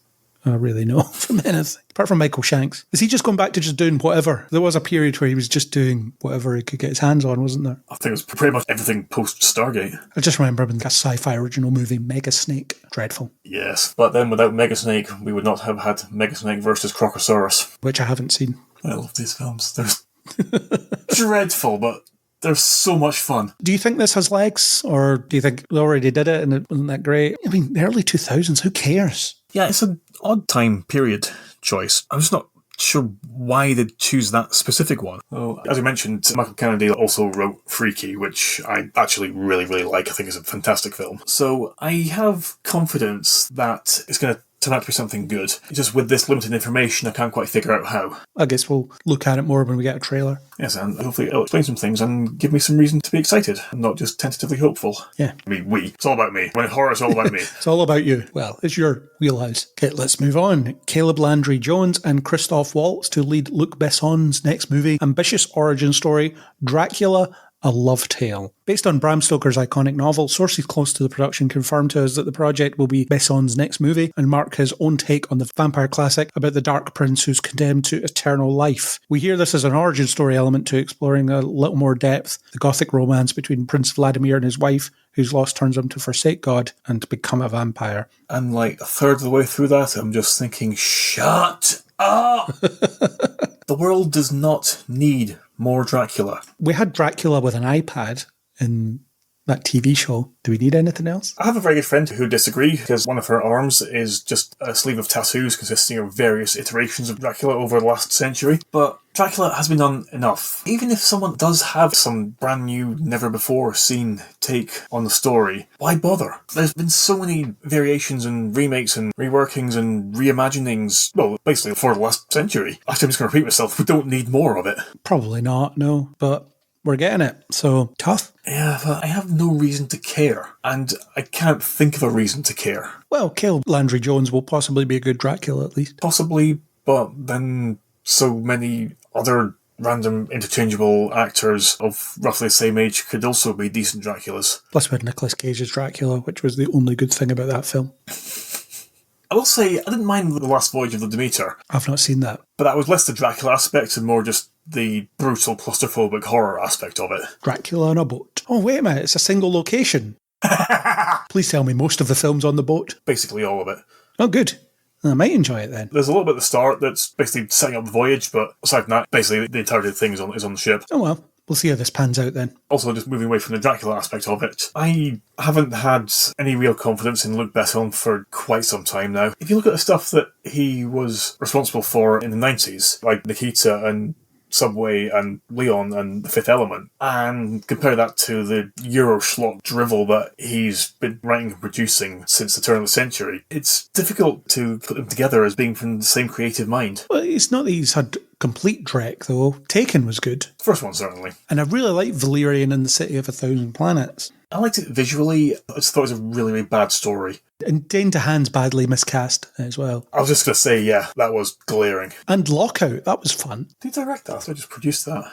I really know from anything. Apart from Michael Shanks. Is he just going back to just doing whatever? There was a period where he was just doing whatever he could get his hands on, wasn't there? I think it was pretty much everything post-Stargate. I just remember him in a sci-fi original movie, Mega Snake. Dreadful. Yes, but then without Mega Snake, we would not have had Mega Snake versus Crocosaurus. Which I haven't seen. I love these films. They're dreadful, but they're so much fun. Do you think this has legs? Or do you think they already did it and it wasn't that great? I mean, the early 2000s, who cares? Yeah, it's an odd time period choice. I'm just not sure why they'd choose that specific one. Well, as you mentioned, Michael Kennedy also wrote Freaky, which I actually really, really like. I think it's a fantastic film. So I have confidence that it's going to turn out to be something good. Just with this limited information, I can't quite figure out how. I guess we'll look at it more when we get a trailer. Yes, and hopefully it'll explain some things and give me some reason to be excited and not just tentatively hopeful. Yeah. I mean, it's all about me. When horror, it's all about me. It's all about you. Well, it's your wheelhouse. Okay, let's move on. Caleb Landry Jones and Christoph Waltz to lead Luc Besson's next movie, ambitious origin story, Dracula, A Love Tale. Based on Bram Stoker's iconic novel, sources close to the production confirmed to us that the project will be Besson's next movie and mark his own take on the vampire classic about the Dark Prince who's condemned to eternal life. We hear this as an origin story element to exploring a little more depth the Gothic romance between Prince Vladimir and his wife, whose loss turns him to forsake God and become a vampire. And like a third of the way through that, I'm just thinking, shut up! The world does not need more Dracula. We had Dracula with an iPad in that TV show. Do we need anything else? I have a very good friend who disagree because one of her arms is just a sleeve of tattoos consisting of various iterations of Dracula over the last century. But Dracula has been done enough. Even if someone does have some brand new, never before seen take on the story, why bother? There's been so many variations and remakes and reworkings and reimaginings, well, basically for the last century. Actually, I'm just going to repeat myself, we don't need more of it. Probably not, no, but we're getting it, so tough. Yeah, but I have no reason to care, and I can't think of a reason to care. Well, Caleb Landry Jones will possibly be a good Dracula at least. Possibly, but then so many other random interchangeable actors of roughly the same age could also be decent Draculas. Plus we had Nicolas Cage's Dracula, which was the only good thing about that film. I will say, I didn't mind The Last Voyage of the Demeter. I've not seen that. But that was less the Dracula aspect and more just the brutal claustrophobic horror aspect of it. Dracula on a boat. Oh, wait a minute, it's a single location. Please tell me most of the film's on the boat. Basically all of it. Oh, good. I might enjoy it then. There's a little bit at the start that's basically setting up the voyage, but aside from that, basically the entirety of the thing is on the ship. Oh well, We'll see how this pans out then. Also, just moving away from the Dracula aspect of it, I haven't had any real confidence in Luc Besson for quite some time now. If you look at the stuff that he was responsible for in the 90s, like Nikita and Subway and Leon and The Fifth Element, and compare that to the Euro schlock drivel that he's been writing and producing since the turn of the century, it's difficult to put them together as being from the same creative mind. Well, it's not that he's had complete dreck, though. Taken was good. First one, certainly. And I really like Valerian and the City of a Thousand Planets. I liked it visually. I just thought it was a really, really bad story. And Dane DeHaan's badly miscast as well. I was just going to say, yeah, that was glaring. And Lockout, that was fun. Did he direct that? I thought he just produced that.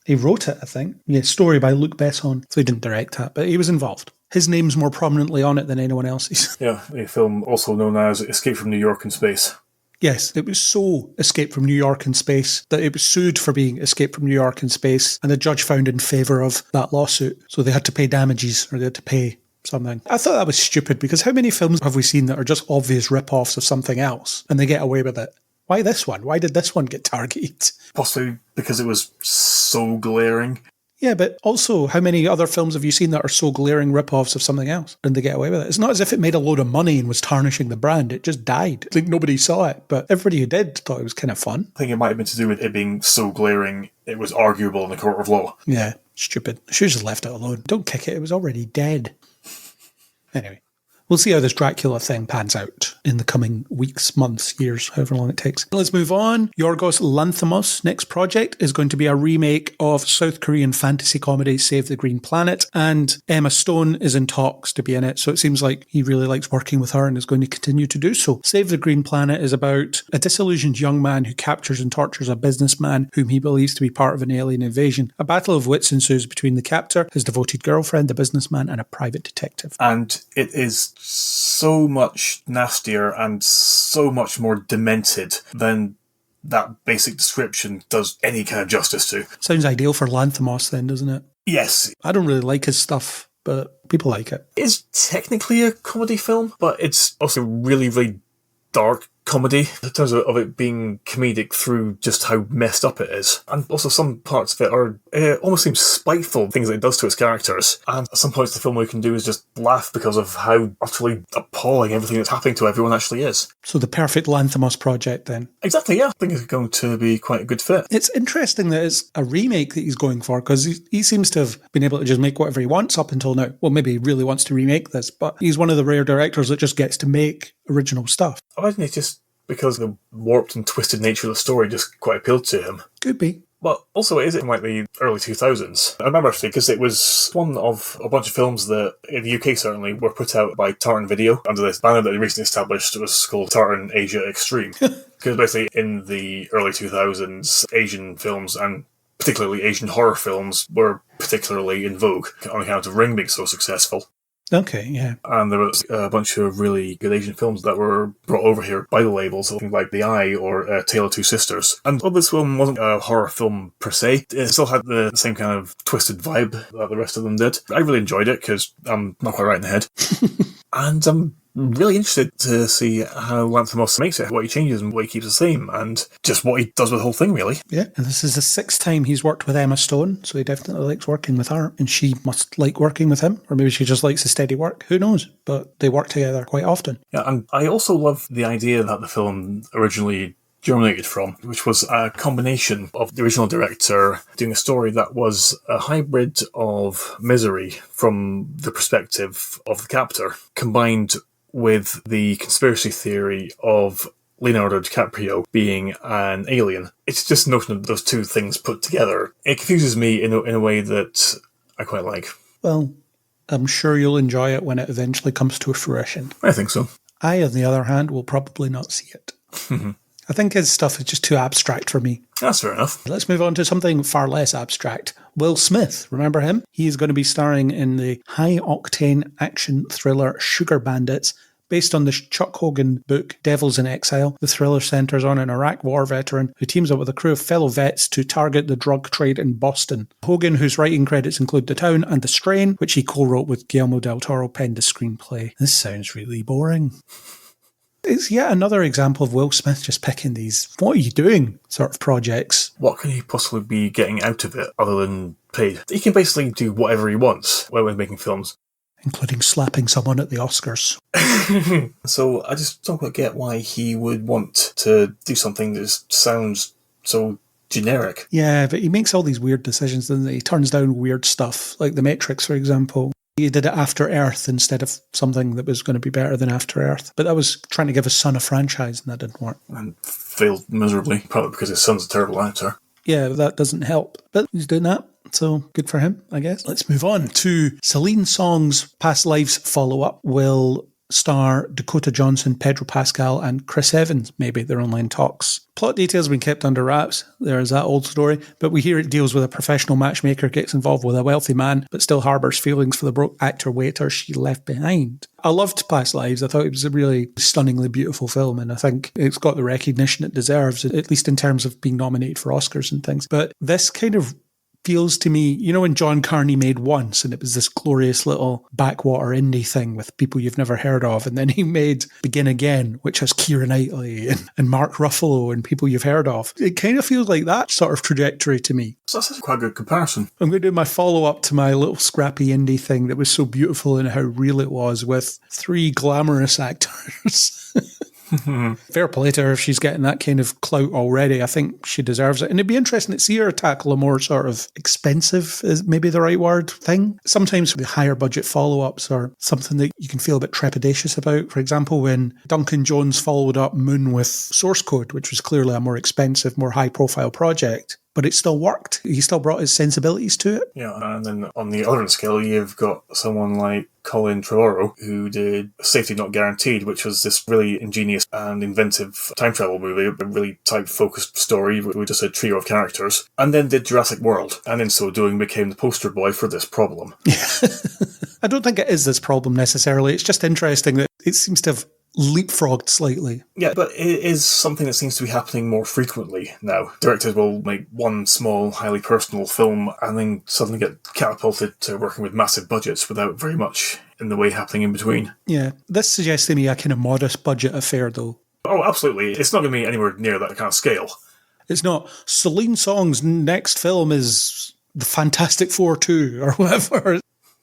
He wrote it, I think. Yeah, story by Luc Besson. So he didn't direct that, but he was involved. His name's more prominently on it than anyone else's. Yeah, a film also known as Escape from New York in Space. Yes, it was so Escape from New York in Space that it was sued for being Escape from New York in Space, and the judge found in favour of that lawsuit. So they had to pay damages, or they had to pay something. I thought that was stupid, because how many films have we seen that are just obvious rip-offs of something else, and they get away with it? Why this one? Why did this one get targeted? Possibly because it was so glaring. Yeah, but also, how many other films have you seen that are so glaring rip-offs of something else? And they get away with it. It's not as if it made a load of money and was tarnishing the brand. It just died. I think nobody saw it, but everybody who did thought it was kind of fun. I think it might have been to do with it being so glaring, it was arguable in the court of law. Yeah, stupid. I should have just left it alone. Don't kick it. It was already dead. Anyway. We'll see how this Dracula thing pans out in the coming weeks, months, years, however long it takes. Let's move on. Yorgos Lanthimos' next project is going to be a remake of South Korean fantasy comedy Save the Green Planet, and Emma Stone is in talks to be in it, so it seems like he really likes working with her and is going to continue to do so. Save the Green Planet is about a disillusioned young man who captures and tortures a businessman whom he believes to be part of an alien invasion. A battle of wits ensues between the captor, his devoted girlfriend, the businessman, and a private detective. And it is so much nastier and so much more demented than that basic description does any kind of justice to. Sounds ideal for Lanthimos then, doesn't it? Yes. I don't really like his stuff, but people like it. It's technically a comedy film, but it's also really, really dark comedy in terms of it being comedic through just how messed up it is. And also some parts of it are almost seem spiteful, things that it does to its characters. And at some points the film we can do is just laugh because of how utterly appalling everything that's happening to everyone actually is. So the perfect Lanthimos project then. Exactly, yeah. I think it's going to be quite a good fit. It's interesting that it's a remake that he's going for, because he seems to have been able to just make whatever he wants up until now. Well, maybe he really wants to remake this, but he's one of the rare directors that just gets to make original stuff. I imagine it's just because the warped and twisted nature of the story just quite appealed to him. Could be. But also it is in like the early 2000s. I remember actually because it was one of a bunch of films that, in the UK certainly, were put out by Tartan Video under this banner that they recently established. It was called Tartan Asia Extreme. Because basically in the early 2000s, Asian films, and particularly Asian horror films, were particularly in vogue on account of Ring being so successful. Okay, yeah. And there was a bunch of really good Asian films that were brought over here by the labels, something like The Eye or Tale of Two Sisters. And although this film wasn't a horror film per se, it still had the same kind of twisted vibe that the rest of them did. I really enjoyed it because I'm not quite right in the head. And I'm really interested to see how Lanthimos makes it, what he changes and what he keeps the same, and just what he does with the whole thing, really. Yeah, and this is the 6th time he's worked with Emma Stone, so he definitely likes working with her, and she must like working with him, or maybe she just likes the steady work. Who knows? But they work together quite often. Yeah, and I also love the idea that the film originally germinated from, which was a combination of the original director doing a story that was a hybrid of Misery from the perspective of the captor, combined with the conspiracy theory of Leonardo DiCaprio being an alien. It's just the notion of those two things put together. It confuses me in a way that I quite like. Well, I'm sure you'll enjoy it when it eventually comes to fruition. I think so. I, on the other hand, will probably not see it. I think his stuff is just too abstract for me. That's fair enough. Let's move on to something far less abstract. Will Smith, remember him? He is going to be starring in the high-octane action thriller Sugar Bandits. Based on the Chuck Hogan book Devils in Exile, the thriller centres on an Iraq war veteran who teams up with a crew of fellow vets to target the drug trade in Boston. Hogan, whose writing credits include The Town and The Strain, which he co-wrote with Guillermo del Toro, penned the screenplay. This sounds really boring. It's yet another example of Will Smith just picking these "what are you doing" sort of projects. What can he possibly be getting out of it other than paid. He can basically do whatever he wants when making films. Including slapping someone at the Oscars. So I just don't quite get why he would want to do something that just sounds so generic. Yeah, but he makes all these weird decisions, doesn't he? He turns down weird stuff, like The Matrix, for example. He did it After Earth instead of something that was going to be better than After Earth. But that was trying to give his son a franchise, and that didn't work. And failed miserably, probably because his son's a terrible actor. Yeah, that doesn't help. But he's doing that, so good for him, I guess. Let's move on to Celine Song's Past Lives follow-up will star Dakota Johnson, Pedro Pascal, and Chris Evans. Maybe they're online talks. Plot details have been kept under wraps. There's that old story. But we hear it deals with a professional matchmaker gets involved with a wealthy man, but still harbours feelings for the broke actor-waiter she left behind. I loved Past Lives. I thought it was a really stunningly beautiful film, and I think it's got the recognition it deserves, at least in terms of being nominated for Oscars and things. But this kind of feels to me, you know, when John Carney made Once, and it was this glorious little backwater indie thing with people you've never heard of, and then he made Begin Again, which has Keira Knightley and Mark Ruffalo and people you've heard of. It kind of feels like that sort of trajectory to me. So that's quite a good comparison. I'm going to do my follow-up to my little scrappy indie thing that was so beautiful and how real it was, with 3 glamorous actors. Fair play to her if she's getting that kind of clout already. I think she deserves it. And it'd be interesting to see her tackle a more sort of expensive, is maybe the right word, thing. Sometimes the higher budget follow-ups are something that you can feel a bit trepidatious about. For example, when Duncan Jones followed up Moon with Source Code, which was clearly a more expensive, more high-profile project, but it still worked. He still brought his sensibilities to it. Yeah, and then on the other scale, you've got someone like Colin Trevorrow, who did Safety Not Guaranteed, which was this really ingenious and inventive time travel movie, a really type-focused story with just a trio of characters, and then did Jurassic World, and in so doing became the poster boy for this problem. I don't think it is this problem necessarily. It's just interesting that it seems to have leapfrogged slightly. Yeah, but it is something that seems to be happening more frequently now. Directors will make one small, highly personal film and then suddenly get catapulted to working with massive budgets without very much in the way happening in between. Yeah, this suggests to me a kind of modest budget affair, though. Oh, absolutely. It's not going to be anywhere near that kind of scale. It's not. Celine Song's next film is The Fantastic Four 2 or whatever.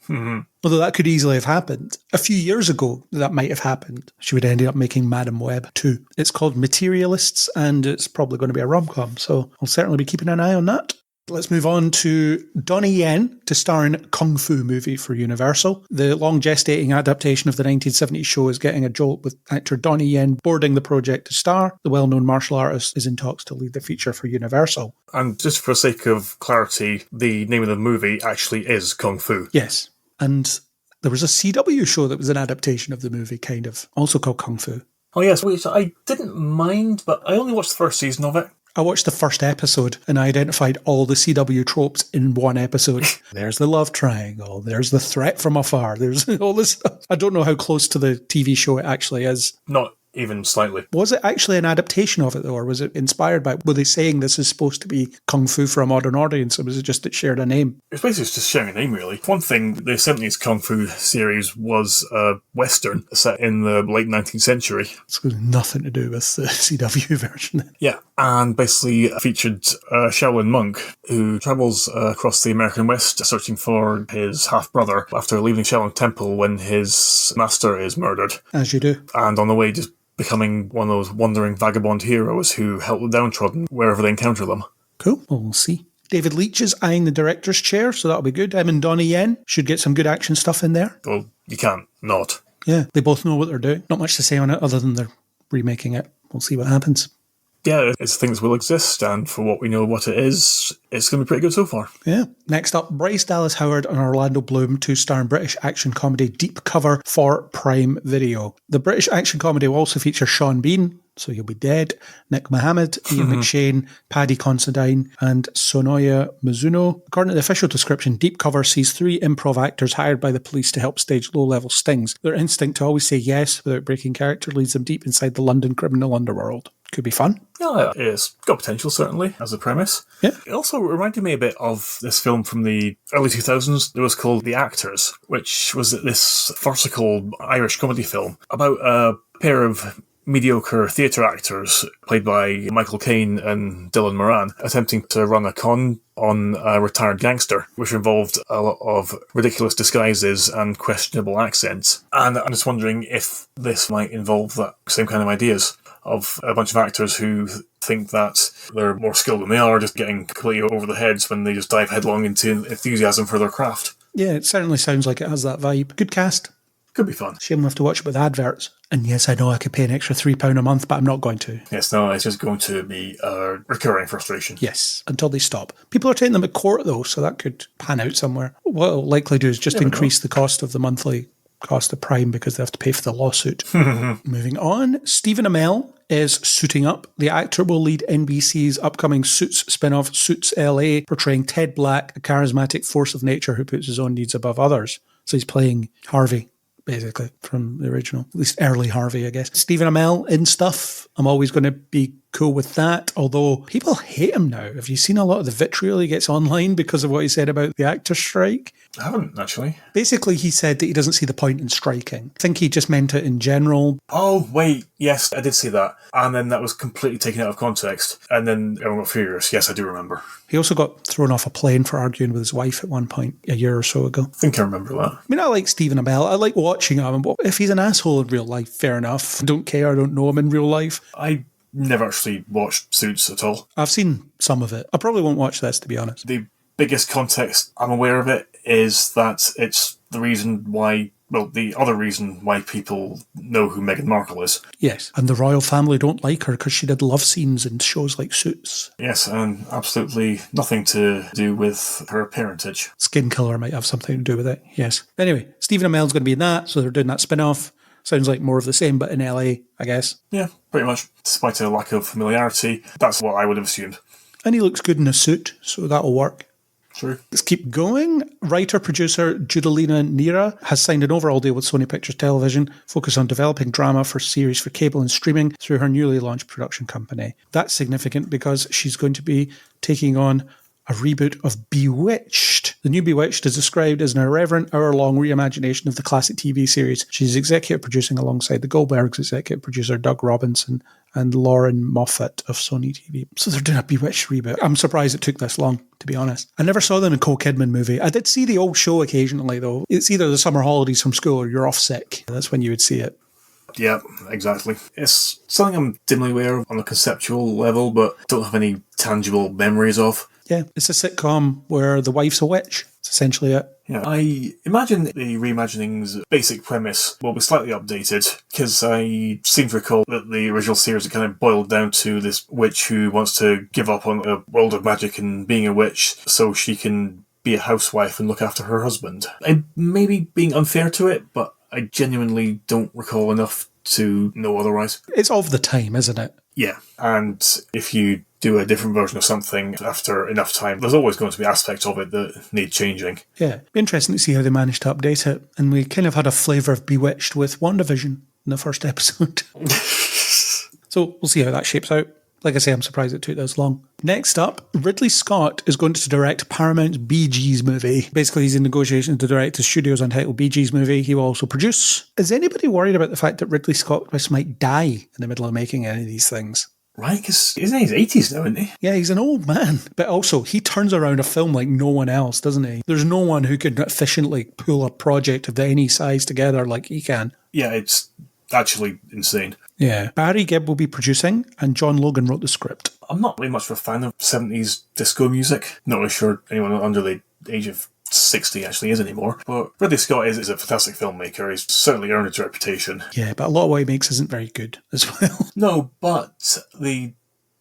Mm-hmm. Although that could easily have happened. A few years ago, that might have happened. She would end up making Madam Web 2. It's called Materialists, and it's probably going to be a rom-com, so I'll certainly be keeping an eye on that. Let's move on to Donnie Yen to star in Kung Fu movie for Universal. The long gestating adaptation of the 1970s show is getting a jolt, with actor Donnie Yen boarding the project to star. The well-known martial artist is in talks to lead the feature for Universal. And just for sake of clarity, the name of the movie actually is Kung Fu. Yes. And there was a CW show that was an adaptation of the movie, kind of, also called Kung Fu. Oh yes, which I didn't mind, but I only watched the first season of it. I watched the first episode and I identified all the CW tropes in one episode. There's the love triangle, there's the threat from afar, there's all this stuff. I don't know how close to the TV show it actually is. Not even slightly. Was it actually an adaptation of it, though, or was it inspired by it? Were they saying this is supposed to be Kung Fu for a modern audience, or was it just it shared a name? It's basically just sharing a name, really. One thing, the 70s Kung Fu series was a Western set in the late 19th century. It's got nothing to do with the CW version. Yeah, and basically featured a Shaolin monk who travels across the American West searching for his half-brother after leaving Shaolin Temple when his master is murdered. As you do. And on the way, just becoming one of those wandering vagabond heroes who help the downtrodden wherever they encounter them. Cool. Well, we'll see. David Leitch is eyeing the director's chair, so that'll be good. Him and Donnie Yen should get some good action stuff in there. Well, you can't not. Yeah, they both know what they're doing. Not much to say on it other than they're remaking it. We'll see what happens. Yeah, it's things will exist, and for what we know what it is, it's going to be pretty good so far. Yeah. Next up, Bryce Dallas Howard and Orlando Bloom to star in British action comedy Deep Cover for Prime Video. The British action comedy will also feature Sean Bean, So You'll Be Dead, Nick Mohammed, Ian McShane, Paddy Considine, and Sonoya Mizuno. According to the official description, Deep Cover sees 3 improv actors hired by the police to help stage low-level stings. Their instinct to always say yes without breaking character leads them deep inside the London criminal underworld. Could be fun. Yeah, it's got potential, certainly, as a premise. Yeah. It also reminded me a bit of this film from the early 2000s. It was called The Actors, which was this farcical Irish comedy film about a pair of mediocre theatre actors, played by Michael Caine and Dylan Moran, attempting to run a con on a retired gangster, which involved a lot of ridiculous disguises and questionable accents. And I'm just wondering if this might involve that same kind of ideas of a bunch of actors who think that they're more skilled than they are, just getting completely over the heads when they just dive headlong into enthusiasm for their craft. Yeah, it certainly sounds like it has that vibe. Good cast. Could be fun. Shame we'll have to watch it with adverts. And yes, I know I could pay an extra £3 a month, but I'm not going to. Yes, no, it's just going to be a recurring frustration. Yes, until they stop. People are taking them at court, though, so that could pan out somewhere. What it'll likely do is just increase the cost of the monthly cost of Prime because they have to pay for the lawsuit. Moving on, Stephen Amell is suiting up. The actor will lead NBC's upcoming Suits spin-off, Suits LA, portraying Ted Black, a charismatic force of nature who puts his own needs above others. So he's playing Harvey, basically, from the original. At least early Harvey, I guess. Stephen Amell in stuff. I'm always going to be cool with that, although people hate him now. Have you seen a lot of the vitriol he gets online because of what he said about the actor strike? I haven't, actually. Basically, he said that he doesn't see the point in striking. I think he just meant it in general. Oh, wait, yes, I did see that. And then that was completely taken out of context. And then everyone got furious. Yes, I do remember. He also got thrown off a plane for arguing with his wife at one point a year or so ago. I think I remember that. I mean, I like Stephen Amell. I like watching him. But if he's an asshole in real life, fair enough. I don't care. I don't know him in real life. I never actually watched Suits at all. I've seen some of it. I probably won't watch this, to be honest. The biggest context I'm aware of it is that it's the reason why, well, the other reason why people know who Meghan Markle is. Yes, and the royal family don't like her because she did love scenes in shows like Suits. Yes, and absolutely nothing to do with her parentage. Skin colour might have something to do with it, yes. Anyway, Stephen Amell's going to be in that, so they're doing that spin-off. Sounds like more of the same, but in LA, I guess. Yeah, pretty much. Despite a lack of familiarity, that's what I would have assumed. And he looks good in a suit, so that'll work. True. Let's keep going. Writer-producer Judalina Nira has signed an overall deal with Sony Pictures Television, focused on developing drama for series for cable and streaming through her newly launched production company. That's significant because she's going to be taking on a reboot of Bewitched. The new Bewitched is described as an irreverent hour-long reimagination of the classic TV series. She's executive producing alongside the Goldbergs, executive producer Doug Robinson and Lauren Moffat of Sony TV. So they're doing a Bewitched reboot. I'm surprised it took this long, to be honest. I never saw the Nicole Kidman movie. I did see the old show occasionally, though. It's either the summer holidays from school or you're off sick. That's when you would see it. Yeah, exactly. It's something I'm dimly aware of on a conceptual level, but don't have any tangible memories of. Yeah, it's a sitcom where the wife's a witch. It's essentially it. Yeah, I imagine the reimagining's basic premise will be slightly updated, because I seem to recall that the original series kind of boiled down to this witch who wants to give up on a world of magic and being a witch so she can be a housewife and look after her husband. I may be being unfair to it, but I genuinely don't recall enough to know otherwise. It's of the time, isn't it? Yeah, and if you do a different version of something after enough time, there's always going to be aspects of it that need changing. Yeah, interesting to see how they managed to update it. And we kind of had a flavour of Bewitched with WandaVision in the first episode. So we'll see how that shapes out. Like I say, I'm surprised it took this long. Next up, Ridley Scott is going to direct Paramount's Bee Gees movie. Basically, he's in negotiations to direct the studio's untitled Bee Gees movie. He will also produce. Is anybody worried about the fact that Ridley Scott just might die in the middle of making any of these things? Right, because isn't he in his 80s now, isn't he? Yeah, he's an old man. But also, he turns around a film like no one else, doesn't he? There's no one who can efficiently pull a project of any size together like he can. Yeah, it's actually insane. Yeah. Barry Gibb will be producing, and John Logan wrote the script. I'm not really much of a fan of 70s disco music. Not really sure anyone under the age of 60 actually is anymore. But Ridley Scott is a fantastic filmmaker. He's certainly earned his reputation. Yeah, but a lot of what he makes isn't very good as well. No, but the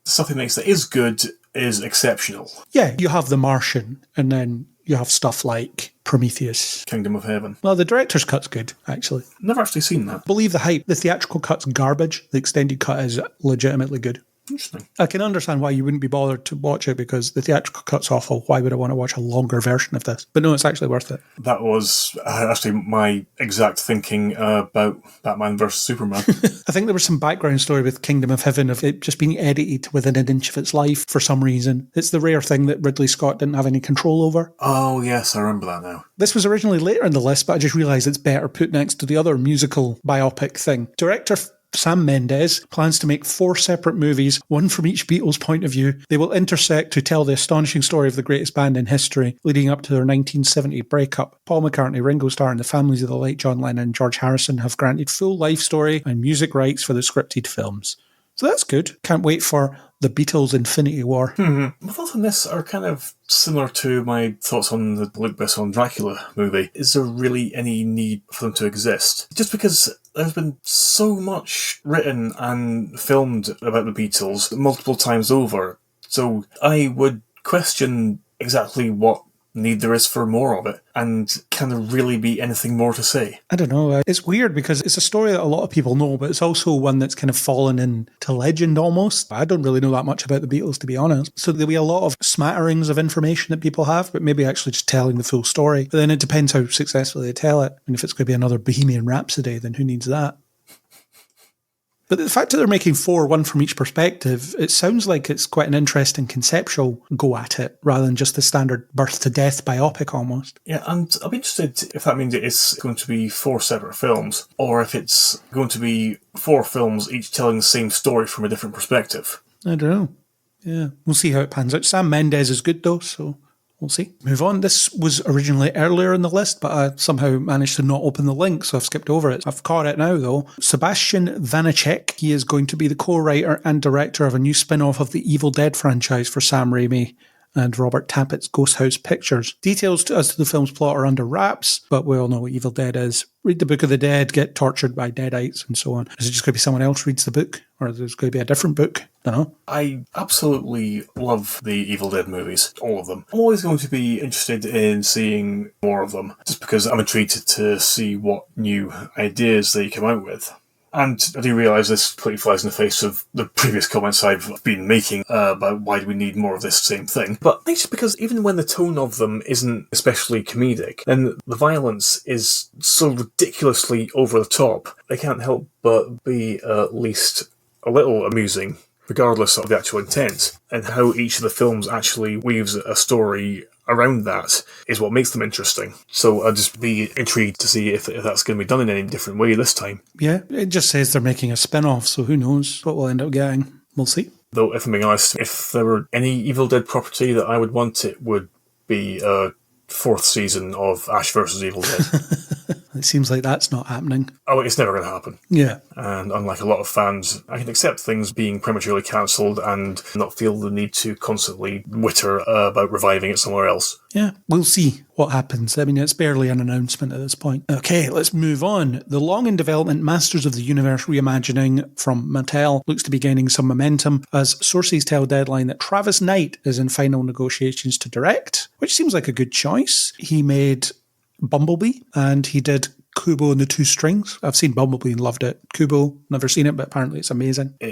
stuff he makes that is good is exceptional. Yeah, you have The Martian, and then you have stuff like Prometheus. Kingdom of Heaven. Well, the director's cut's good, actually. Never actually seen that. Believe the hype. The theatrical cut's garbage. The extended cut is legitimately good. Interesting. I can understand why you wouldn't be bothered to watch it because the theatrical cut's awful. Why would I want to watch a longer version of this? But no, it's actually worth it. That was actually my exact thinking about Batman vs Superman. I think there was some background story with Kingdom of Heaven of it just being edited within an inch of its life for some reason. It's the rare thing that Ridley Scott didn't have any control over. Oh, yes, I remember that now. This was originally later in the list, but I just realised it's better put next to the other musical biopic thing. Director Sam Mendes plans to make 4 separate movies, one from each Beatles point of view. They will intersect to tell the astonishing story of the greatest band in history, leading up to their 1970 breakup. Paul McCartney, Ringo Starr, and the families of the late John Lennon and George Harrison have granted full life story and music rights for the scripted films. So that's good. Can't wait for the Beatles Infinity War. My thoughts on this are kind of similar to my thoughts on the Luc Besson Dracula movie. Is there really any need for them to exist? Just because there's been so much written and filmed about the Beatles multiple times over. So I would question exactly what need there is for more of it, and can there really be anything more to say? I don't know. It's weird because it's a story that a lot of people know, but it's also one that's kind of fallen into legend almost. I don't really know that much about the Beatles, to be honest. So there'll be a lot of smatterings of information that people have, but maybe actually just telling the full story. But then it depends how successfully they tell it. And if it's going to be another Bohemian Rhapsody, then who needs that? But the fact that they're making 4, one from each perspective, it sounds like it's quite an interesting conceptual go at it, rather than just the standard birth to death biopic almost. Yeah, and I'll be interested if that means it's going to be 4 separate films, or if it's going to be 4 films, each telling the same story from a different perspective. I don't know. Yeah, we'll see how it pans out. Sam Mendes is good though, so we'll see. Move on. This was originally earlier in the list, but I somehow managed to not open the link, so I've skipped over it. I've caught it now, though. Sebastian Vanacek, he is going to be the co-writer and director of a new spin-off of the Evil Dead franchise for Sam Raimi and Robert Tappett's Ghost House Pictures. Details as to the film's plot are under wraps, but we all know what Evil Dead is. Read the Book of the Dead, get tortured by deadites, and so on. Is it just going to be someone else reads the book? Or is it going to be a different book? I don't know. I absolutely love the Evil Dead movies, all of them. I'm always going to be interested in seeing more of them, just because I'm intrigued to see what new ideas they come out with. And I do realise this completely flies in the face of the previous comments I've been making about why do we need more of this same thing. But I think it's because even when the tone of them isn't especially comedic, then the violence is so ridiculously over the top, they can't help but be at least a little amusing, regardless of the actual intent. And how each of the films actually weaves a story around that is what makes them interesting. So I'll just be intrigued to see if that's going to be done in any different way this time. Yeah, it just says they're making a spin-off, so who knows what we'll end up getting. We'll see. Though, if I'm being honest, if there were any Evil Dead property that I would want, it would be a 4th season of Ash vs. Evil Dead. It seems like that's not happening. Oh, it's never going to happen. Yeah. And unlike a lot of fans, I can accept things being prematurely cancelled and not feel the need to constantly witter about reviving it somewhere else. Yeah, we'll see what happens. I mean, it's barely an announcement at this point. Okay, let's move on. The long-in-development Masters of the Universe reimagining from Mattel looks to be gaining some momentum as sources tell Deadline that Travis Knight is in final negotiations to direct, which seems like a good choice. He made Bumblebee, and he did Kubo and the Two Strings. I've seen Bumblebee and loved it. Kubo, never seen it, but apparently it's amazing. It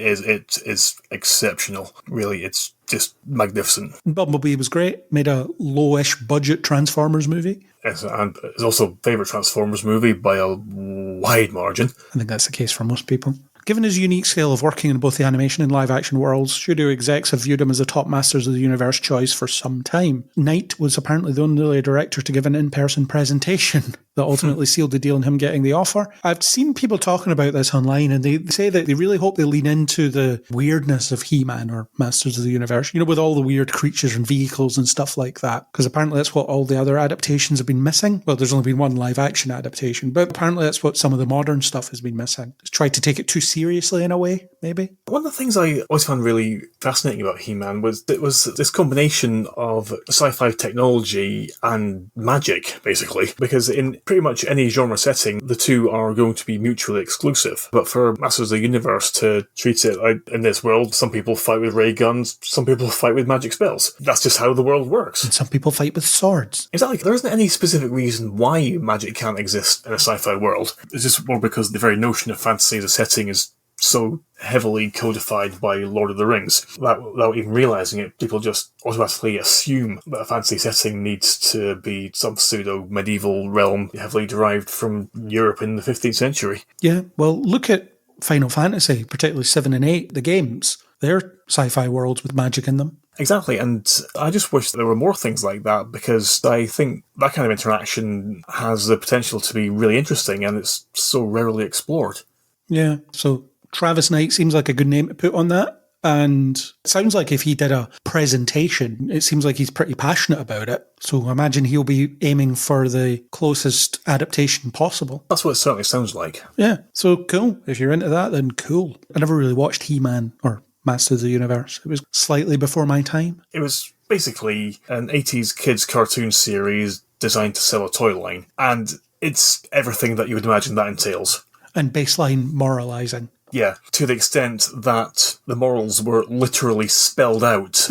is exceptional. Really, it's just magnificent. Bumblebee was great. Made a low-ish budget Transformers movie. Yes, and it's also a favourite Transformers movie by a wide margin. I think that's the case for most people. Given his unique skill of working in both the animation and live-action worlds, studio execs have viewed him as a top Masters of the Universe choice for some time. Knight was apparently the only director to give an in-person presentation that ultimately sealed the deal in him getting the offer. I've seen people talking about this online, and they say that they really hope they lean into the weirdness of He-Man or Masters of the Universe, with all the weird creatures and vehicles and stuff like that, because apparently that's what all the other adaptations have been missing. Well, there's only been one live-action adaptation, but apparently that's what some of the modern stuff has been missing. It's tried to take it too seriously in a way, maybe. One of the things I always found really fascinating about He-Man was this combination of sci-fi technology and magic, basically, because in pretty much any genre setting, the two are going to be mutually exclusive. But for Masters of the Universe to treat it like in this world, some people fight with ray guns, some people fight with magic spells. That's just how the world works. And some people fight with swords. Exactly. There isn't any specific reason why magic can't exist in a sci-fi world. It's just more because the very notion of fantasy as a setting is so heavily codified by Lord of the Rings that without even realising it, people just automatically assume that a fantasy setting needs to be some pseudo-medieval realm heavily derived from Europe in the 15th century. Yeah, well, look at Final Fantasy, particularly 7 and 8, the games. They're sci-fi worlds with magic in them. Exactly, and I just wish there were more things like that, because I think that kind of interaction has the potential to be really interesting, and it's so rarely explored. Yeah, so Travis Knight seems like a good name to put on that. And it sounds like if he did a presentation, it seems like he's pretty passionate about it. So I imagine he'll be aiming for the closest adaptation possible. That's what it certainly sounds like. Yeah, so cool. If you're into that, then cool. I never really watched He-Man or Masters of the Universe. It was slightly before my time. It was basically an 80s kids cartoon series designed to sell a toy line. And it's everything that you would imagine that entails. And baseline moralizing. Yeah, to the extent that the morals were literally spelled out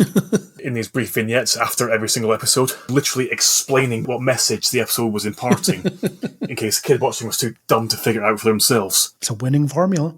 in these brief vignettes after every single episode, literally explaining what message the episode was imparting, in case a kid watching was too dumb to figure it out for themselves. It's a winning formula.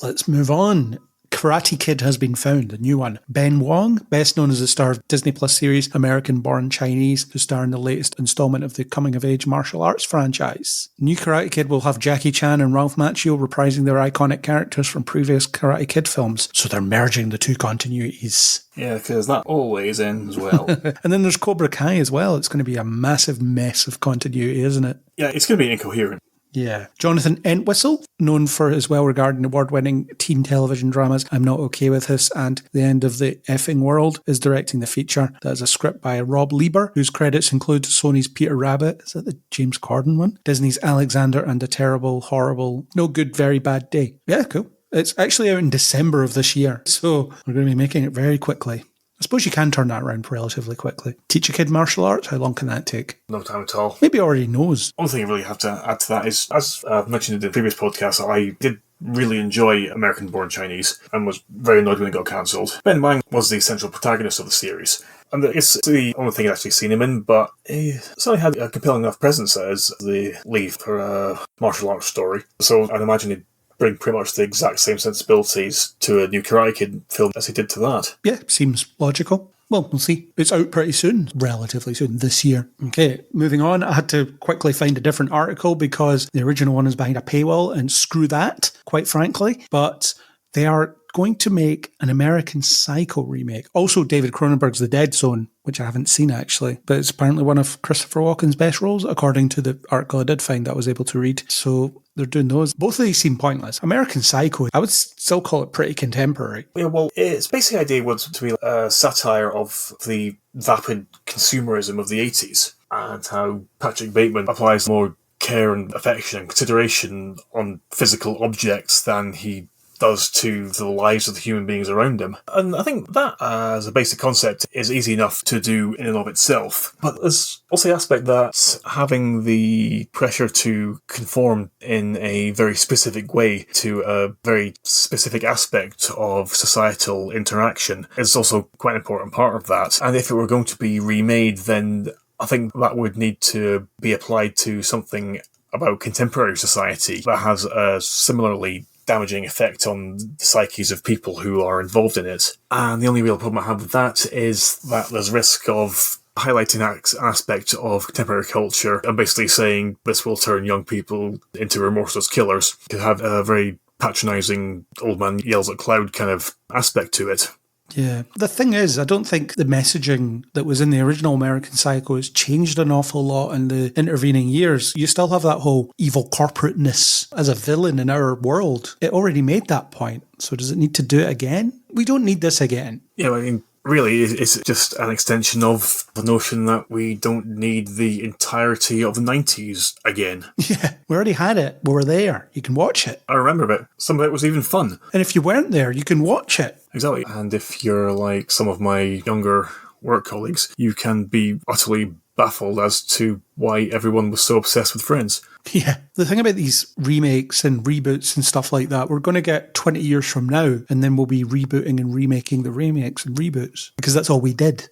Let's move on. Karate Kid has been found, the new one. Ben Wong, best known as the star of Disney Plus series American-Born Chinese, to star in the latest installment of the coming-of-age martial arts franchise. New Karate Kid will have Jackie Chan and Ralph Macchio reprising their iconic characters from previous Karate Kid films, so they're merging the two continuities. Yeah, because that always ends well. And then there's Cobra Kai as well. It's going to be a massive mess of continuity, isn't it? Yeah, it's going to be incoherent. Yeah. Jonathan Entwistle, known for his well-regarded and award-winning teen television dramas I'm Not Okay With This and The End of the Effing World, is directing the feature. That is a script by Rob Lieber, whose credits include Sony's Peter Rabbit, is that the James Corden one? Disney's Alexander and a Terrible, Horrible, No Good, Very Bad Day. Yeah, cool. It's actually out in December of this year, so we're going to be making it very quickly. I suppose you can turn that around relatively quickly. Teach a kid martial arts? How long can that take? No time at all. Maybe he already knows. One thing I really have to add to that is, as I've mentioned in the previous podcast, I did really enjoy American-Born Chinese and was very annoyed when it got cancelled. Ben Wang was the central protagonist of the series. And it's the only thing I've actually seen him in, but he certainly had a compelling enough presence as the lead for a martial arts story. So I'd imagine he'd bring pretty much the exact same sensibilities to a new Karate Kid film as he did to that. Yeah, seems logical. Well, we'll see. It's out pretty soon, relatively soon, this year. Okay, moving on. I had to quickly find a different article because the original one is behind a paywall, and screw that, quite frankly. But they are going to make an American Psycho remake. Also, David Cronenberg's The Dead Zone, which I haven't seen actually, but it's apparently one of Christopher Walken's best roles, according to the article I did find that I was able to read. So they're doing those. Both of these seem pointless. American Psycho, I would still call it pretty contemporary. Yeah, well, its basic idea was to be a satire of the vapid consumerism of the 80s and how Patrick Bateman applies more care and affection and consideration on physical objects than he does to the lives of the human beings around him. And I think that, as a basic concept, is easy enough to do in and of itself. But there's also the aspect that having the pressure to conform in a very specific way to a very specific aspect of societal interaction is also quite an important part of that. And if it were going to be remade, then I think that would need to be applied to something about contemporary society that has a similarly damaging effect on the psyches of people who are involved in it. And the only real problem I have with that is that there's risk of highlighting an aspect of contemporary culture and basically saying this will turn young people into remorseless killers. It could have a very patronising old man yells at cloud kind of aspect to it. Yeah. The thing is, I don't think the messaging that was in the original American Psycho has changed an awful lot in the intervening years. You still have that whole evil corporateness as a villain in our world. It already made that point. So does it need to do it again? We don't need this again. Yeah, I mean, really, it's just an extension of the notion that we don't need the entirety of the 90s again. Yeah, we already had it. We were there. You can watch it. I remember it. Some of it was even fun. And if you weren't there, you can watch it. Exactly. And if you're like some of my younger work colleagues, you can be utterly baffled as to why everyone was so obsessed with Friends. Yeah. The thing about these remakes and reboots and stuff like that, we're going to get 20 years from now, and then we'll be rebooting and remaking the remakes and reboots, because that's all we did.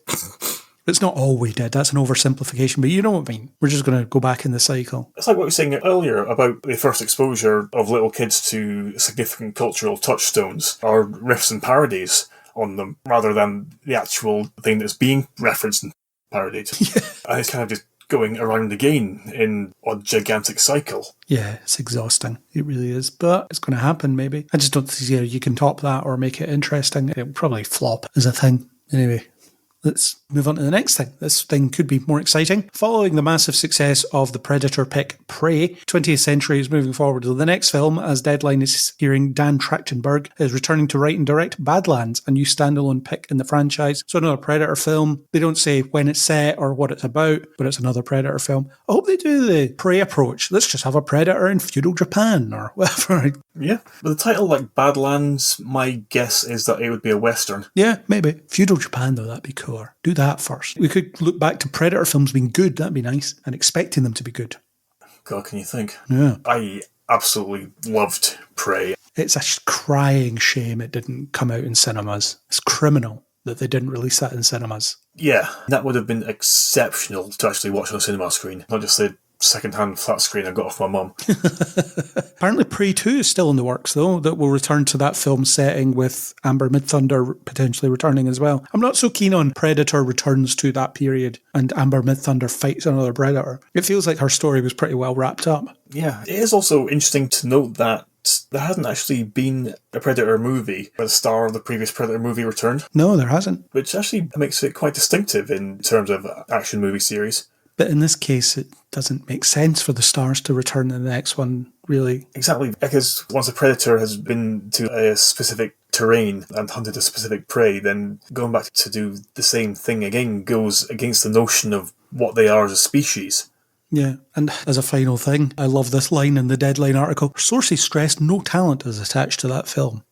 It's not all we did. That's an oversimplification, but you know what I mean. We're just going to go back in the cycle. It's like what we were saying earlier about the first exposure of little kids to significant cultural touchstones or riffs and parodies on them, rather than the actual thing that's being referenced and parodied. Yeah. And it's kind of just going around again in a gigantic cycle. Yeah, it's exhausting. It really is. But it's going to happen, maybe. I just don't see how you can top that or make it interesting. It'll probably flop as a thing. Anyway, let's move on to the next thing. This thing could be more exciting. Following the massive success of the Predator pick Prey, 20th Century is moving forward to the next film, as Deadline is hearing Dan Trachtenberg is returning to write and direct Badlands, a new standalone pick in the franchise. So another Predator film. They don't say when it's set or what it's about, but it's another Predator film. I hope they do the Prey approach. Let's just have a Predator in feudal Japan or whatever. Yeah, but the title like Badlands, my guess is that it would be a Western. Yeah, maybe. Feudal Japan, though, that'd be cooler. Do that first. We could look back to Predator films being good, that'd be nice, and expecting them to be good. God, can you think? Yeah. I absolutely loved Prey. It's a crying shame it didn't come out in cinemas. It's criminal that they didn't release that in cinemas. Yeah, that would have been exceptional to actually watch on a cinema screen, not just the second-hand flat screen I got off my mum. Apparently Prey 2 is still in the works, though, that will return to that film setting with Amber Midthunder potentially returning as well. I'm not so keen on Predator returns to that period and Amber Midthunder fights another Predator. It feels like her story was pretty well wrapped up. Yeah, it is also interesting to note that there hasn't actually been a Predator movie where the star of the previous Predator movie returned. No, there hasn't. Which actually makes it quite distinctive in terms of action movie series. But in this case, it doesn't make sense for the stars to return in the next one, really. Exactly, because once a predator has been to a specific terrain and hunted a specific prey, then going back to do the same thing again goes against the notion of what they are as a species. Yeah, and as a final thing, I love this line in the Deadline article. Sources stress no talent is attached to that film.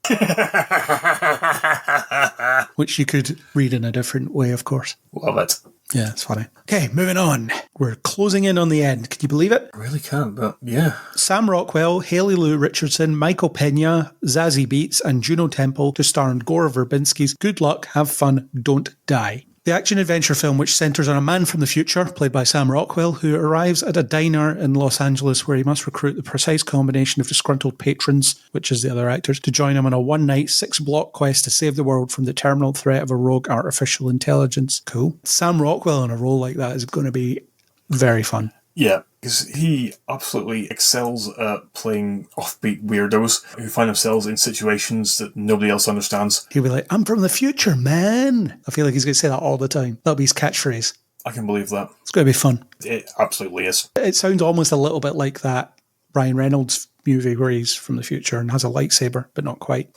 Which you could read in a different way, of course. Love it. Yeah, it's funny. Okay, moving on. We're closing in on the end. Can you believe it? I really can't, but yeah. Sam Rockwell, Haley Lou Richardson, Michael Pena, Zazie Beetz, and Juno Temple to star in Gore Verbinski's Good Luck, Have Fun, Don't Die. The action-adventure film, which centres on a man from the future, played by Sam Rockwell, who arrives at a diner in Los Angeles where he must recruit the precise combination of disgruntled patrons, which is the other actors, to join him on a one-night, 6-block quest to save the world from the terminal threat of a rogue artificial intelligence. Cool. Sam Rockwell in a role like that is going to be very fun. Yeah, because he absolutely excels at playing offbeat weirdos who find themselves in situations that nobody else understands. He'll be like, I'm from the future, man. I feel like he's going to say that all the time. That'll be his catchphrase. I can believe that. It's going to be fun. It absolutely is. It sounds almost a little bit like that Ryan Reynolds movie where he's from the future and has a lightsaber, but not quite.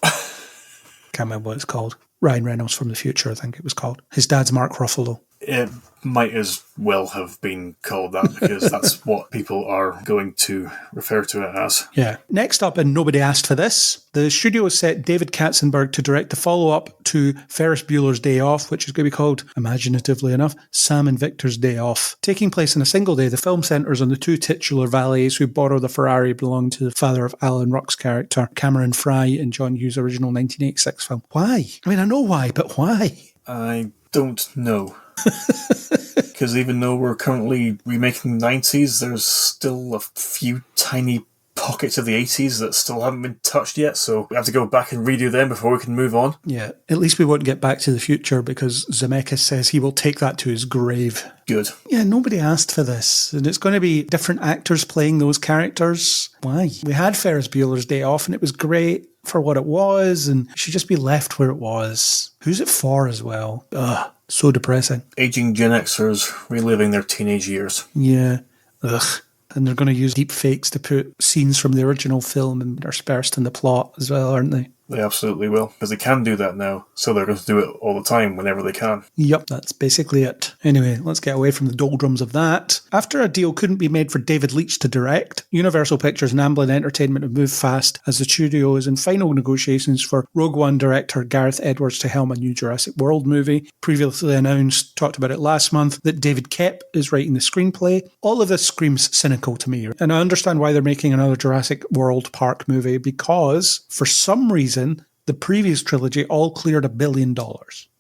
Can't remember what it's called. Ryan Reynolds from the Future, I think it was called. His dad's Mark Ruffalo. It might as well have been called that because that's what people are going to refer to it as. Yeah. Next up, and nobody asked for this, the studio has set David Katzenberg to direct the follow-up to Ferris Bueller's Day Off, which is going to be called, imaginatively enough, Sam and Victor's Day Off. Taking place in a single day, the film centres on the two titular valets who borrow the Ferrari belonging to the father of Alan Ruck's character, Cameron Fry, in John Hughes' original 1986 film. Why? I mean, I know why, but why? I don't know. Because even though we're currently remaking the 90s, there's still a few tiny pockets of the 80s that still haven't been touched yet, so we have to go back and redo them before we can move on. Yeah, at least we won't get Back to the Future because Zemeckis says he will take that to his grave. Good. Yeah, nobody asked for this, and it's going to be different actors playing those characters. Why? We had Ferris Bueller's Day Off, and it was great for what it was, and it should just be left where it was. Who's it for as well? Ugh. So depressing. Aging Gen Xers reliving their teenage years. Yeah. Ugh. And they're going to use deep fakes to put scenes from the original film interspersed in the plot as well, aren't they? They absolutely will, because they can do that now, so they're going to do it all the time whenever they can. Yup, that's basically it. Anyway, let's get away from the doldrums of that. After a deal couldn't be made for David Leitch to direct, Universal Pictures and Amblin Entertainment have moved fast as the studio is in final negotiations for Rogue One director Gareth Edwards to helm a new Jurassic World movie. Previously announced, talked about it last month, that David Koepp is writing the screenplay. All of this screams cynical to me, and I understand why they're making another Jurassic World Park movie, because for some reason the previous trilogy all cleared $1 billion,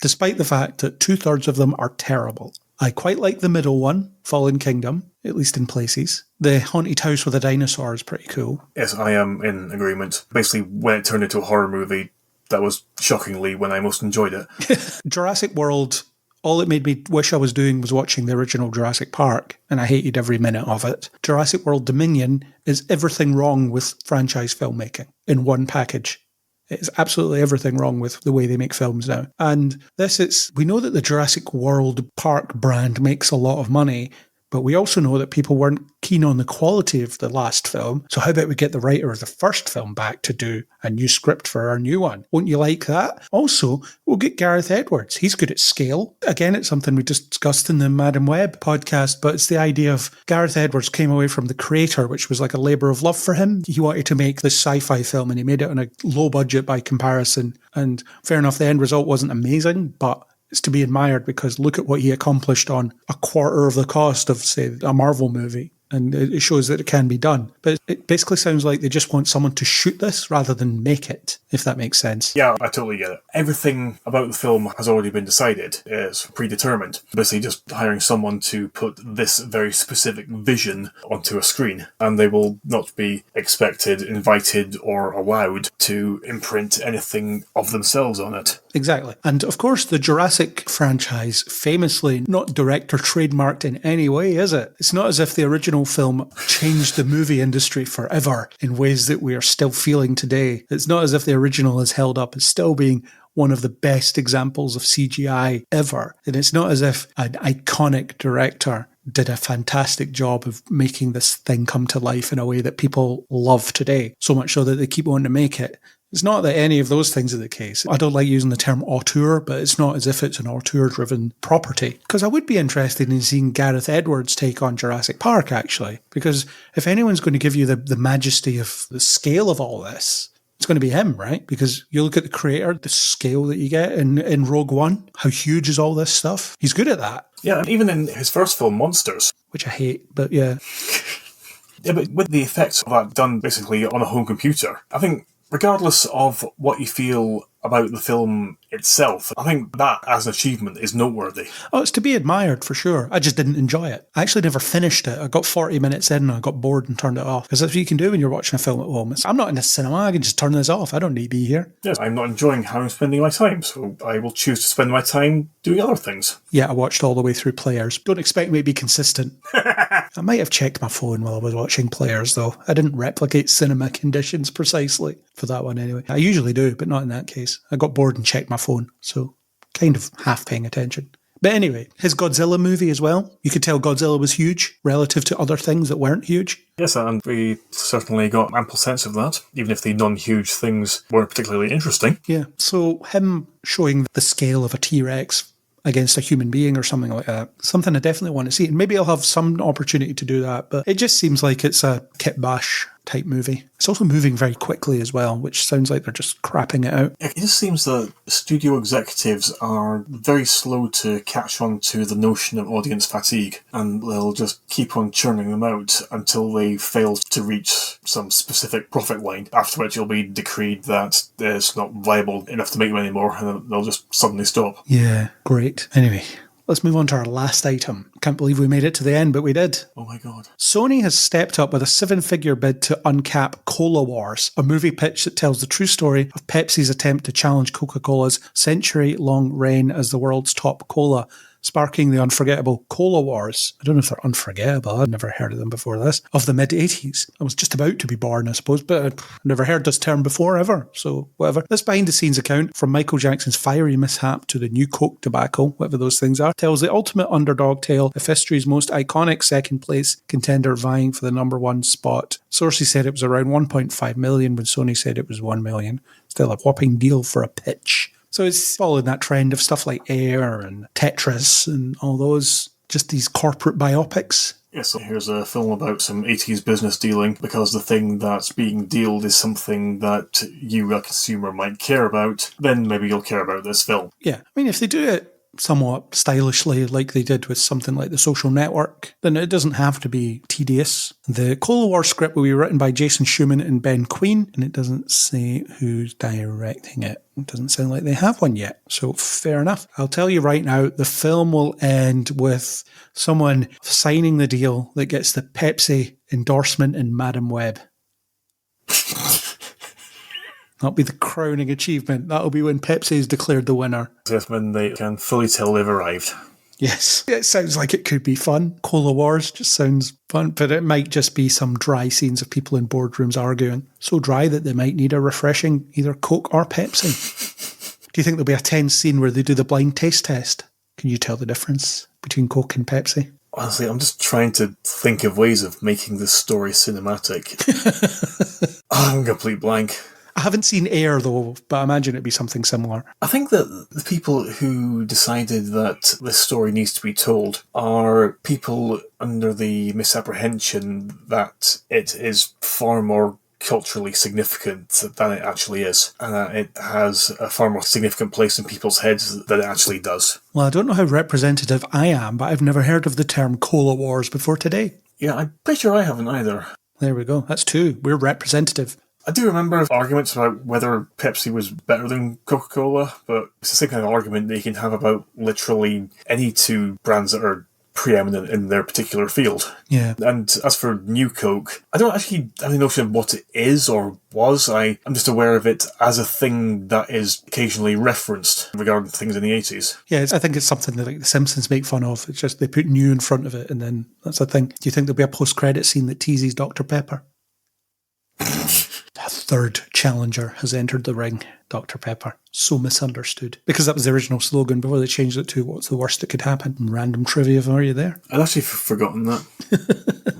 despite the fact that 2/3 of them are terrible. I quite like the middle one, Fallen Kingdom, at least in places. The Haunted House with a Dinosaur is pretty cool. Yes, I am in agreement. Basically, when it turned into a horror movie, that was shockingly when I most enjoyed it. Jurassic World, all it made me wish I was doing was watching the original Jurassic Park, and I hated every minute of it. Jurassic World Dominion is everything wrong with franchise filmmaking in one package. It's absolutely everything wrong with the way they make films now. And we know that the Jurassic World Park brand makes a lot of money, but we also know that people weren't keen on the quality of the last film. So how about we get the writer of the first film back to do a new script for our new one? Won't you like that? Also, we'll get Gareth Edwards. He's good at scale. Again, it's something we discussed in the Madam Web podcast, but it's the idea of Gareth Edwards came away from The Creator, which was like a labour of love for him. He wanted to make this sci-fi film and he made it on a low budget by comparison. And fair enough, the end result wasn't amazing, but it's to be admired because look at what he accomplished on a quarter of the cost of, say, a Marvel movie. And it shows that it can be done. But it basically sounds like they just want someone to shoot this rather than make it, if that makes sense. Yeah, I totally get it. Everything about the film has already been decided. It's predetermined. Basically just hiring someone to put this very specific vision onto a screen. And they will not be expected, invited, or allowed to imprint anything of themselves on it. Exactly. And of course, the Jurassic franchise, famously not director trademarked in any way, is it? It's not as if the original film changed the movie industry forever in ways that we are still feeling today. It's not as if the original is held up as still being one of the best examples of CGI ever. And it's not as if an iconic director did a fantastic job of making this thing come to life in a way that people love today, so much so that they keep wanting to make it. It's not that any of those things are the case. I don't like using the term auteur, but it's not as if it's an auteur-driven property. Because I would be interested in seeing Gareth Edwards' take on Jurassic Park, actually. Because if anyone's going to give you the majesty of the scale of all this, it's going to be him, right? Because you look at the creator, the scale that you get in Rogue One, how huge is all this stuff? He's good at that. Yeah, and even in his first film, Monsters. Which I hate, but yeah. Yeah, but with the effects of that done basically on a home computer, I think regardless of what you feel about the film itself, I think that as an achievement is noteworthy. Oh, it's to be admired for sure. I just didn't enjoy it. I actually never finished it. I got 40 minutes in and I got bored and turned it off. Because that's what you can do when you're watching a film at home. I'm not in a cinema. I can just turn this off. I don't need to be here. Yes, I'm not enjoying how I'm spending my time, so I will choose to spend my time doing other things. Yeah, I watched all the way through Players. Don't expect me to be consistent. I might have checked my phone while I was watching Players, though. I didn't replicate cinema conditions precisely for that one anyway. I usually do, but not in that case. I got bored and checked my phone, so kind of half paying attention. But anyway, his Godzilla movie as well. You could tell Godzilla was huge relative to other things that weren't huge. Yes, and we certainly got ample sense of that, even if the non-huge things weren't particularly interesting. Yeah, so him showing the scale of a T-Rex against a human being or something like that. Something I definitely want to see. And maybe I'll have some opportunity to do that, but it just seems like it's a kit bash type movie. It's also moving very quickly as well, which sounds like they're just crapping it out. It just seems that studio executives are very slow to catch on to the notion of audience fatigue, and they'll just keep on churning them out until they fail to reach some specific profit line, after which it'll be decreed that it's not viable enough to make them anymore, and then they'll just suddenly stop. Yeah, great. Anyway, let's move on to our last item. Can't believe we made it to the end, but we did. Oh my god. Sony has stepped up with a 7-figure bid to uncap Cola Wars, a movie pitch that tells the true story of Pepsi's attempt to challenge Coca-Cola's century-long reign as the world's top cola, sparking the unforgettable Cola Wars. I don't know if they're unforgettable, I'd never heard of them before this, of the mid-80s. I was just about to be born, I suppose, but I'd never heard this term before, ever, so whatever. This behind-the-scenes account, from Michael Jackson's fiery mishap to the new Coke tobacco, whatever those things are, tells the ultimate underdog tale of history's most iconic second-place contender vying for the number one spot. Sources said it was around 1.5 million when Sony said it was 1 million. Still a whopping deal for a pitch. So it's following that trend of stuff like Air and Tetris and all those, just these corporate biopics. Yes, so here's a film about some 80s business dealing, because the thing that's being dealed is something that you, a consumer, might care about, then maybe you'll care about this film. Yeah, I mean, if they do it somewhat stylishly like they did with something like The Social Network, then it doesn't have to be tedious. The Cola War script will be written by Jason Schumann and Ben Queen, and it doesn't say who's directing it. It doesn't sound like they have one yet, so fair enough. I'll tell you right now, the film will end with someone signing the deal that gets the Pepsi endorsement in Madam Web. That'll be the crowning achievement. That'll be when Pepsi is declared the winner. Yes, when they can fully tell they've arrived. Yes, it sounds like it could be fun. Cola Wars just sounds fun, but it might just be some dry scenes of people in boardrooms arguing. So dry that they might need a refreshing either Coke or Pepsi. Do you think there'll be a tense scene where they do the blind taste test? Can you tell the difference between Coke and Pepsi? Honestly, I'm just trying to think of ways of making this story cinematic. I'm a complete blank. I haven't seen Air, though, but I imagine it'd be something similar. I think that the people who decided that this story needs to be told are people under the misapprehension that it is far more culturally significant than it actually is, and that it has a far more significant place in people's heads than it actually does. Well, I don't know how representative I am, but I've never heard of the term Cola Wars before today. Yeah, I'm pretty sure I haven't either. There we go. That's two. We're representative. I do remember arguments about whether Pepsi was better than Coca-Cola, but it's the same kind of argument that you can have about literally any two brands that are preeminent in their particular field. Yeah. And as for New Coke, I don't actually have any notion of what it is or was. I'm just aware of it as a thing that is occasionally referenced regarding things in the 80s. Yeah, I think it's something that like The Simpsons make fun of. It's just they put new in front of it, and then that's a thing. Do you think there'll be a post-credit scene that teases Dr. Pepper? A third challenger has entered the ring, Dr. Pepper. So misunderstood. Because that was the original slogan before they changed it to what's the worst that could happen? Random trivia for you there. I'd actually forgotten that.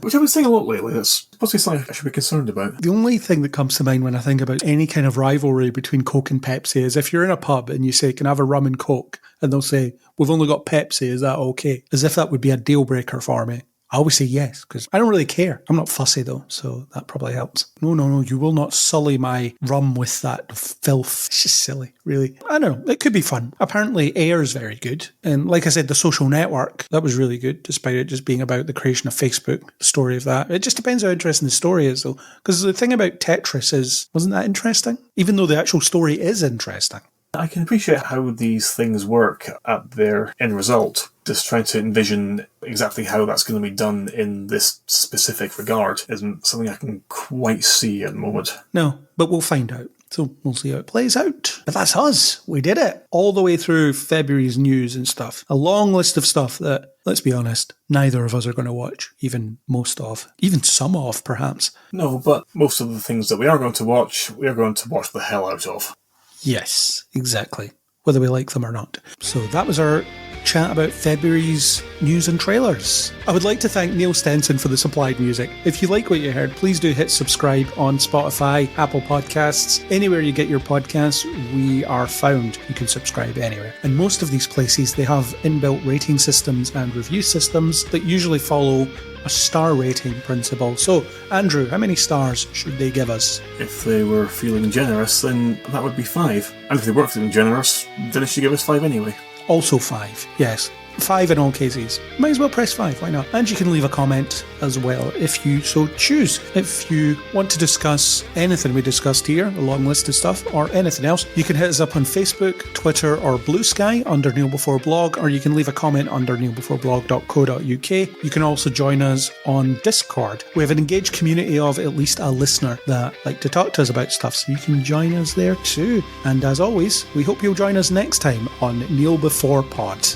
Which I've been saying a lot lately. That's possibly something I should be concerned about. The only thing that comes to mind when I think about any kind of rivalry between Coke and Pepsi is if you're in a pub and you say, can I have a rum and Coke? And they'll say, we've only got Pepsi, is that okay? As if that would be a deal breaker for me. I always say yes, because I don't really care. I'm not fussy though, so that probably helps. No, you will not sully my rum with that filth. It's just silly, really. I don't know, it could be fun. Apparently Air is very good. And like I said, The Social Network, that was really good, despite it just being about the creation of Facebook, the story of that. It just depends how interesting the story is though. Because the thing about Tetris is, wasn't that interesting? Even though the actual story is interesting. I can appreciate how these things work at their end result. Just trying to envision exactly how that's going to be done in this specific regard isn't something I can quite see at the moment. No, but we'll find out. So we'll see how it plays out. But that's us. We did it. All the way through February's news and stuff. A long list of stuff that, let's be honest, neither of us are going to watch. Even most of. Even some of, perhaps. No, but most of the things that we are going to watch, we are going to watch the hell out of. Yes, exactly. Whether we like them or not. So that was our chat about February's news and trailers. I would like to thank Neil Stenson for the supplied music. If you like what you heard, please do hit subscribe on Spotify, Apple Podcasts, anywhere you get your podcasts, we are found. You can subscribe anywhere. And most of these places, they have inbuilt rating systems and review systems that usually follow a star rating principle. So, Andrew, how many stars should they give us? If they were feeling generous, then that would be 5. And if they weren't feeling generous, then they should give us 5 anyway. Also 5, yes. 5 in all cases. Might as well press 5, why not? And you can leave a comment as well if you so choose. If you want to discuss anything we discussed here, a long list of stuff, or anything else, you can hit us up on Facebook, Twitter, or Blue Sky under Kneel Before Blog, or you can leave a comment under kneelbeforeblog.co.uk. You can also join us on Discord. We have an engaged community of at least a listener that like to talk to us about stuff, so you can join us there too. And as always, we hope you'll join us next time on Kneel Before Pod.